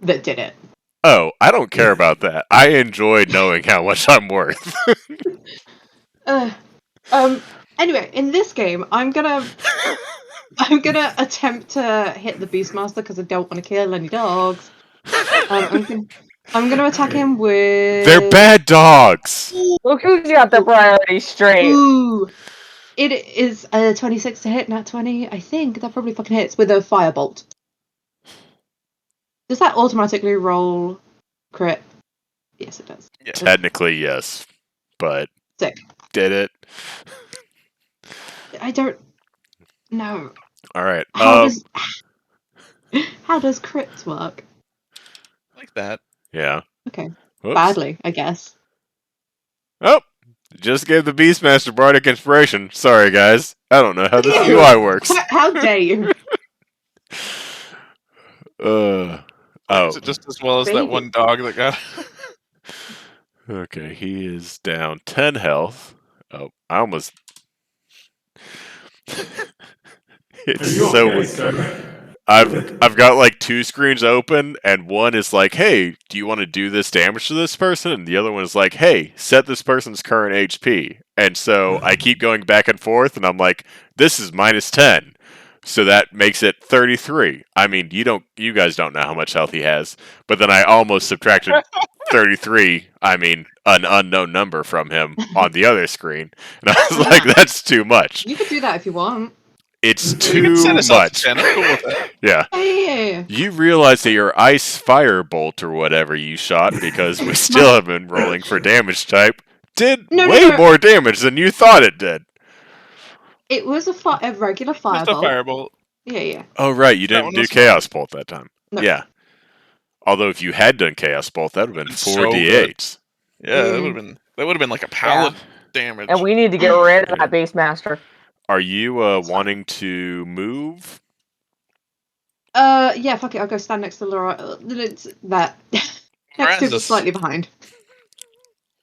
that did it. Oh, I don't care about that. I enjoy knowing how much I'm worth. Uh, Anyway, in this game, I'm gonna attempt to hit the Beastmaster because I don't want to kill any dogs. I'm gonna attack him with. They're bad dogs. Look who's got the priorities straight. Ooh, it is a 26 to hit, not 20. I think that probably fucking hits with a firebolt. Does that automatically roll crit? Yes, it does. Yeah. Technically, yes, but Sick. did it? I don't know. All right. How does crits work? Like that. Yeah. Okay, Whoops. badly, I guess. Oh, just gave the Beastmaster bardic inspiration. Sorry, guys. I don't know how this UI works. How dare you? Oh. Is it just as well as that Baby. one dog that got? Okay, he is down 10 health. Oh, I almost. Are It's you so. okay, sir? I've got like two screens open, and one is like, "Hey, do you want to do this damage to this person?" And the other one is like, "Hey, set this person's current HP." And so I keep going back and forth, and I'm like, "This is -10." So that makes it 33. I mean, you guys don't know how much health he has, but then I almost subtracted 33. I mean, an unknown number from him on the other screen, and I was like, "That's too much. You could do that if you want. It's You can set too us up to much." 10. I'm cool with that. Yeah. Yeah. You realize that your ice fire bolt or whatever you shot, because we still have been rolling for damage type, did No, way no. more damage than you thought it did. It was a regular Just a firebolt. firebolt. Yeah. Oh, right, you That didn't one do was Chaos Bolt that time. No. Yeah. Although if you had done Chaos Bolt, that would have been It's 4 so d8s. Yeah, that Mm. would have been like a pallet damage. And we need to get rid of that Beastmaster. Are you That's fine. wanting to move? Yeah, fuck it, I'll go stand next to Laura. It's that. Next to, Lorazes. slightly behind.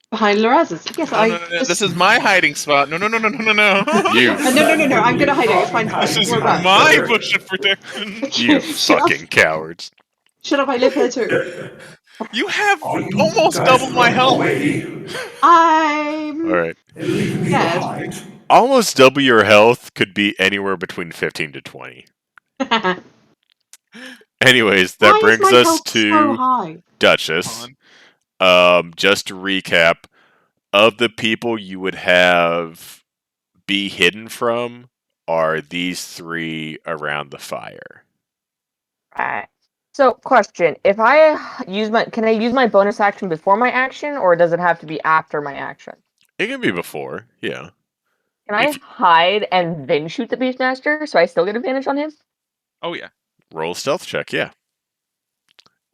Behind Lorazes. Yes, No, I no, no, no. just... This is my hiding spot. No. You. No, I'm gonna hide it, it's fine. This is We're back. my bush of protection. You Shut up. fucking cowards. Shut up, I live here too. You have Are you almost guys double my running health. away I'm... Alright. and leaving me Yes. behind? Almost double your health could be anywhere between 15 to 20. Why Anyways, that is brings my us health so to high? Duchess. On. Just to recap, of the people you would have be hidden from are these three around the fire. Right. So, question: if I can I use my bonus action before my action, or does it have to be after my action? It can be before, yeah. Can I If- hide and then shoot the Beastmaster so I still get advantage on him? Oh yeah. Roll a stealth check, yeah.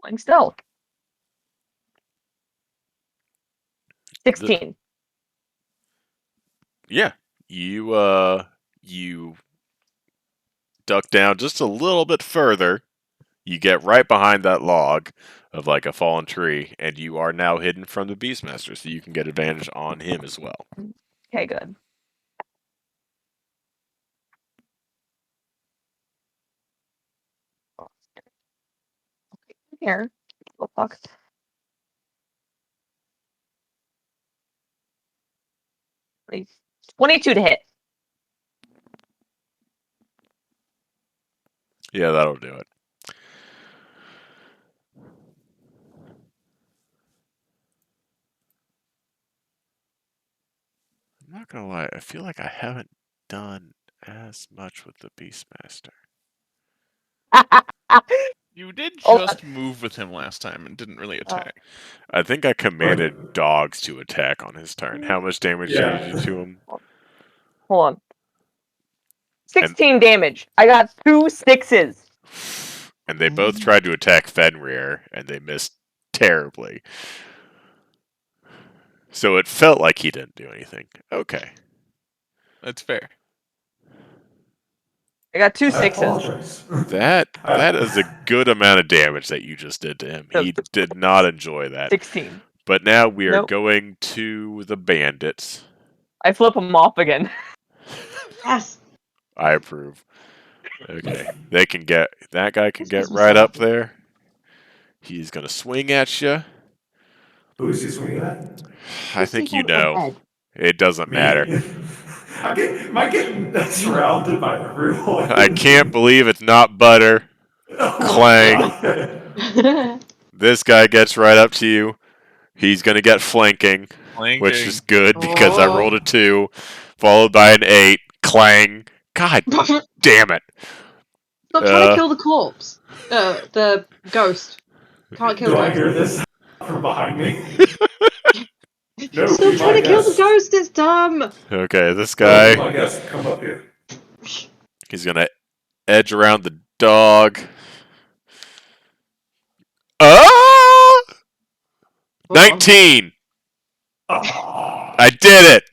Playing stealth. 16. Yeah. You duck down just a little bit further. You get right behind that log of like a fallen tree, and you are now hidden from the Beastmaster, so you can get advantage on him as well. Okay, good. Here. Oh, fuck. Please. 22 to hit. Yeah, that'll do it. I'm not gonna lie, I feel like I haven't done as much with the Beastmaster. You did Oh, just move with him last time and didn't really attack. I think I commanded dogs to attack on his turn. How much damage did you do to him? Hold on. 16 damage. I got 2 6s. And they both tried to attack Fenrir, and they missed terribly. So it felt like he didn't do anything. Okay. That's fair. I got 2 I 6s. apologize. That is a good amount of damage that you just did to him. He did not enjoy that. 16. But now we are Nope. going to the bandits. I flip them off again. Yes. I approve. Okay, they can get that guy can This get was right up awful. there. He's gonna swing at you. Who is he swinging at? I Just think see you one know. head. It doesn't Me. matter. Am I getting surrounded by everyone? I can't believe it's not butter. Oh my Clang. God. This guy gets right up to you. He's gonna get flanking, which is good because I rolled a 2, followed by an 8. Clang. God damn it. Stop trying to kill the corpse. The ghost. Can't kill Do I ghosts. hear this from behind me? No, Stop be trying my to kill the guest. ghost, it's dumb! Okay, this No, guy, be my guest. Come up here. he's gonna edge around the dog. Ah! Hold on. 19! Ah. I did it!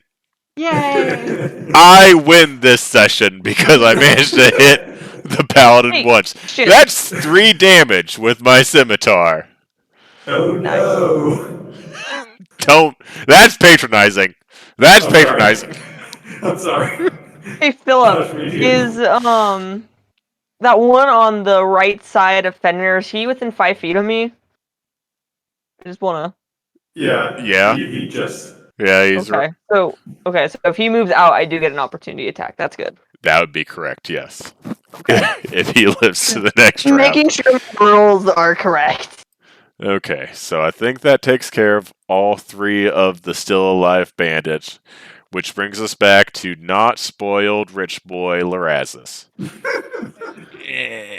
Yay! I win this session because I managed to hit the paladin Hey, once. shit. That's 3 damage with my scimitar. Oh Nice. no. Don't. That's patronizing. That's I'm patronizing. sorry. I'm sorry. Hey, Philip, Gosh, me too. is that one on the right side of Fenrir, is he within 5 feet of me? I just wanna. Yeah. Yeah. He just. Yeah, he's. Okay. So if he moves out, I do get an opportunity attack. That's good. That would be correct, yes. Okay. If he lives to the next round. Making sure the rules are correct. Okay, so I think that takes care of all 3 of the still alive bandits, which brings us back to not spoiled rich boy Larazis.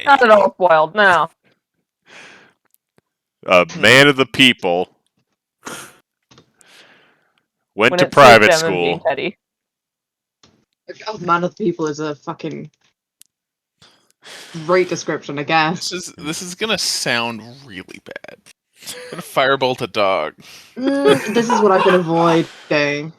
Not at all spoiled. No. A man of the people, went When to it suits private him and being school. petty. Oh, man of the people is a fucking great description, I guess. This is gonna sound really bad. Gonna firebolt a dog. This is what I've been avoiding.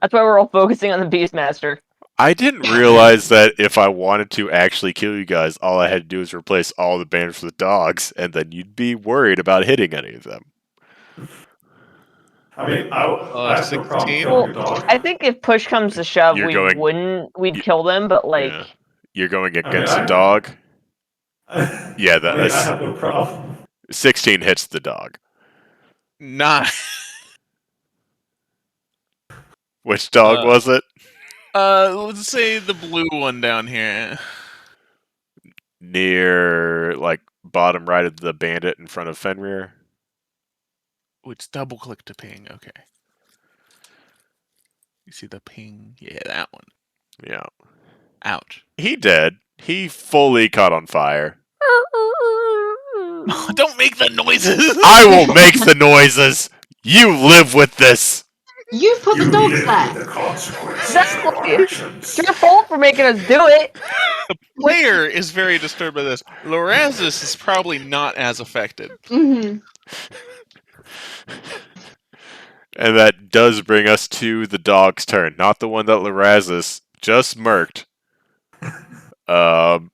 That's why we're all focusing on the Beastmaster. I didn't realize that if I wanted to actually kill you guys, all I had to do is replace all the bandits with dogs, and then you'd be worried about hitting any of them. I mean, I have no problem 16? killing a dog. I think if push comes to shove, You're we going- wouldn't. We'd you- kill them, but like, Yeah. You're going I mean, against a dog? Yeah, I mean, I have no problem. 16 hits the dog. Not. Which dog was it? Let's say the blue one down here. Near, like, bottom right of the bandit in front of Fenrir. Which double click to ping. Okay. You see the ping? Yeah, that one. Yeah. Ouch. He dead. He fully caught on fire. Don't make the noises. I will make the noises. You live with this. You put the You dogs live there! with the consequences Exactly. of your actions. it's your fault for making us do it. Player is very disturbed by this. Lorazis is probably not as affected. Mm-hmm. And that does bring us to the dog's turn, not the one that Larazis just murked. God,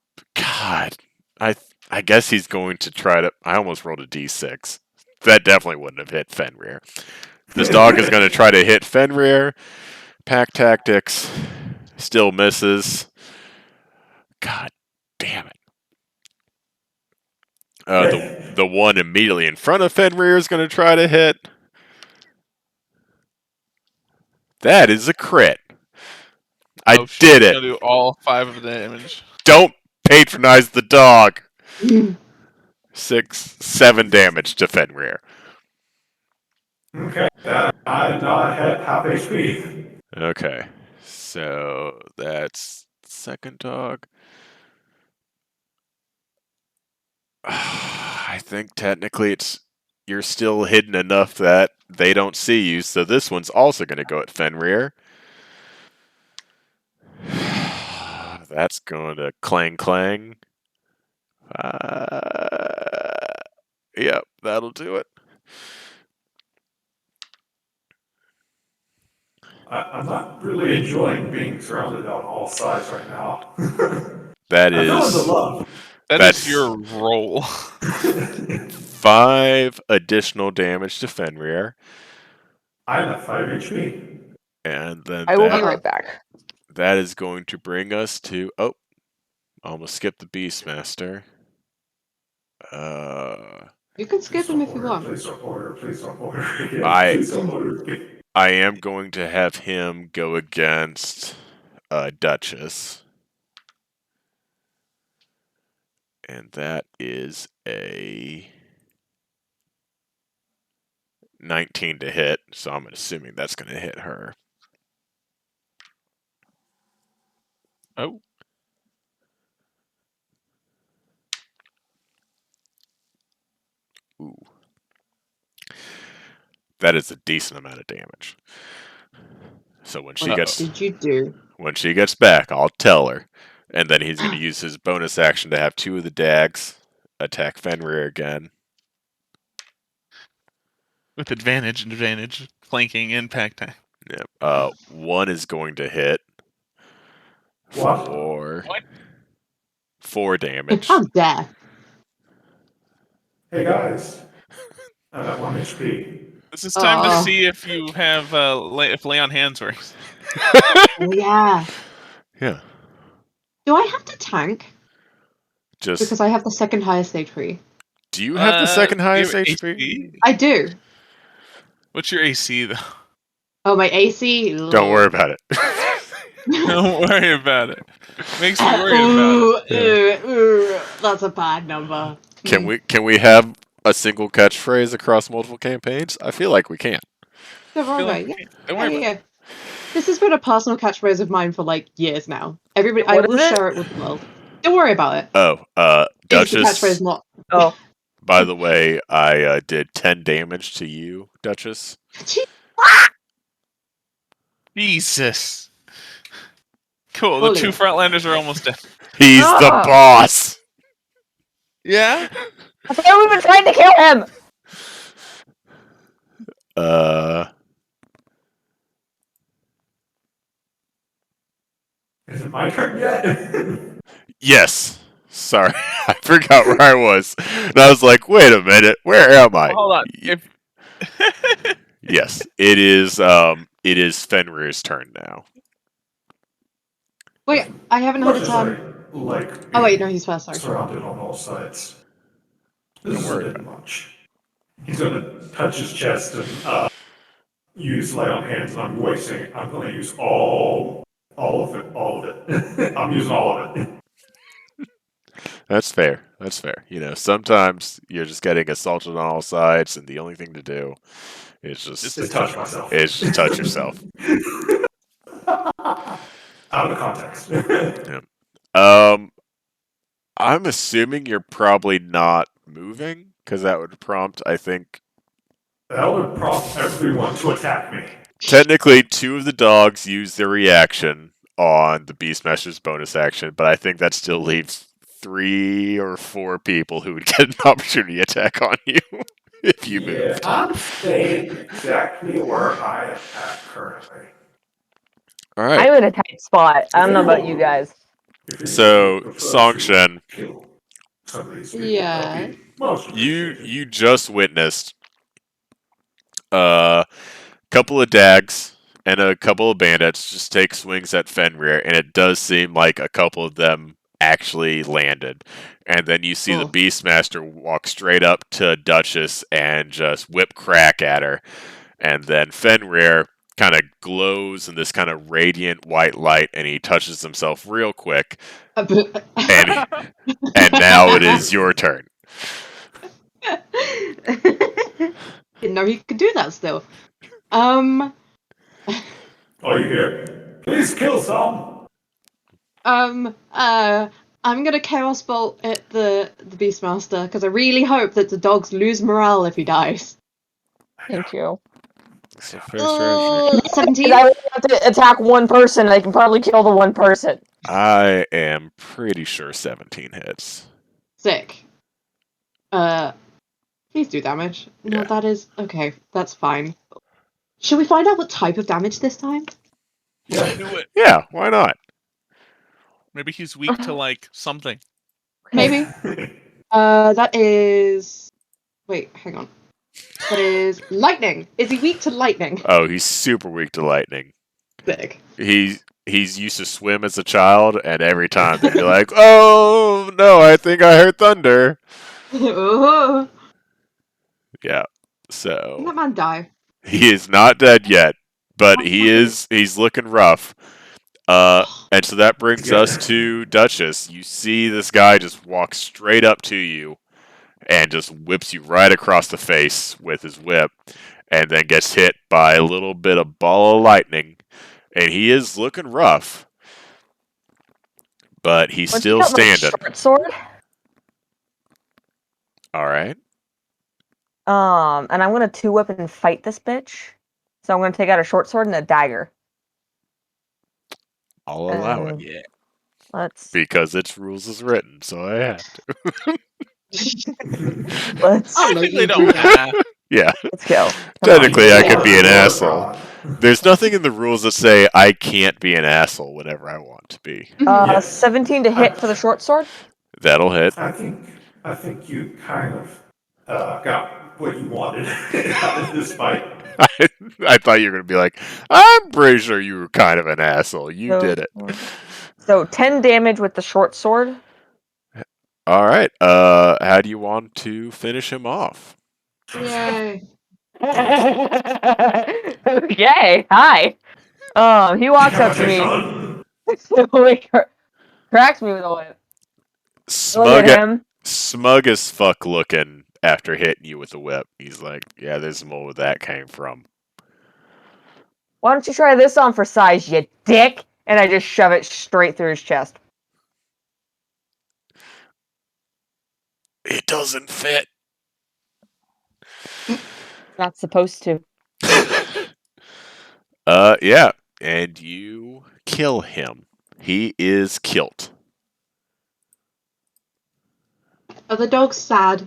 I guess he's going to try to. I almost rolled a d6. That definitely wouldn't have hit Fenrir. This dog is going to try to hit Fenrir. Pack tactics still misses. God damn it. The one immediately in front of Fenrir is going to try to hit. That is a crit. I Oh, shit, did he's it. gonna do all 5 of the damage. Don't patronize the dog. 6, 7 damage to Fenrir. Okay, that I did not have half HP. Okay, so that's second dog. I think technically you're still hidden enough that they don't see you, so this one's also going to go at Fenrir. That's going to clang clang. Yep, that'll do it. I'm not really enjoying being surrounded on all sides right now. That I fell into is love. That's- That's your roll. 5 additional damage to Fenrir, I'm at 5 HP. and then I will be that right back. that is going to bring us to almost skipped the Beastmaster. You can skip him if you want. Please don't order. Please don't order again. I- Please don't order again. I am going to have him go against Duchess. And that is a 19 to hit, so I'm assuming that's going to hit her. Oh. Ooh. That is a decent amount of damage. So when she What did you do? when she gets back, I'll tell her. And then he's going to use his bonus action to have 2 of the dags attack Fenrir again. With advantage, flanking, impact time. Yep. 1 is going to hit What? for 4 damage. How dare? Hey guys. I'm at 1 HP. This is time to Oh. see if you have if lay on hands works. Oh, yeah. Yeah. Do I have to tank? Just Because I have the second highest HP. do you have the second Do you highest have HP? AC? I do. What's your AC though? Oh, my AC? Don't worry about it. Don't worry about it. Makes you worry about it. Ooh, that's a bad number. Can we have a single catchphrase across multiple campaigns? I feel like we can. Don't worry Feel about like it. we Yeah. can't. Don't worry about it. This has been a personal catchphrase of mine for like years now. Everybody, I What will is it? share it with the world. Don't worry about it. Oh, It's a catchphrase, Duchess. not. Oh, By the way, I did 10 damage to you, Duchess. Jesus. Cool. Bully. The 2 frontlanders are almost dead. He's the Ah! boss. Yeah. I thought we were trying to kill him. Is it my turn yet? Yes. Sorry, I forgot where I was. And I was like, wait a minute, where am I? Hold on. If Yes, it is Fenrir's turn now. Wait, I haven't had a Russia's turn. like Oh wait, no, he's first. Sorry. surrounded on all sides. This Don't is worry a bit much. He's gonna touch his chest and use lay on hands, and I'm wasting. I'm gonna use all of it. I'm using all of it. That's fair. That's fair. You know, sometimes you're just getting assaulted on all sides, and the only thing to do is just touch myself. touch yourself. Out of context. I'm assuming you're probably not moving because that would prompt, I think, That would prompt everyone to attack me. technically 2 of the dogs use their reaction on the Beastmaster's bonus action, but I think that still leaves 3 or 4 people who would get an opportunity attack on you if you moved. I'm staying exactly where I am at currently. All right. I'm in a tight spot. I don't know about you guys. So, Songshen, Kill some of these people. Yeah. Most of these people. you just witnessed a couple of dags and a couple of bandits just take swings at Fenrir, and it does seem like a couple of them actually landed. And then you see the Oh. Beastmaster walk straight up to Duchess and just whip crack at her. And then Fenrir kind of glows in this kind of radiant white light, and he touches himself real quick. And now it is your turn. Didn't know he could do that still. Oh, you hear? Please kill some. I'm gonna Chaos Bolt at the Beastmaster because I really hope that the dogs lose morale if he dies. Thank you. It's a fair strategy. 17. I would have to attack one person. I can probably kill the one person. I am pretty sure 17 hits. Sick. Please do damage. No, Yeah. that is okay. That's fine. Should we find out what type of damage this time? Yeah. Do it. Yeah, why not? Maybe he's weak to like something. Maybe. That is. Wait, hang on. That is lightning. Is he weak to lightning? Oh, he's super weak to lightning. Big. He's used to swim as a child, and every time they'd be like, "Oh no, I think I heard thunder." Oh. Yeah. Can So that man die? he is not dead yet, but he's looking rough. And so that brings us to Duchess. You see this guy just walk straight up to you and just whips you right across the face with his whip, and then gets hit by a little bit of ball of lightning. And he is looking rough, but he's Once you still got my standing. short sword, All right. and I'm gonna 2-weapon fight this bitch. So I'm gonna take out a short sword and a dagger. I'll allow it. Yeah. Let's Because its rules is written, so I have to. let's I'll let Technically, you don't do that. have. Yeah. let's go. Come on. Technically, I could be an Lord asshole. God. There's nothing in the rules that say I can't be an asshole whenever I want to be. Yeah. 17 to hit for the short sword. That'll hit. I think you kind of got what you wanted out of this fight. I thought you were going to be like, I'm pretty sure you were kind of an asshole. You So, did it. So 10 damage with the short sword. All right. How do you want to finish him off? Yay. Okay, hi. He walks up to me, Son. cracks me with a whip. Look Smug, at him. smug as fuck looking after hitting you with the whip. He's like, yeah, there's more where that came from. Why don't you try this on for size, you dick? And I just shove it straight through his chest. It doesn't fit. Not supposed to. Yeah. And you kill him. He is killed. Are the dogs sad?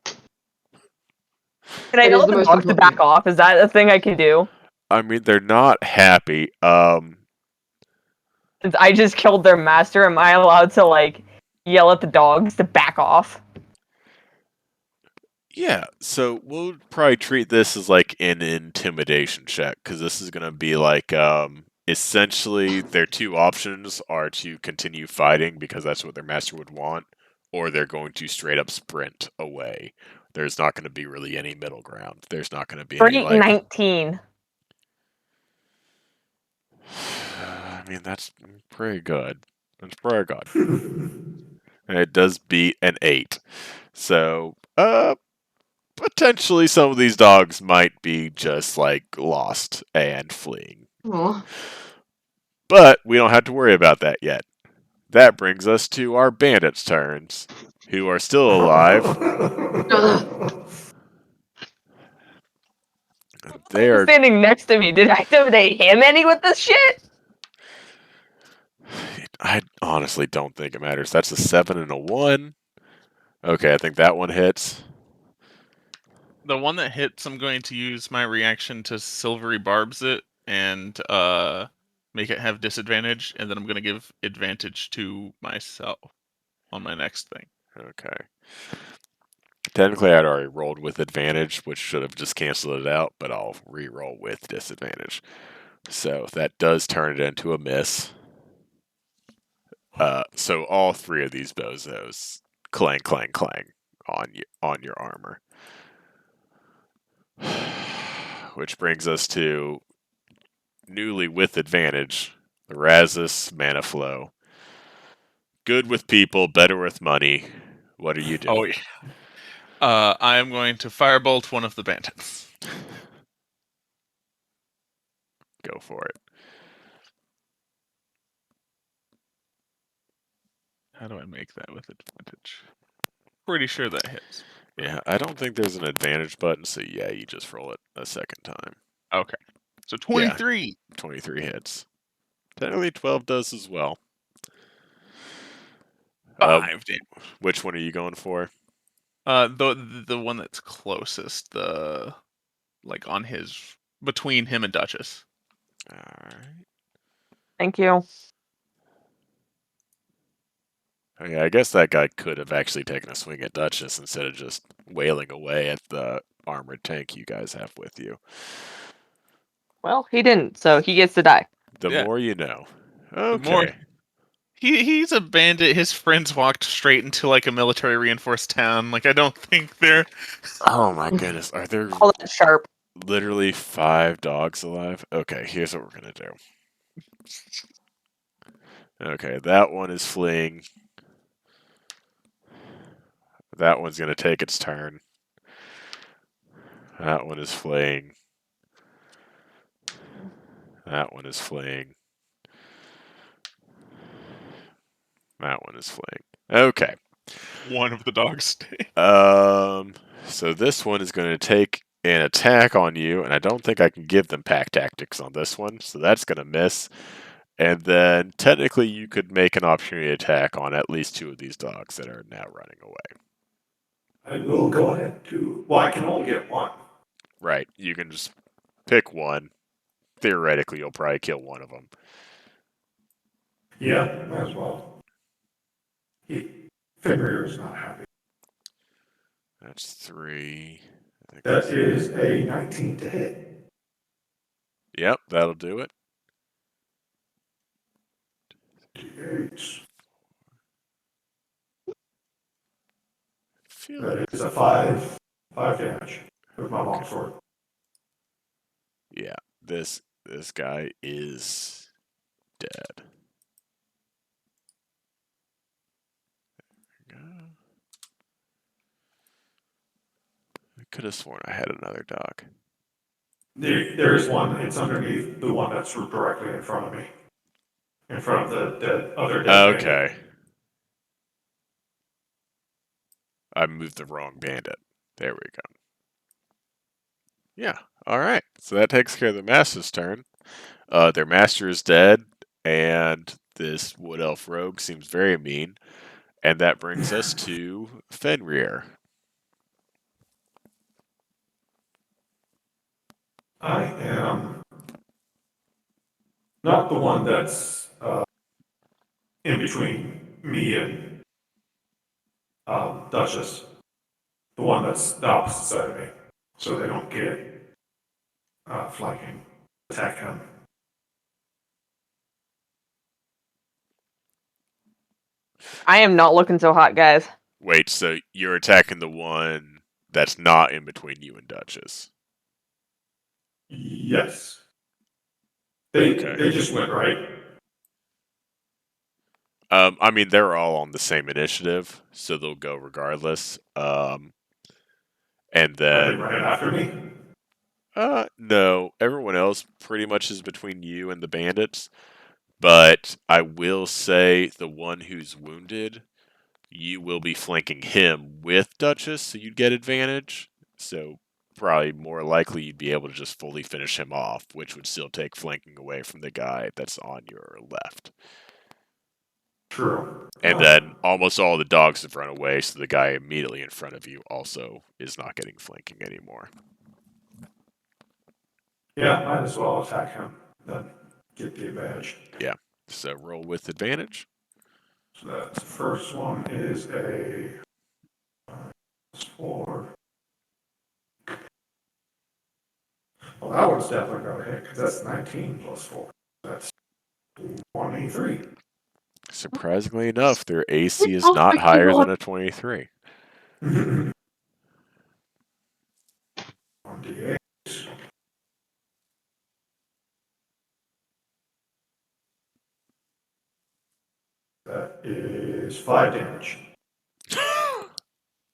Can I That is tell the the most dog to important. back off? Is that a thing I can do? I mean, they're not happy. Since I just killed their master, am I allowed to, like, yell at the dogs to back off? Yeah, so we'll probably treat this as like an intimidation check, because this is going to be like, essentially their two options are to continue fighting because that's what their master would want, or they're going to straight up sprint away. There's not going to be really any middle ground. There's not going to be any Straight like. 19. I mean, that's pretty good. That's pretty good. And it does beat an 8. So, potentially some of these dogs might be just like lost and fleeing. Aw. But we don't have to worry about that yet. That brings us to our bandits' turns, who are still alive. They He's are. standing next to me. Did I intimidate him any with this shit? I honestly don't think it matters. That's a 7 and a 1. Okay, I think that one hits. The one that hits, I'm going to use my reaction to silvery barbs it and make it have disadvantage, and then I'm going to give advantage to myself on my next thing. Okay. Technically, I'd already rolled with advantage, which should have just canceled it out, but I'll re-roll with disadvantage. So that does turn it into a miss. So all three of these bozos clang, clang, clang on your armor. Which brings us to newly with advantage, the Razzus Mana Flow. Good with people, better with money. What are you doing? Oh yeah. I am going to firebolt one of the bandits. Go for it. How do I make that with advantage? Pretty sure that hits. Yeah, I don't think there's an advantage button, so yeah, you just roll it a second time. Okay. So 23. 23 hits. Technically 12 does as well. 5 damage. Which one are you going for? The one that's closest, the like on his between him and Duchess. Alright. Thank you. Yeah, I guess that guy could have actually taken a swing at Duchess instead of just wailing away at the armored tank you guys have with you. Well, he didn't, so he gets to die. The Yeah. more you know. The more Okay. he's a bandit. His friends walked straight into like a military reinforced town. Like I don't think they're. Oh my goodness. Are there All that sharp. literally 5 dogs alive? Okay, here's what we're going to do. Okay, that one is fleeing. That one's going to take its turn. That one is fleeing. That one is fleeing. That one is fleeing. Okay. One of the dogs stay. So this one is going to take an attack on you, and I don't think I can give them pack tactics on this one, so that's going to miss. And then technically you could make an opportunity attack on at least 2 of these dogs that are now running away. I will go ahead to. Well, I can only get one. Right, you can just pick one. Theoretically, you'll probably kill one of them. Yeah, might as well. Fenrir is not happy. That's 3. I think That is a 19 to hit. Yep, that'll do it. D8. Feel That like is a 5 damage with my longsword. yeah, this guy is dead. There we go. I could have sworn I had another dog. There is one. It's underneath the one that's directly in front of me. In front of the other dead bandit. Okay. I moved the wrong bandit. There we go. Yeah. All right. So that takes care of the master's turn. Their master is dead, and this wood elf rogue seems very mean. And that brings us to Fenrir. I am not the one that's in between me and Duchess. The one that's the opposite side of me, so they don't get flanking. Attack him. I am not looking so hot, guys. Wait, so you're attacking the one that's not in between you and Duchess? Yes. They just went right. I mean, they're all on the same initiative, so they'll go regardless. And Are they then, right after me? no, everyone else pretty much is between you and the bandits. But I will say the one who's wounded, you will be flanking him with Duchess, so you'd get advantage. So probably more likely you'd be able to just fully finish him off, which would still take flanking away from the guy that's on your left. True. And then almost all the dogs have run away, so the guy immediately in front of you also is not getting flanking anymore. Yeah, might as well attack him. Then get the advantage. Yeah. So roll with advantage. So that first one is a 4. Well, that one's definitely going to hit because that's 19 plus 4. That's 23. Surprisingly enough, their AC is Oh not my higher God. than a 23. 1d8. That is 5 damage.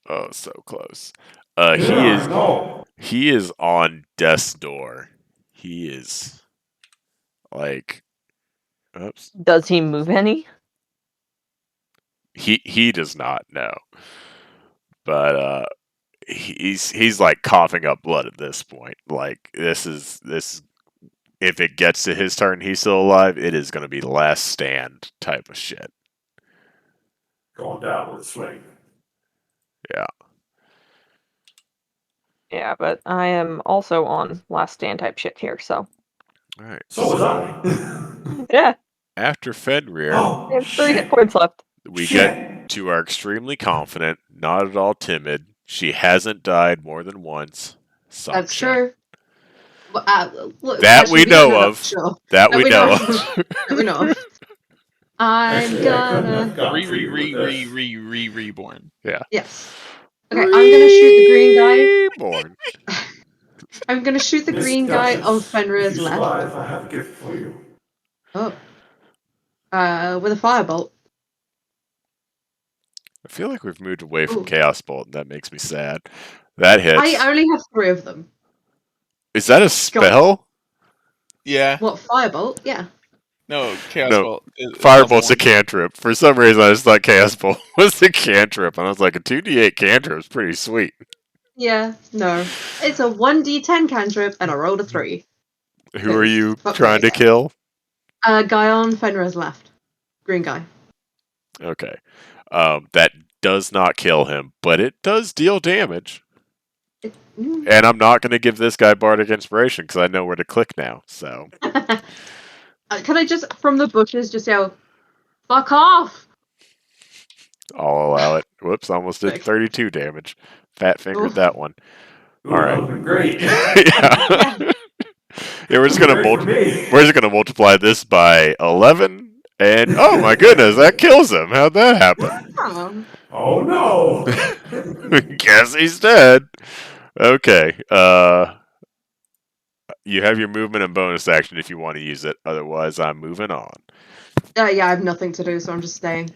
Oh, so close. No. He is on death's door. He is like, oops. Does he move any? He does not know, but he's like coughing up blood at this point. Like this. If it gets to his turn, he's still alive. It is going to be last stand type of shit. Going down with a swing. Yeah. Yeah, but I am also on last stand type shit here, so. All right. So was I. Yeah, After Fenrir, Oh, I have 3 hit shit. points left. we Shit. two are extremely confident, not at all timid. She hasn't died more than once. That's Sanction. true. Look, That has she we been in know a of. nutshell? That we know of. of. That we know of. I'm Actually, I couldn't have gonna. gotten treated with this. Reborn. Yeah. Yes. Okay, I'm gonna shoot the green guy. Reborn. I'm gonna shoot the Miss green guy on Duchess, if Fenrir's you left. survive, I have a gift for you. Oh. With a firebolt. I feel like we've moved away from Ooh. Chaos Bolt, and that makes me sad. That hits. I only have 3 of them. Is that a spell? Yeah. What, firebolt? Yeah. No, Chaos No. Bolt. Is Firebolt's a level 1. cantrip. For some reason, I just thought Chaos Bolt was a cantrip, and I was like, a 2d8 cantrip is pretty sweet. Yeah, no. It's a 1d10 cantrip, and I rolled a 3. Who are you Fuck trying me, to kill? Guy on Fenrir's left. Green guy. Okay. That does not kill him, but it does deal damage. Mm. And I'm not going to give this guy Bardic Inspiration because I know where to click now. So Can I just, from the bushes, just yell, fuck off? I'll allow it. Whoops, almost did Sick. 32 damage. Fat fingered Oof. that one. Ooh, All that right. would've been great. Yeah. Yeah, we're just gonna Great for me. we're just gonna multiply this by 11, and oh my goodness, that kills him. How'd that happen? Oh no! Guess he's dead. Okay. You have your movement and bonus action if you want to use it. Otherwise, I'm moving on. Yeah, I have nothing to do, so I'm just staying.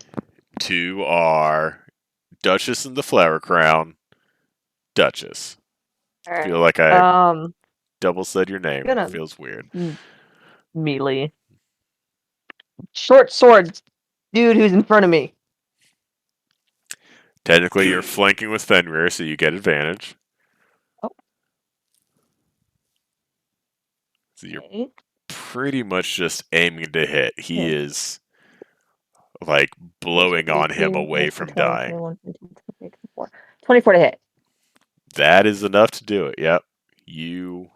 2 are Duchess and the Flower Crown. Duchess. All Feel right. like I double said your name. Gonna- Feels weird. Melee. Short sword, dude who's in front of me. Technically, you're flanking with Fenrir, so you get advantage. Oh. So you're Okay. pretty much just aiming to hit. He Yeah. is like blowing on him away from dying. 24 to hit. That is enough to do it. Yep. You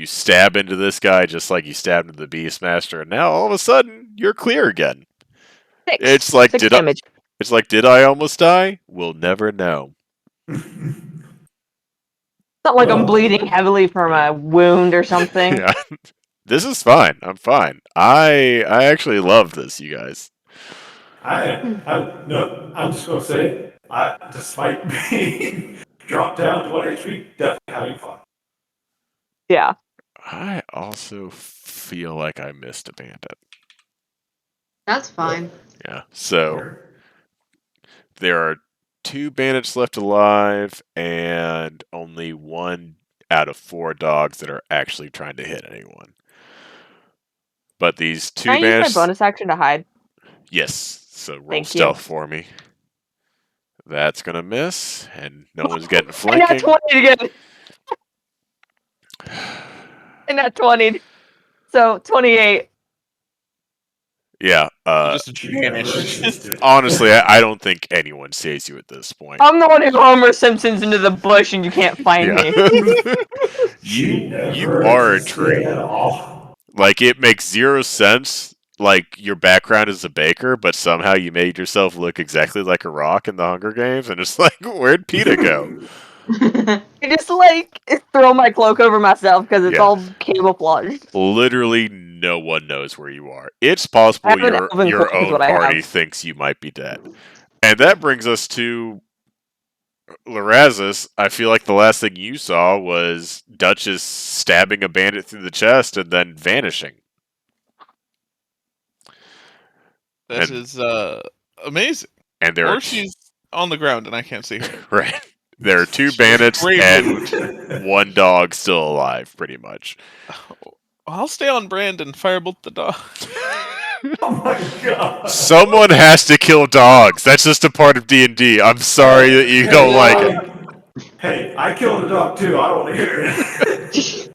stab into this guy just like you stabbed into the Beastmaster, and now all of a sudden you're clear again. 6. It's like 6 damage. did I almost die? We'll never know. It's not like I'm bleeding heavily from a wound or something. Yeah. This is fine. I'm fine. I actually love this, you guys. No, I'm just gonna say, despite being dropped down to 1 HP, definitely having fun. Yeah. I also feel like I missed a bandit. That's fine. Yeah. So there are 2 bandits left alive, and only 1 out of 4 dogs that are actually trying to hit anyone. But these 2 Can I use bandits. my bonus action to hide? Yes. So roll Thank stealth you. for me. That's gonna miss, and no one's getting And that flanking. 20 again. And that 20. So 28. Yeah. Just vanished. Honestly, I don't think anyone saves you at this point. I'm the one who Homer Simpsons into the bush and you can't find me. You are a tree. Like, it makes 0 sense. Like, your background is a baker, but somehow you made yourself look exactly like a rock in the Hunger Games, and it's like, where'd PETA go? I just like throw my cloak over myself because it's Yeah. all camouflaged. Literally no one knows where you are. It's possible I have an elven your cloak is own what I party have. thinks you might be dead. And that brings us to Larazis. I feel like the last thing you saw was Duchess stabbing a bandit through the chest and then vanishing. That is amazing. And there Or are she's on the ground and I can't see her. right. There are 2 bandits Great and 1 dog still alive, pretty much. I'll stay on brand and firebolt the dog. Oh my god! Someone has to kill dogs. That's just a part of D&D. I'm sorry that you don't like it. Hey, I killed a dog too. I don't want to hear it.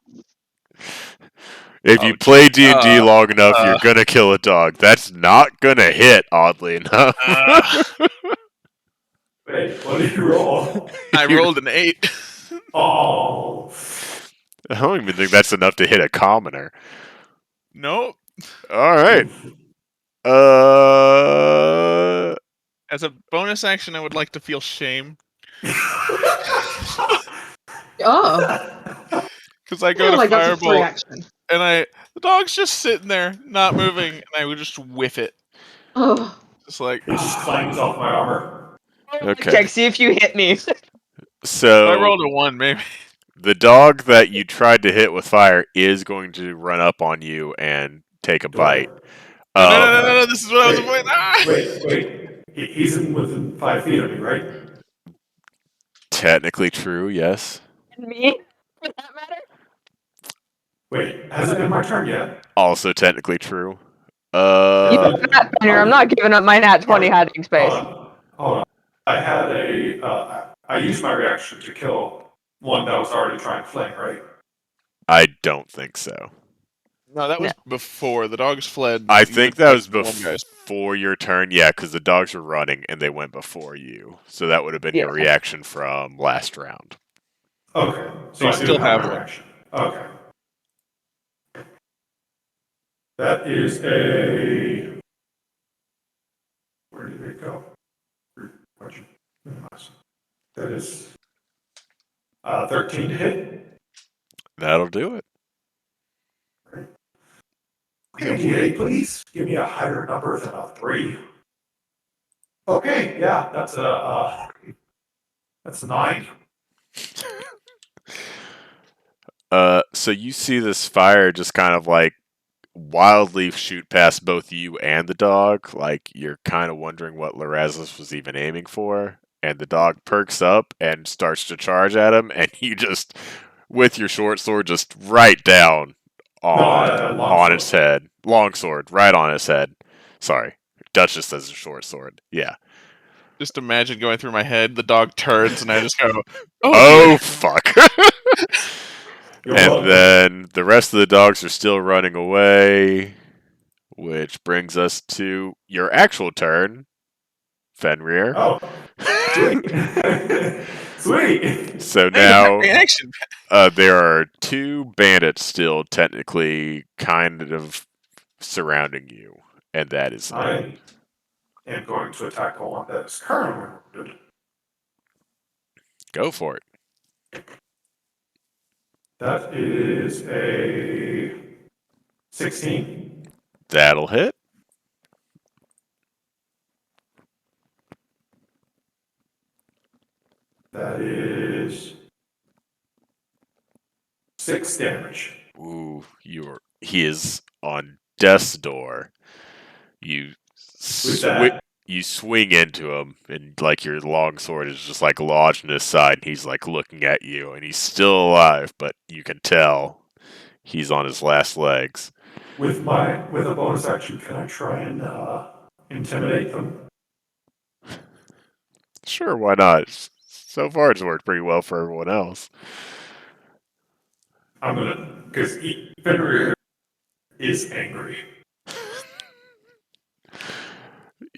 If you play D&D long enough, you're gonna kill a dog. That's not gonna hit, oddly enough. Wait, what did you roll? I rolled an 8. Oh. I don't even think that's enough to hit a commoner. Nope. All right. As a bonus action, I would like to feel shame. Oh, Because I I go feel to like that's a free fireball, action. and the dog's just sitting there, not moving, and I would just whiff it. Oh, Just like, It just clangs off my armor. Okay. Check, see if you hit me. I So rolled a 1, maybe. the dog that you tried to hit with fire is going to run up on you and take a Do I- bite. No, no, no, Um, no, no, no, this is what I was Wait, avoiding. Ah! wait. He's in within 5 feet of me, right? technically true, yes. And me, for that matter. Wait, has it been my turn yet? Also technically true. You Uh, got that, Fenrir. I'm not giving up my nat 20 hiding space. Hold on. I had I used my reaction to kill one that was already trying to fling, right? I don't think so. No, that was before. The dogs fled. I think that like, was the one guy's- before your turn, yeah, because the dogs were running and they went before you. So that would have been your Yeah. reaction from last round. Okay. So you I do still have my one. reaction. Okay. That is a. Where did it go? That is 13 to hit. That'll do it. Okay, D8, please. Give me a higher number than a 3. Okay, yeah, that's a 9. So you see this fire just kind of like wildly shoot past both you and the dog. Like you're kind of wondering what Lorazos was even aiming for. And the dog perks up and starts to charge at him, and you just, with your short sword, just right down on its head. Longsword, right on his head. Sorry, Duchess says a short sword. Yeah. Just imagine going through my head. The dog turns, and I just go, Oh fuck. You're And welcome. then the rest of the dogs are still running away, which brings us to your actual turn, Fenrir. Oh, sweet. Sweet. So Hey, you have now reaction. there are two bandits still technically kind of surrounding you, and that is I am going to attack the one that is currently wounded. go for it. That is a 16. That'll hit. That is 6 damage. Ooh, he is on death's door. You you swing into him, and like your long sword is just like lodged in his side, and he's like looking at you, and he's still alive, but you can tell he's on his last legs. With a bonus action, can I try and intimidate them? Sure, why not? So far, it's worked pretty well for everyone else. I'm gonna, because Fenrir is angry.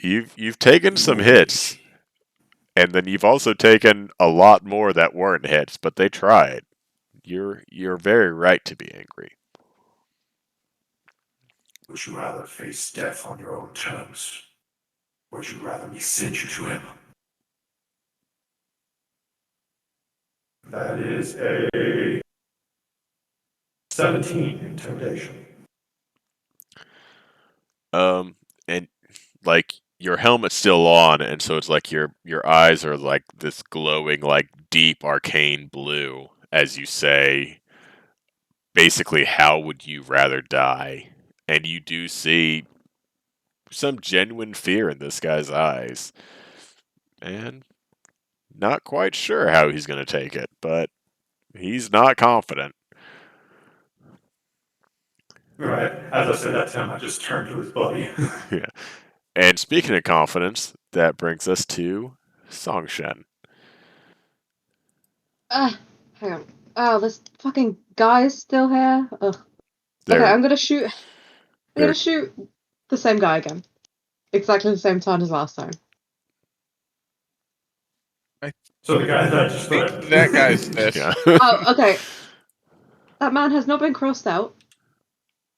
You've taken some hits, and then you've also taken a lot more that weren't hits, but they tried. You're very right to be angry. Would you rather face death on your own terms? Or would you rather me send you to him? That is a 17 intimidation. And like your helmet's still on, and so it's like your eyes are like this glowing, like deep arcane blue, as you say, basically, how would you rather die? And you do see some genuine fear in this guy's eyes. And not quite sure how he's going to take it, but he's not confident. Right. As I said that to him, I just turned to his buddy. Yeah. And speaking of confidence, that brings us to Songshen. hang on. Oh, this fucking guy's still here. Ugh. Okay, I'm gonna shoot. I'm gonna shoot the same guy again. Exactly the same time as last time. So the guy that I just I threatened. think that guy's dead. Yeah. Oh, okay. That man has not been crossed out.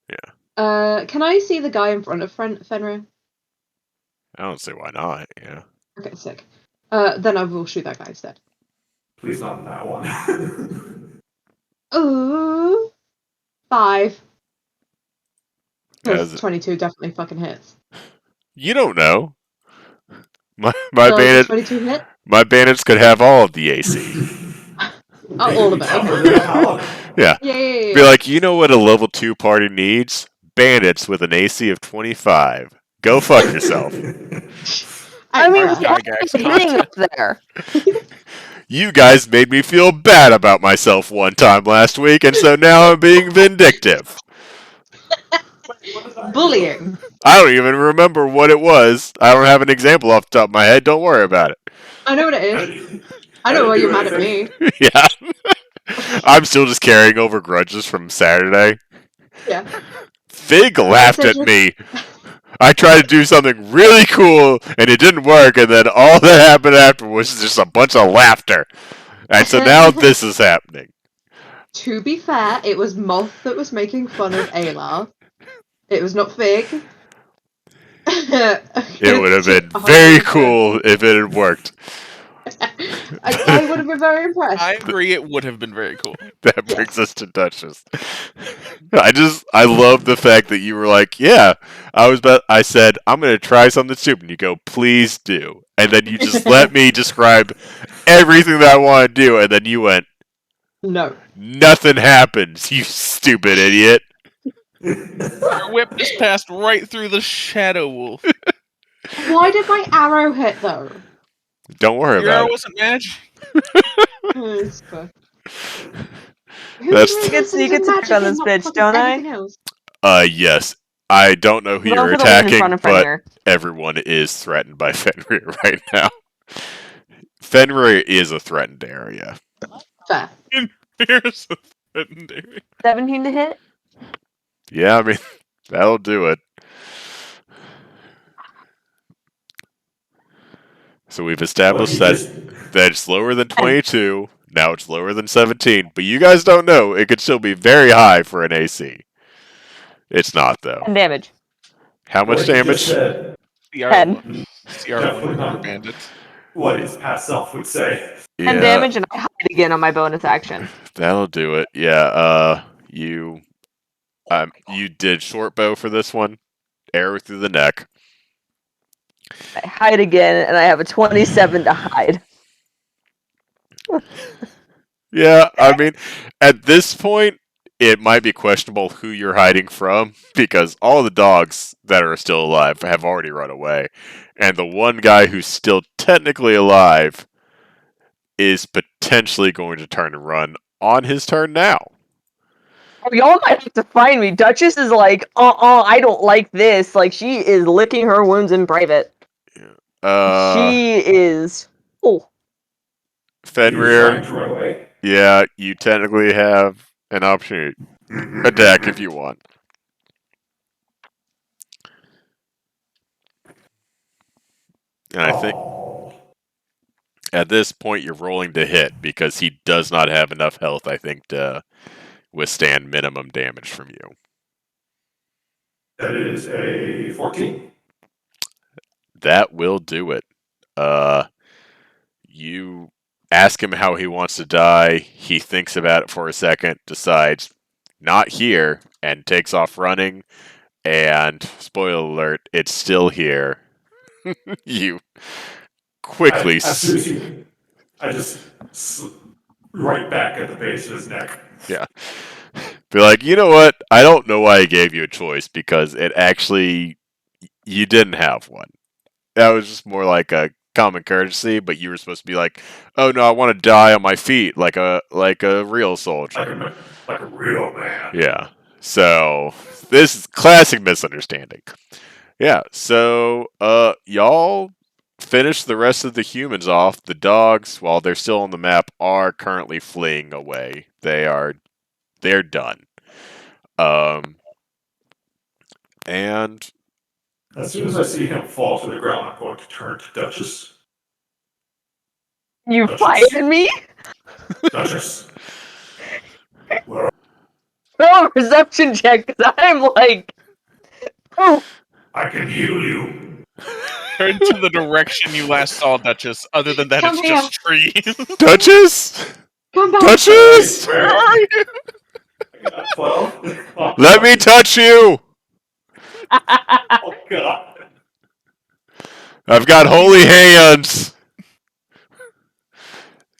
Yeah. Can I see the guy in front of Fenrir? I don't see why not. Yeah. Okay, sick. Then I will shoot that guy instead. Please not on that one. Ooh, 5. Because As 22 definitely fucking hits. you don't know. My Does bandit 22 hit? my bandits could have all of the AC. Oh, all of it. Tougher Okay. than a paladin. Yeah. Yeah, yeah, yeah. Be like, you know what a level 2 party needs? Bandits with an AC of 25. Go fuck yourself. I mean, Alright. why are Gygax you hitting content. up there? You guys made me feel bad about myself one time last week, and so now I'm being vindictive. What did I do? Bullying. I don't even remember what it was. I don't have an example off the top of my head. Don't worry about it. I know what it I is. didn't- I know didn't why do you're mad at anything. me. Yeah. I'm still just carrying over grudges from Saturday. Yeah. Fig laughed said at you're- me. I tried to do something really cool, and it didn't work, and then all that happened after was just a bunch of laughter. And so now this is happening. To be fair, it was Moth that was making fun of Ayla. It was not Fig. It would have been very cool if it had worked. I would have been very impressed. I agree, it would have been very cool. That Yes. brings us to Duchess. I love the fact that you were like, yeah, I said, I'm going to try something stupid. And you go, please do. And then you just let me describe everything that I want to do. And then you went, No. nothing happens, you stupid idiot. Your whip just passed right through the Shadow Wolf. Why did my arrow hit though? Don't worry Your about arrow it. wasn't magic. It's fair. That's- Who's I get sneak attack on this bitch, don't I? Yes. I don't know who Go you're for the one in front attacking, of but Fenrir. everyone is threatened by Fenrir right now. Fenrir is a threatened area. Fair. Here's a threatened area. 17 to hit. Yeah, I mean, that'll do it. So we've established that it's lower than 22. Now it's lower than 17. But you guys don't know. It could still be very high for an AC. It's not, though. 10 damage. How much What you damage? just said, CR1. Definitely CR1 not. for bandit. what his past self would say. 10 damage, and I hide again on my bonus action. That'll do it. Yeah, you did short bow for this one. Arrow through the neck. I hide again, and I have a 27 to hide. Yeah, I mean, at this point, it might be questionable who you're hiding from because all the dogs that are still alive have already run away. And the one guy who's still technically alive is potentially going to turn and run on his turn now. Oh, y'all might have to find me. Duchess is like, I don't like this. Like, she is licking her wounds in private. She is. Oh, He was Fenrir, trying to run away. yeah, you technically have an opportunity to attack if you want. And I think Oh. at this point you're rolling to hit because he does not have enough health, I think, to withstand minimum damage from you. That is a 14. That will do it. You ask him how he wants to die. He thinks about it for a second, decides not here, and takes off running. And spoiler alert, it's still here. You quickly. I just right back at the base of his neck. Yeah. Be like, you know what? I don't know why I gave you a choice because it actually you didn't have one. That was just more like a common courtesy, but you were supposed to be like, oh no, I want to die on my feet like a real soldier. Like a real man. Yeah. So this is classic misunderstanding. Yeah. So y'all finish the rest of the humans off. The dogs, while they're still on the map, are currently fleeing away. They're done. And As soon as I see him fall to the ground, I'm going to turn to Duchess. you Duchess. fired me? Duchess. Roll a perception check, because I'm like, oh, I can heal you. Turn to the direction you last saw Duchess. Other than that, Come it's just trees. Duchess? Come back. Duchess? Where are you? I got 12. Let me touch you! Oh, God. I've got holy hands!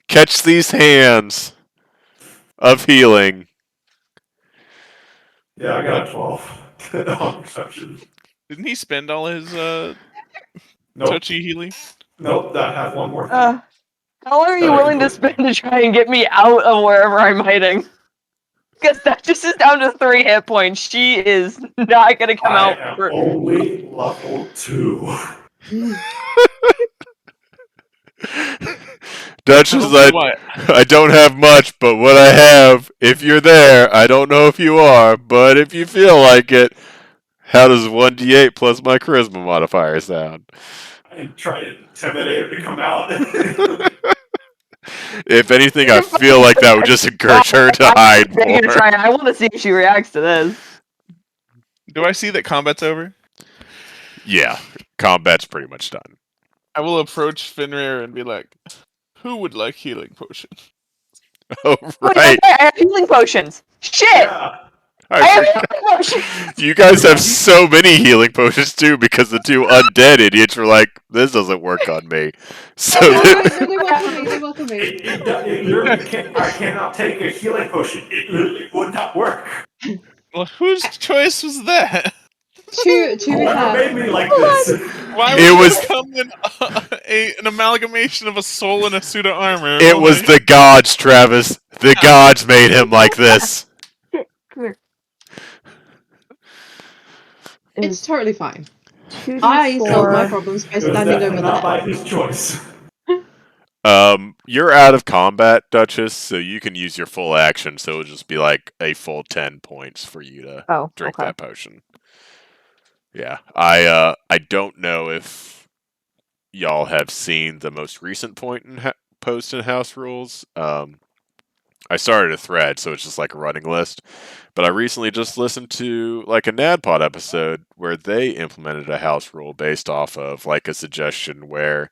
Catch these hands of healing. Yeah, I got 12. On perception. Didn't he spend all his Nope. touchy healing? Nope, that has one more thing. How long are you willing to spend to try and get me out of wherever I'm hiding? Because that just is down to 3 hit points. She is not gonna come I out. am only level 2. Duchess, Okay, what? I don't have much, but what I have, if you're there, I don't know if you are, but if you feel like it, how does 1d8 plus my charisma modifier sound? I try to intimidate her to come out. If anything, I feel like that would just encourage her to hide more. I want to see if she reacts to this. Do I see that combat's over? Yeah, combat's pretty much done. I will approach Fenrir and be like, "Who would like healing potion?" Oh, Wait, right. I have healing potions. Shit! Yeah. I have healing potions. You guys have so many healing potions too, because the 2 undead idiots were like, "This doesn't work on me." So No, they welcome me. They welcome me. I cannot take a healing potion. It literally would not work. Well, whose choice was that? To Whoever have. made me like this. Why It would was- it come in an amalgamation of a soul and a suit of armor? it was the gods, Travis. The gods made him like this. Come here. It's totally fine. 2d4. I solved my problems by It was standing definitely over not there. by his choice. You're out of combat, Duchess, so you can use your full action, so it'll just be like a full 10 points for you to Oh, drink okay. that potion. Yeah. I don't know if y'all have seen the most recent post in House Rules. I started a thread, so it's just like a running list. But I recently just listened to like a NADPOD episode where they implemented a house rule based off of like a suggestion where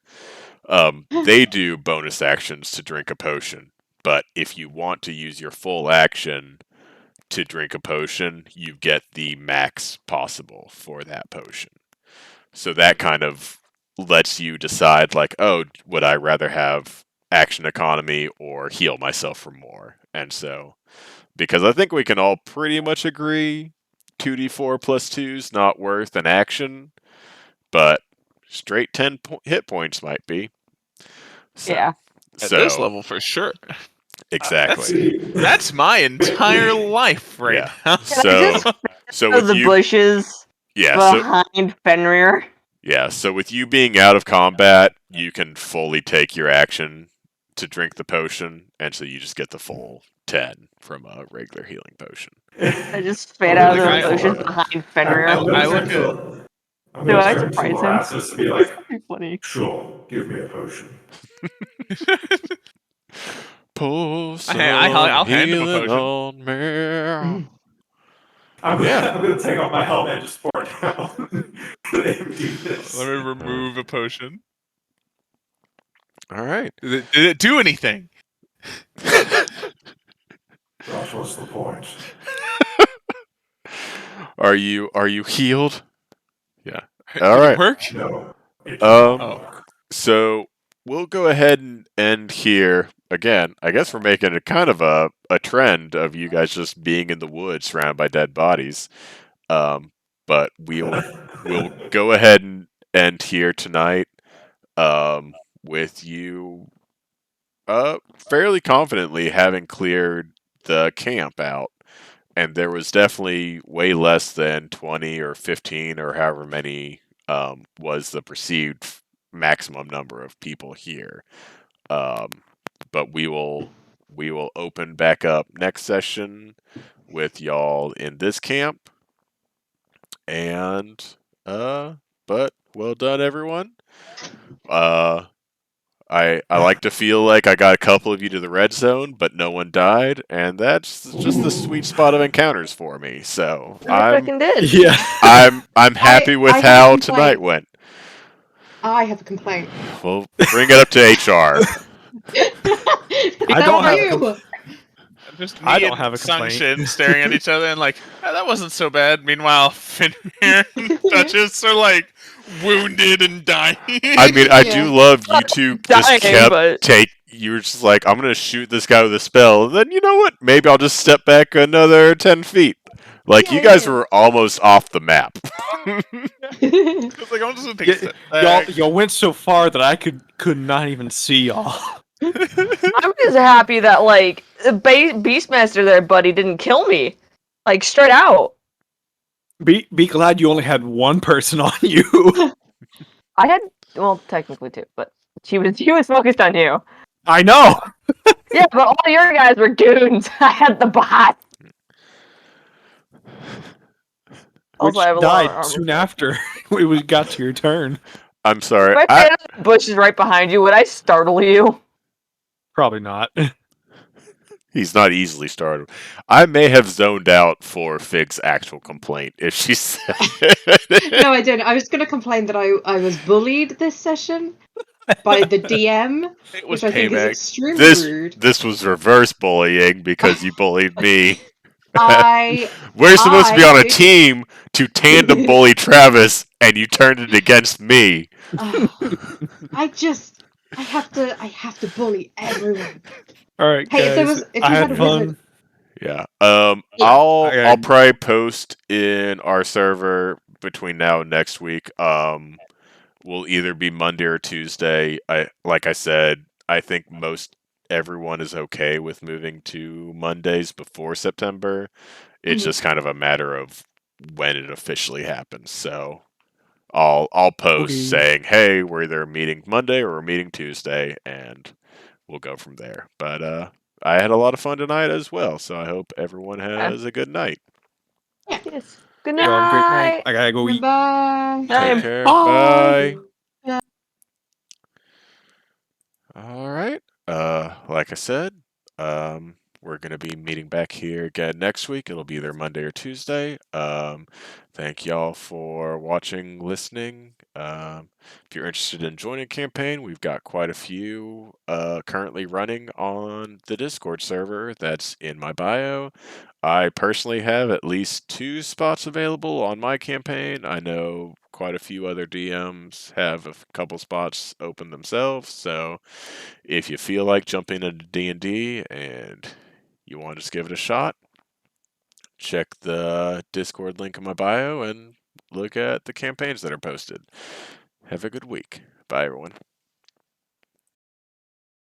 they do bonus actions to drink a potion. But if you want to use your full action to drink a potion, you get the max possible for that potion. So that kind of lets you decide like, oh, would I rather have action economy or heal myself for more? And so, because I think we can all pretty much agree 2d4 plus 2 is not worth an action, but straight 10 hit points might be. So, Yeah. At this level, for sure. Exactly. That's my entire life right now. So with the you, bushes behind Fenrir. Yeah, so with you being out of combat, you can fully take your action to drink the potion, and so you just get the full 10 from a regular healing potion. I just fade out of the bushes behind Fenrir. I'm I gonna look turn to- Do I turn to surprise him? Erasmus and be like, That'd be funny. sure, give me a potion. Pour some I'll hand him a healing potion. on me. I'm gonna take off my helmet and just pour it down. Let me remove a potion. All right. Did it do anything? Gosh, what's the point? Are you healed? Yeah. Did All it right. work? No. It So we'll go ahead and end here. Again, I guess we're making a kind of a trend of you guys just being in the woods surrounded by dead bodies. But we'll go ahead and end here tonight. With you fairly confidently having cleared the camp out. And there was definitely way less than 20 or 15 or however many was the perceived maximum number of people here. But we will open back up next session with y'all in this camp. And but well done, everyone. I like to feel like I got a couple of you to the red zone, but no one died, and that's just the sweet spot of encounters for me. So I fucking did. Yeah. I'm happy with I how haven't tonight played. went. I have a complaint. Well, bring it up to HR. I Tell don't have a you. Just I me don't and have a complaint. Sungshin staring at each other and like, "Oh, that wasn't so bad." Meanwhile, Finnear and Duchess are like wounded and dying. I mean, I Yeah. do love you two just Dying, kept but you were just like, I'm gonna shoot this guy with a spell, and then you know what? Maybe I'll just step back another 10 feet. Like, you guys Yeah. were almost off the map. It's like I'm just gonna take a step back. Y'all went so far that I could not even see y'all. I'm just happy that like Beastmaster there, buddy, didn't kill me, like straight out. Be glad you only had one person on you. I had technically two, but he was focused on you. I know. Yeah, but all your guys were goons. I had the bot. Which Also, I have a lot of died armor. soon after we got to your turn. I'm sorry. If I ran into the bushes right behind you, would I startle you? Probably not. He's not easily startled. I may have zoned out for Fig's actual complaint if she said No, I didn't. I was going to complain that I was bullied this session by the DM, It was which I think is payback. extremely rude. This was reverse bullying because you bullied me. I We're supposed to be on a team to tandem bully Travis, and you turned it against me. I have to bully everyone. All right, Hey, guys. if I you had had a fun. wizard, Yeah. Yeah. I'll probably post in our server between now and next week. Will either be Monday or Tuesday. Like I said, I think most everyone is okay with moving to Mondays before September. It's Mhm. just kind of a matter of when it officially happens. So I'll post Okay. saying, "Hey, we're either meeting Monday or we're meeting Tuesday," and we'll go from there. But I had a lot of fun tonight as well, so I hope everyone has a good night. Yes. Good Y'all have a great night. night. I gotta go eat. Goodbye. Take Same. care. Bye. Bye. All right. Like I said, we're gonna be meeting back here again next week. It'll be either Monday or Tuesday. Thank y'all for watching, listening. If you're interested in joining a campaign, we've got quite a few currently running on the Discord server that's in my bio. I personally have at least 2 spots available on my campaign. I know quite a few other DMs have a couple spots open themselves, so if you feel like jumping into D&D and you want to just give it a shot, check the Discord link in my bio and look at the campaigns that are posted. Have a good week. Bye, everyone.